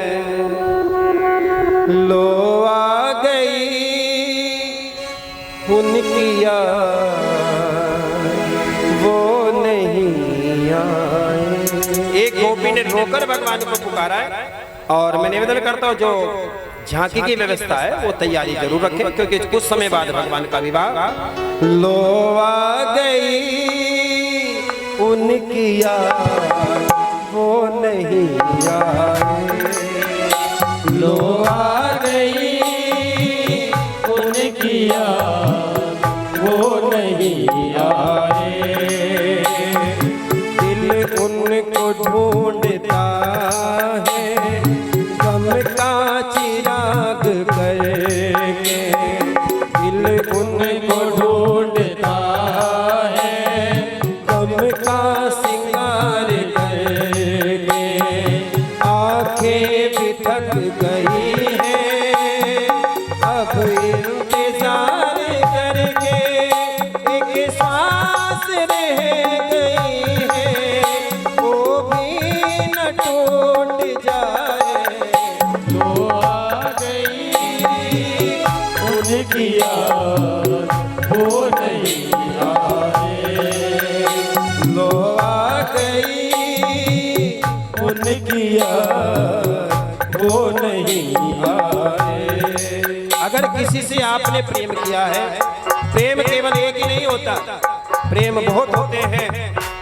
लो आ गई उनकी याद, वो नहीं आए। एक गोपी ने रोकर भगवान को पुकारा है। और मैं निवेदन करता हूँ जो झांकी की व्यवस्था है वो तैयारी जरूर रखें, क्योंकि कुछ समय बाद भगवान का विवाह। लो आ गई उनकी याद, वो नहीं आए। लो आ गई उनकी याद, वो नहीं आए। दिल उनको ढूंढता है गम का चिराग करके, दिल उनको ढूंढता है गम का सिंगार करके। आंखें भी थक गई हैं अब इंतजार करके, एक सांस रह गई है वो भी न टूट जाए। लो आ गई उनकी याद, वो नहीं आए। लो आ गई उनकी याद, वो नहीं आए। अगर किसी से आपने प्रेम किया है, प्रेम केवल एक ही नहीं होता, प्रेम बहुत होते हैं।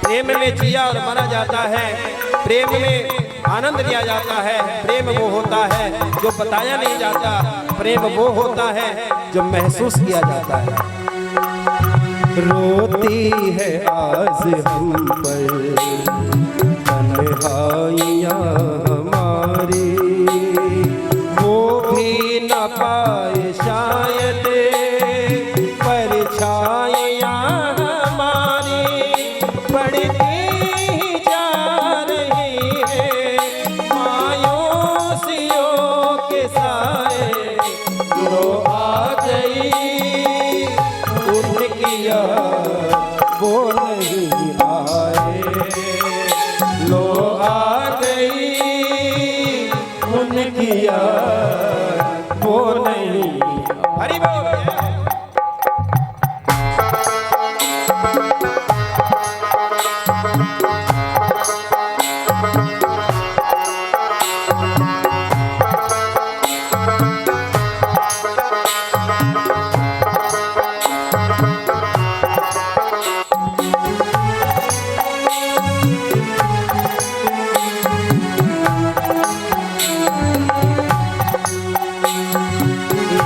प्रेम में जिया और मरा जाता है, प्रेम में आनंद लिया जाता है। प्रेम वो होता है जो बताया नहीं जाता, प्रेम वो होता है जो महसूस किया जाता है। रोती है आज हम पर तन्हाइयाँ हमारी, वो भी न पाए शायद परछाइयाँ हमारी। बढ़ती ही जा रही है मायूसियों के साए। लो आ गई उनकी याद, वो नहीं आए। लो आ गई उनकी याद, वो नहीं। हरि बोल।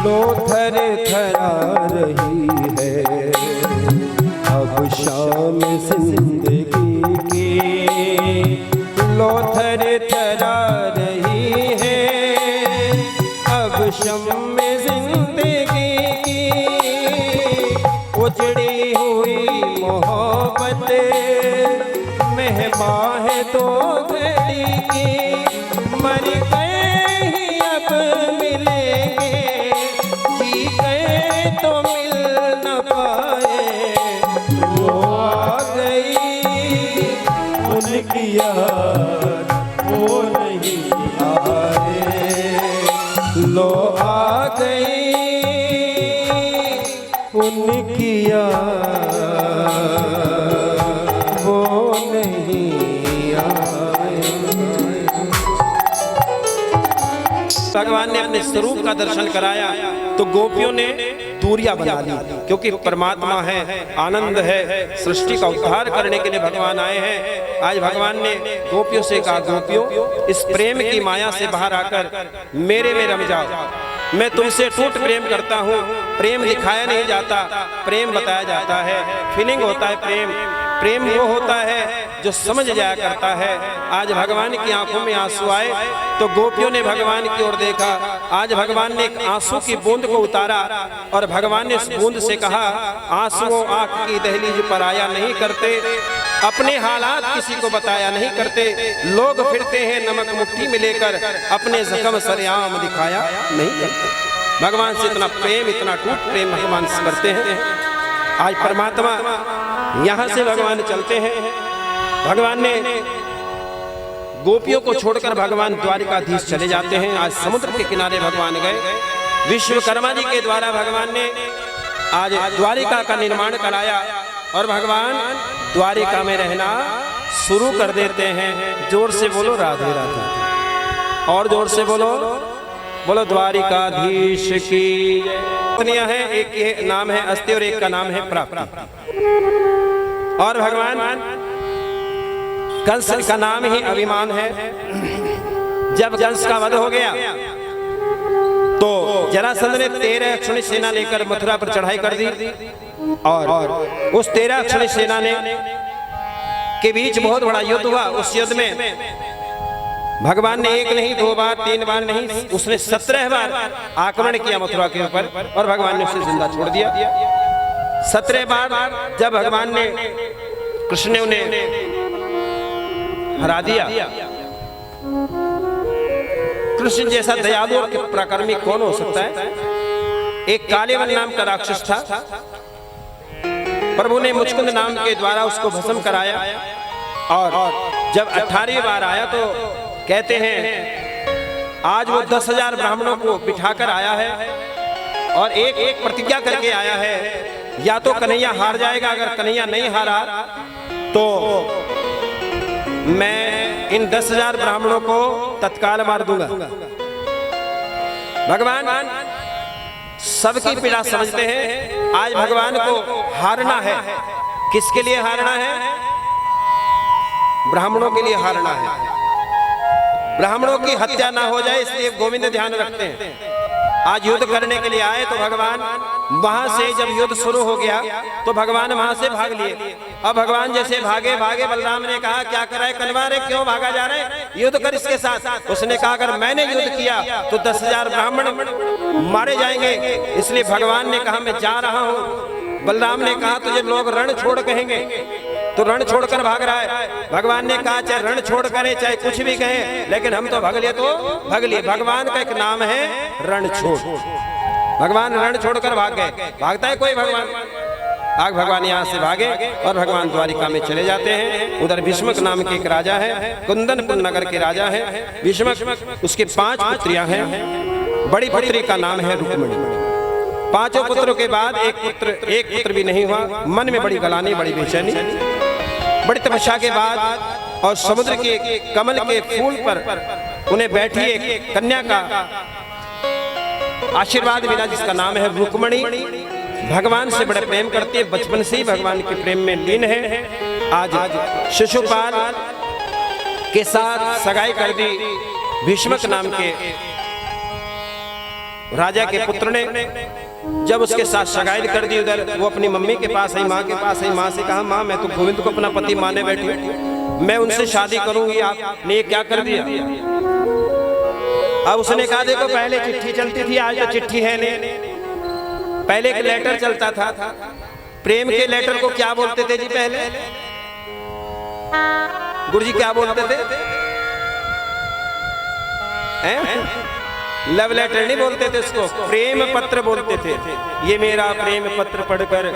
लो थर थरा रही है अब शाम जिंदगी की। लो थर थरा रही है अब शाम जिंदगी की। उजड़ी हुई मोहब्बत मेहमान है तो घड़ी की। मर गए यार वो नहीं आए। लो आ गई उनकी याद वो नहीं आए। भगवान ने अपने स्वरूप का दर्शन कराया तो गोपियों ने दूरियां बना ली, क्योंकि परमात्मा है, आनंद है, सृष्टि का उद्धार करने के लिए भगवान आए हैं। आज भगवान ने गोपियों से कहा, गोपियों इस प्रेम की माया से बाहर आकर मेरे में रम जाओ। मैं तुमसे टूट प्रेम करता हूँ। प्रेम दिखाया नहीं जाता, प्रेम बताया जाता है। फीलिंग होता है प्रेम। प्रेम वो होता है जो समझ जाया करता है। आज भगवान की आंखों में आंसू आए तो गोपियों ने भगवान की ओर देखा। आज भगवान ने एक आंसू की बूंद को उतारा और भगवान ने उस बूंद से कहा, आंसुओं आंख की दहलीज पर आया नहीं करते, अपने हालात किसी को बताया नहीं करते। लोग फिरते हैं नमक मुट्ठी में लेकर, अपने जख्म सरेआम दिखाया नहीं करते। भगवान से इतना प्रेम, इतना टूट प्रेम भगवान से करते हैं। आज परमात्मा यहाँ से भगवान चलते हैं। भगवान ने गोपियों को छोड़कर भगवान द्वारिकाधीश चले जाते हैं। आज समुद्र के किनारे भगवान गए। विश्वकर्मा जी के द्वारा भगवान ने आज द्वारिका का निर्माण कराया और भगवान द्वारिका में रहना शुरू कर देते हैं। जोर से बोलो राधे राधे, और जोर से बोलो, बोलो द्वारिकाधीश की जय। है एक ये नाम है अस्ति और एक का नाम है प्राप्ति। और भगवान कंस का नाम ही अभिमान है। जब कंस का वध हो गया तो जरासंध ने 13 अक्षौणी सेना लेकर मथुरा पर चढ़ाई कर दी और उस 13 अक्षौणी सेना ने के बीच बहुत बड़ा युद्ध हुआ। उस युद्ध में भगवान ने एक नहीं, 2 बार, 3 बार नहीं, उसने 17 बार आक्रमण किया मथुरा के ऊपर और भगवान ने उसे जिंदा छोड़ दिया। 17 बार जब भगवान ने, कृष्ण ने उन्हें हरा दिया। कृष्ण जैसा दयालु और पराक्रमी कौन हो सकता है। एक कालेवन नाम का राक्षस था। प्रभु ने मुचकुंद नाम के द्वारा उसको भस्म कराया और जब 18वीं बार आया तो कहते हैं आज वो 10,000 ब्राह्मणों को बिठाकर आया है और एक एक प्रतिज्ञा करके आया है, या तो कन्हैया हार जाएगा, अगर कन्हैया नहीं हारा तो मैं इन 10,000 ब्राह्मणों को तत्काल मार दूंगा। भगवान सबकी पीड़ा समझते हैं। आज भगवान को हारना है। किसके लिए हारना है? ब्राह्मणों के लिए हारना है। ब्राह्मणों की हत्या ना हो जाए इसलिए गोविंद ध्यान रखते हैं। आज युद्ध करने के लिए आए तो भगवान वहां से जब युद्ध शुरू हो गया तो भगवान वहां से भाग लिए। अब भगवान जैसे भागे भागे बलराम ने कहा क्या कर रहा है कन्वा रे, क्यों भागा जा रहे हैं, युद्ध कर इसके साथ। उसने कहा अगर मैंने युद्ध किया तो 10,000 ब्राह्मण मारे जाएंगे, इसलिए भगवान ने कहा मैं जा रहा हूँ। बलराम ने कहा तुझे लोग रण छोड़ कहेंगे, तो रण छोड़कर भाग रहा है। भगवान ने कहा चाहे रण छोड़ करे चाहे कुछ भी कहे, लेकिन हम तो भाग लिए तो भाग लिए। भगवान का एक नाम है रण छोड़। भगवान रण छोड़कर भाग गए। भागता है कोई भगवान? आग भगवान यहाँ से भागे और भगवान द्वारिका में चले जाते हैं। उधर भीष्मक नाम के एक राजा है, कुंदनपुर नगर के राजा है भीष्मक। उसके 5 पुत्रियां हैं। बड़ी पुत्री का नाम है रुक्मिणी। 5 पुत्रों के बाद एक पुत्र भी नहीं हुआ। मन में बड़ी गलानी, बड़ी बेचैनी। बड़ी तपस्या के बाद और समुद्र के कमल के फूल पर उन्हें बैठी एक कन्या का आशीर्वाद मिला जिसका नाम है रुक्मिणी। भगवान से बड़े प्रेम करती है, बचपन से ही भगवान के प्रेम में लीन है। आज शिशुपाल के साथ सगाई कर दी भीष्मक नाम के राजा के पुत्र ने। जब उसके साथ सगाई कर दी उधर वो अपनी मम्मी के पास आई, माँ के पास आई। माँ से कहा माँ मैं तो गोविंद को अपना पति माने बैठी, मैं उनसे शादी करूंगी, आपने ये क्या कर दिया। अब उसने कहा देखो पहले चिट्ठी चलती थी, आज तो चिट्ठी है नहीं। पहले एक लेटर चलता था। प्रेम के लेटर को क्या बोलते थे जी पहले? गुरुजी क्या बोलते थे? लव लेटर नहीं बोलते थे उसको, प्रेम पत्र बोलते थे। ये मेरा प्रेम पत्र पढ़कर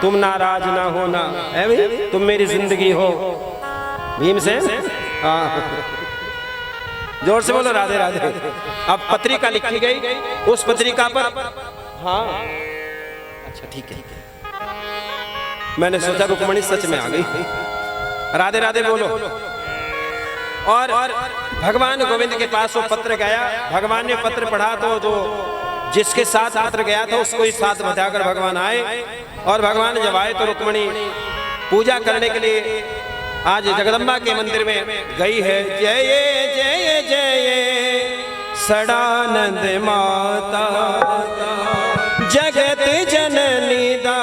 तुम नाराज ना होना, है भाई, तुम मेरी जिंदगी हो। भीम से हाँ, जोर से बोलो राधे राधे। अब पत्रिका लिखी गई, उस पत्रिका पर हाँ अच्छा ठीक है, मैंने सोचा रुक्मणी सच में आ गई। राधे राधे बोलो। और भगवान गोविंद के पास वो पत्र गया, भगवान ने पत्र पढ़ा तो जो जिसके साथ पत्र गया था उसको ही साथ बचाकर भगवान आए। और भगवान जब आए तो रुक्मणी पूजा करने के लिए आज जगदम्बा के मंदिर में गई है। जय जय जय सदानंद माता जगत जननी दा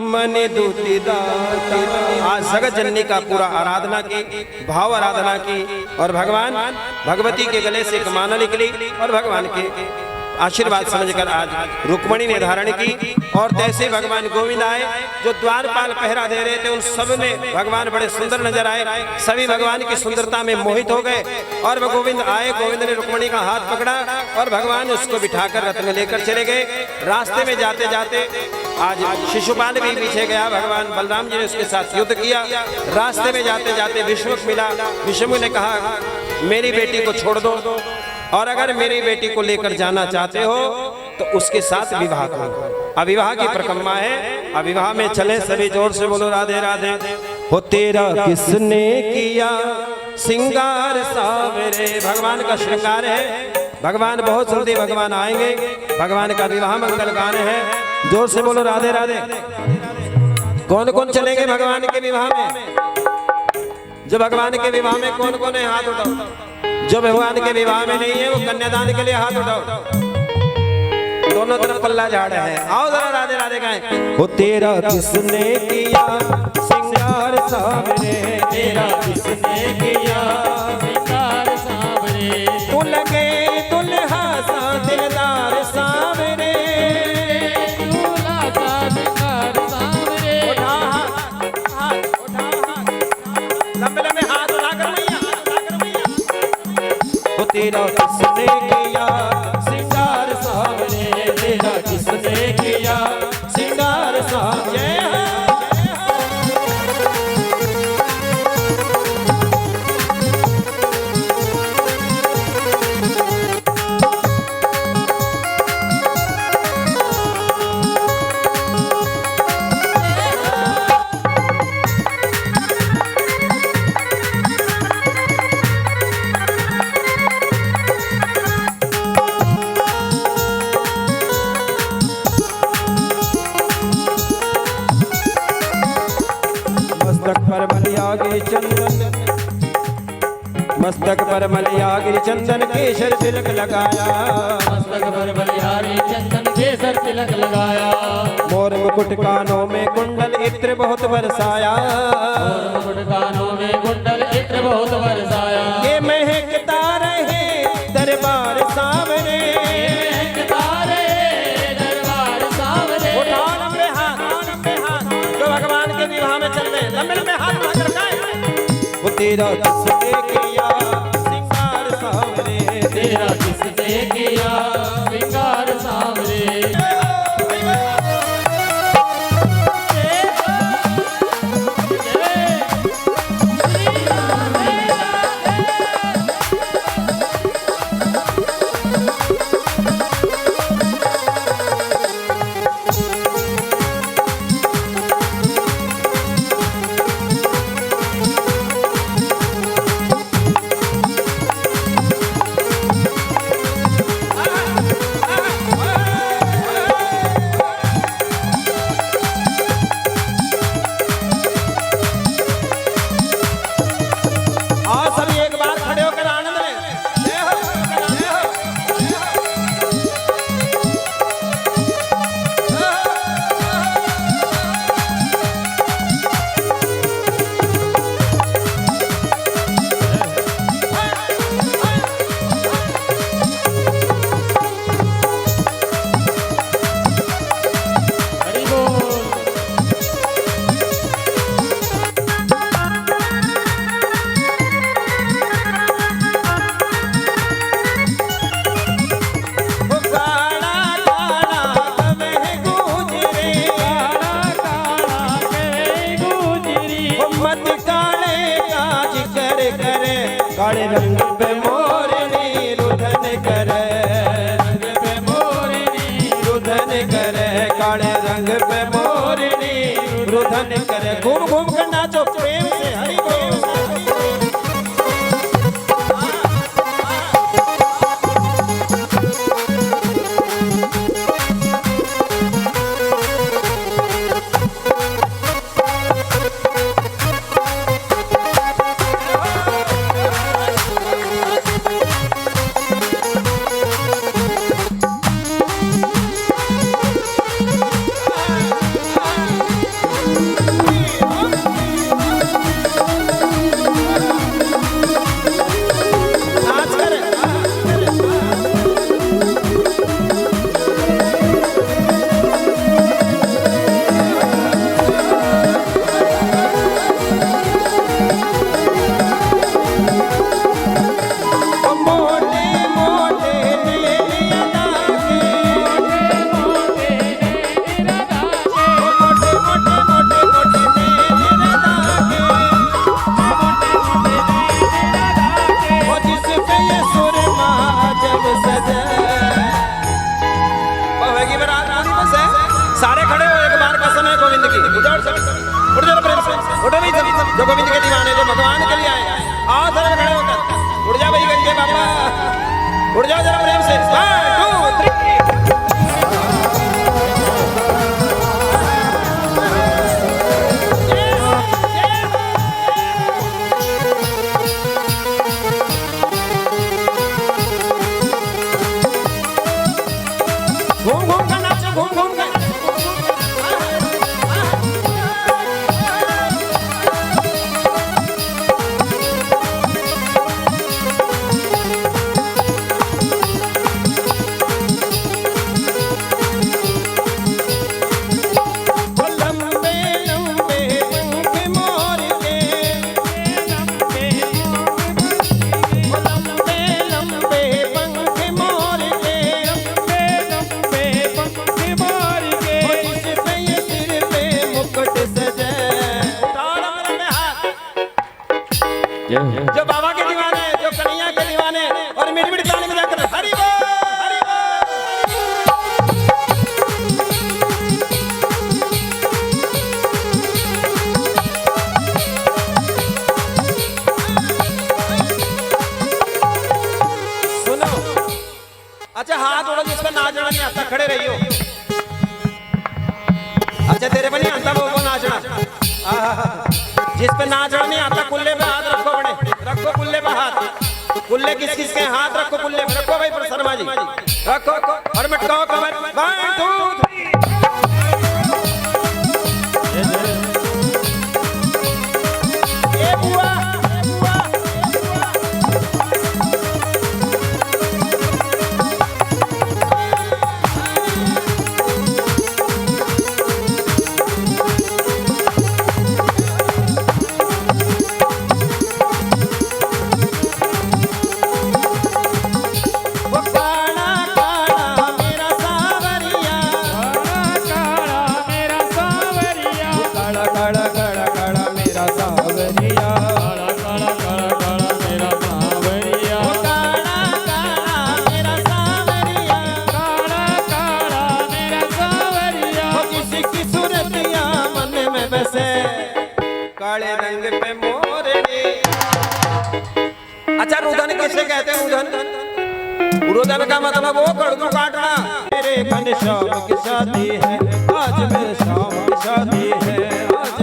मन दुति दाता। आज जगत जननी का पूरा आराधना की, भाव आराधना की और भगवान भगवती के गले से एक माला निकली और भगवान के आशीर्वाद समझकर आज रुक्मणी ने धारण की। और तैसे भगवान गोविंद आए, जो द्वारपाल पहरा दे रहे थे उन सब में भगवान बड़े सुंदर नजर आए। सभी भगवान की सुंदरता में मोहित हो गए। और वह गोविंद आए, गोविंद ने रुक्मणी का हाथ पकड़ा और भगवान उसको बिठाकर रथ में लेकर चले गए। रास्ते में जाते जाते आज शिशुपाल भी पीछे गया, भगवान बलराम जी ने उसके साथ युद्ध किया। रास्ते में जाते जाते विष्णु मिला, विष्णु ने कहा मेरी बेटी को छोड़ दो और अगर मेरी बेटी को लेकर जाना चाहते हो तो उसके साथ विवाह करो। अविवाह की परिक्रमा है, अविवाह में चले सभी। जोर से बोलो राधे राधे। हो तेरा किसने किया सिंगार सावरे, भगवान का श्रृंगार है। भगवान बहुत जल्दी भगवान आएंगे, भगवान का विवाह मंगल गान है। जोर से बोलो राधे राधे। कौन कौन चलेंगे भगवान के विवाह में? जो भगवान के विवाह में कौन कौन है हाथ उठाओ। जो भगवान के विवाह में नहीं है वो कन्यादान के लिए हाथ उठाओ। दोनों तरफ पल्ला झाड़ है। आओ जरा राधे राधे गाएं। हो तेरा किसने किया सिंगार सावरे, तेरा किसने किया सिंगार सावरे। तू लगे दुल्हा सा दिलदार सावरे, दूल्हा सा सिंगार सावरे। उठा हाथ, उठा हाथ, लंबे लंबे हाथ उठाकर मैया, उठाकर मैया। हो तेरा किसने किया सिंगार सावरे, तेरा किसने किया सिंगार सावरे। मस्तक पर मलियागिरी चंदन केसर तिलक लगाया, मस्तक पर बलिहारी चंदन केसर तिलक लगाया। मोर मुकुट कानों में कुंडल इत्र बहुत बरसाया, मोर मुकुट कानों में कुंडल इत्र बहुत बरसाया। ये महकता रहे दरबार सावरे, महकता रहे दरबार सावरे। उठाओ लंबे हाथ जो भगवान के विवाह में चल रहे लंबे लंबे हाथ उठाकर गाएं। वो तेरा किसने किया सिंगार सावरे, तेरा किसने किया सिंगार सावरे। रुदन करे घूम घूम कर नाचो प्रेम से हरि बोल। सारे खड़े हो, एक बार का समय गोविंद की। उठ जाओ प्रेम से, उठो भाई सभी जो गोविंद के दीवाने, जो भगवान के लिए आए, आओ सारे खड़े होकर। उठ जाओ भाई गंगे बाबा, उठ जाओ जरा प्रेम से। 1 2 3 घूम घूम कर नाचो, घूम घूम कर। जो बाबा के दीवाने, जो कन्हैया के दीवाने, और मीठी मीठी ताली में जाकर हरि बोल, हरि बोल। सुनो, अच्छा हाथ उड़ो जिस पर नाचना नहीं आता, खड़े रहियो। अच्छा तेरे पर नहीं आता वो नाचना, जिस पे नाचना नहीं आता कुल्ले पे हाथ रखो, बड़े रखो कुल्ले पे हाथ। कुल्ले किस किस के हाथ रखो, कुल्ले पे रखो भाई शर्मा जी, रखो और मटकाओ कमर। 1 2 3 ए बुआ, काले रंग पे मोरनी। अच्छा रुदन किसे कहते हैं? रुदन, रुदन का मतलब वो कड़कू काटना। मेरे घनश्याम की शादी है आज, मेरे श्याम की शादी है आज,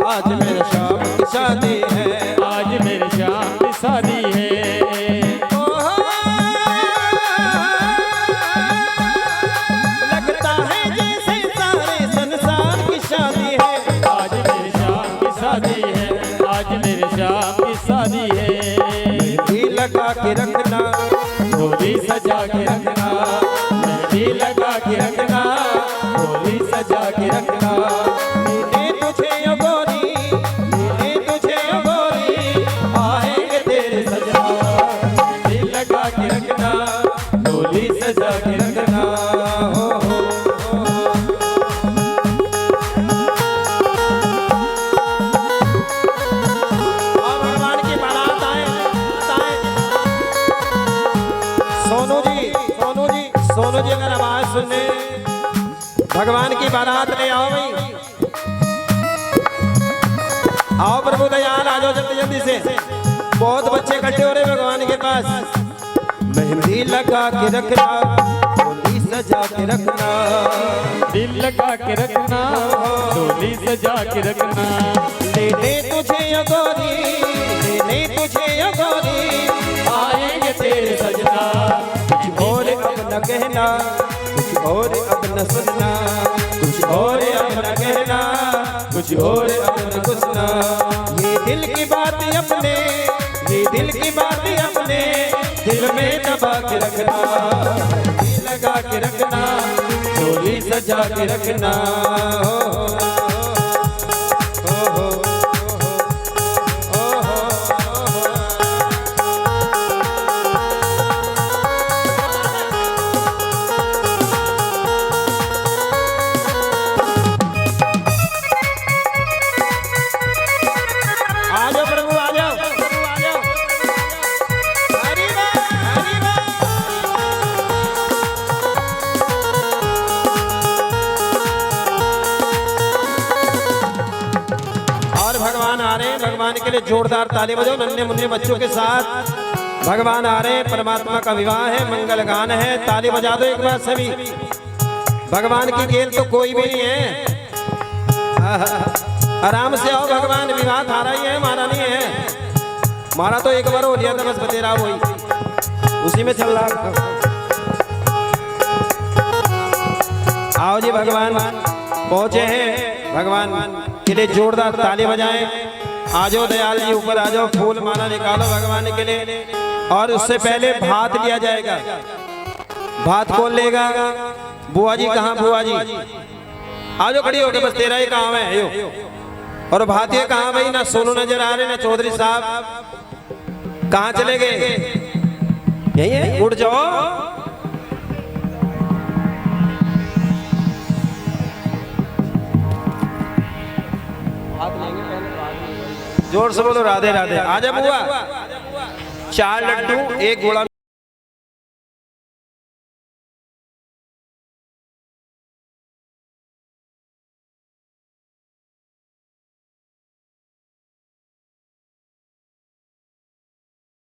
आज मेरे श्याम की शादी है, आज मेरे श्याम की शादी है। लगता है जैसे सारे संसार की शादी है, आज मेरे श्याम की शादी है, आज मेरे श्याम की शादी है। मेहंदी लगा के रखना, होली सजा के रखना, मेहंदी लगा के रखना, होली सजा के रखना। मिले तुझे ओ गोरी, मिले तुझे ओ गोरी, आएंगे तेरे सजना। मेहंदी लगा के रखना, होली सजा के रखना। हो हो और भगवान की बारात आए, सोनू जी, सोनू जी, सोनू जी अगर आवाज सुनने भगवान की बारात ले आओ भाई। आओ प्रभु दयाल, आ जाओ जल्दी जल्दी से। बहुत बच्चे इकट्ठे हो रहे भगवान के पास। मेहंदी लगा के रखना, डोली सजा के रखना, दिल लगा के रखना, डोली सजा के रखना। लेने तुझे यो गोरी, लेने तुझे यो गोरी, आएंगे तेरे सजना, कुछ और अब न कहना, कुछ और अब न सुनना, कुछ और अब न कहना, कुछ और अब न कुछना। ये दिल की बात अपने, ये दिल की बात अपने दिल में दबा के रखना, दिल लगा के रखना, डोली सजा के रखना। भगवान के लिए जोरदार ताली बजाओ नन्हे मुन्ने बच्चों के साथ। भगवान आ रहे हैं, परमात्मा का विवाह है, मंगल गान है, ताली बजा दो एक बार सभी। भगवान की खेल तो कोई भी नहीं है। आराम से आओ, भगवान विवाह थारा ही है, हमारा नहीं है। हमारा तो एक बार हो लिया था बस, बतेरा वही उसी में चल रहा। आओ जी, भगवान पहुंचे हैं, भगवान के लिए जोरदार ताली बजाएं। आ जाओ दयाल जी, ऊपर आ जाओ, फूल माला निकालो भगवान के लिए। और उससे पहले भात लिया जाएगा। भात कौन लेगा? बुआ जी कहाँ? बुआ जी आ जाओ, खड़ी होके, बस तेरा ही काम है यो। और भात ये कहाँ भाई? ना सोनू नजर आ रहे, ना चौधरी साहब, कहाँ चले गए? यही है, उठ जाओ। जोर से बोलो राधे राधे। आजा बुआ, 4 लड्डू 1 गोला।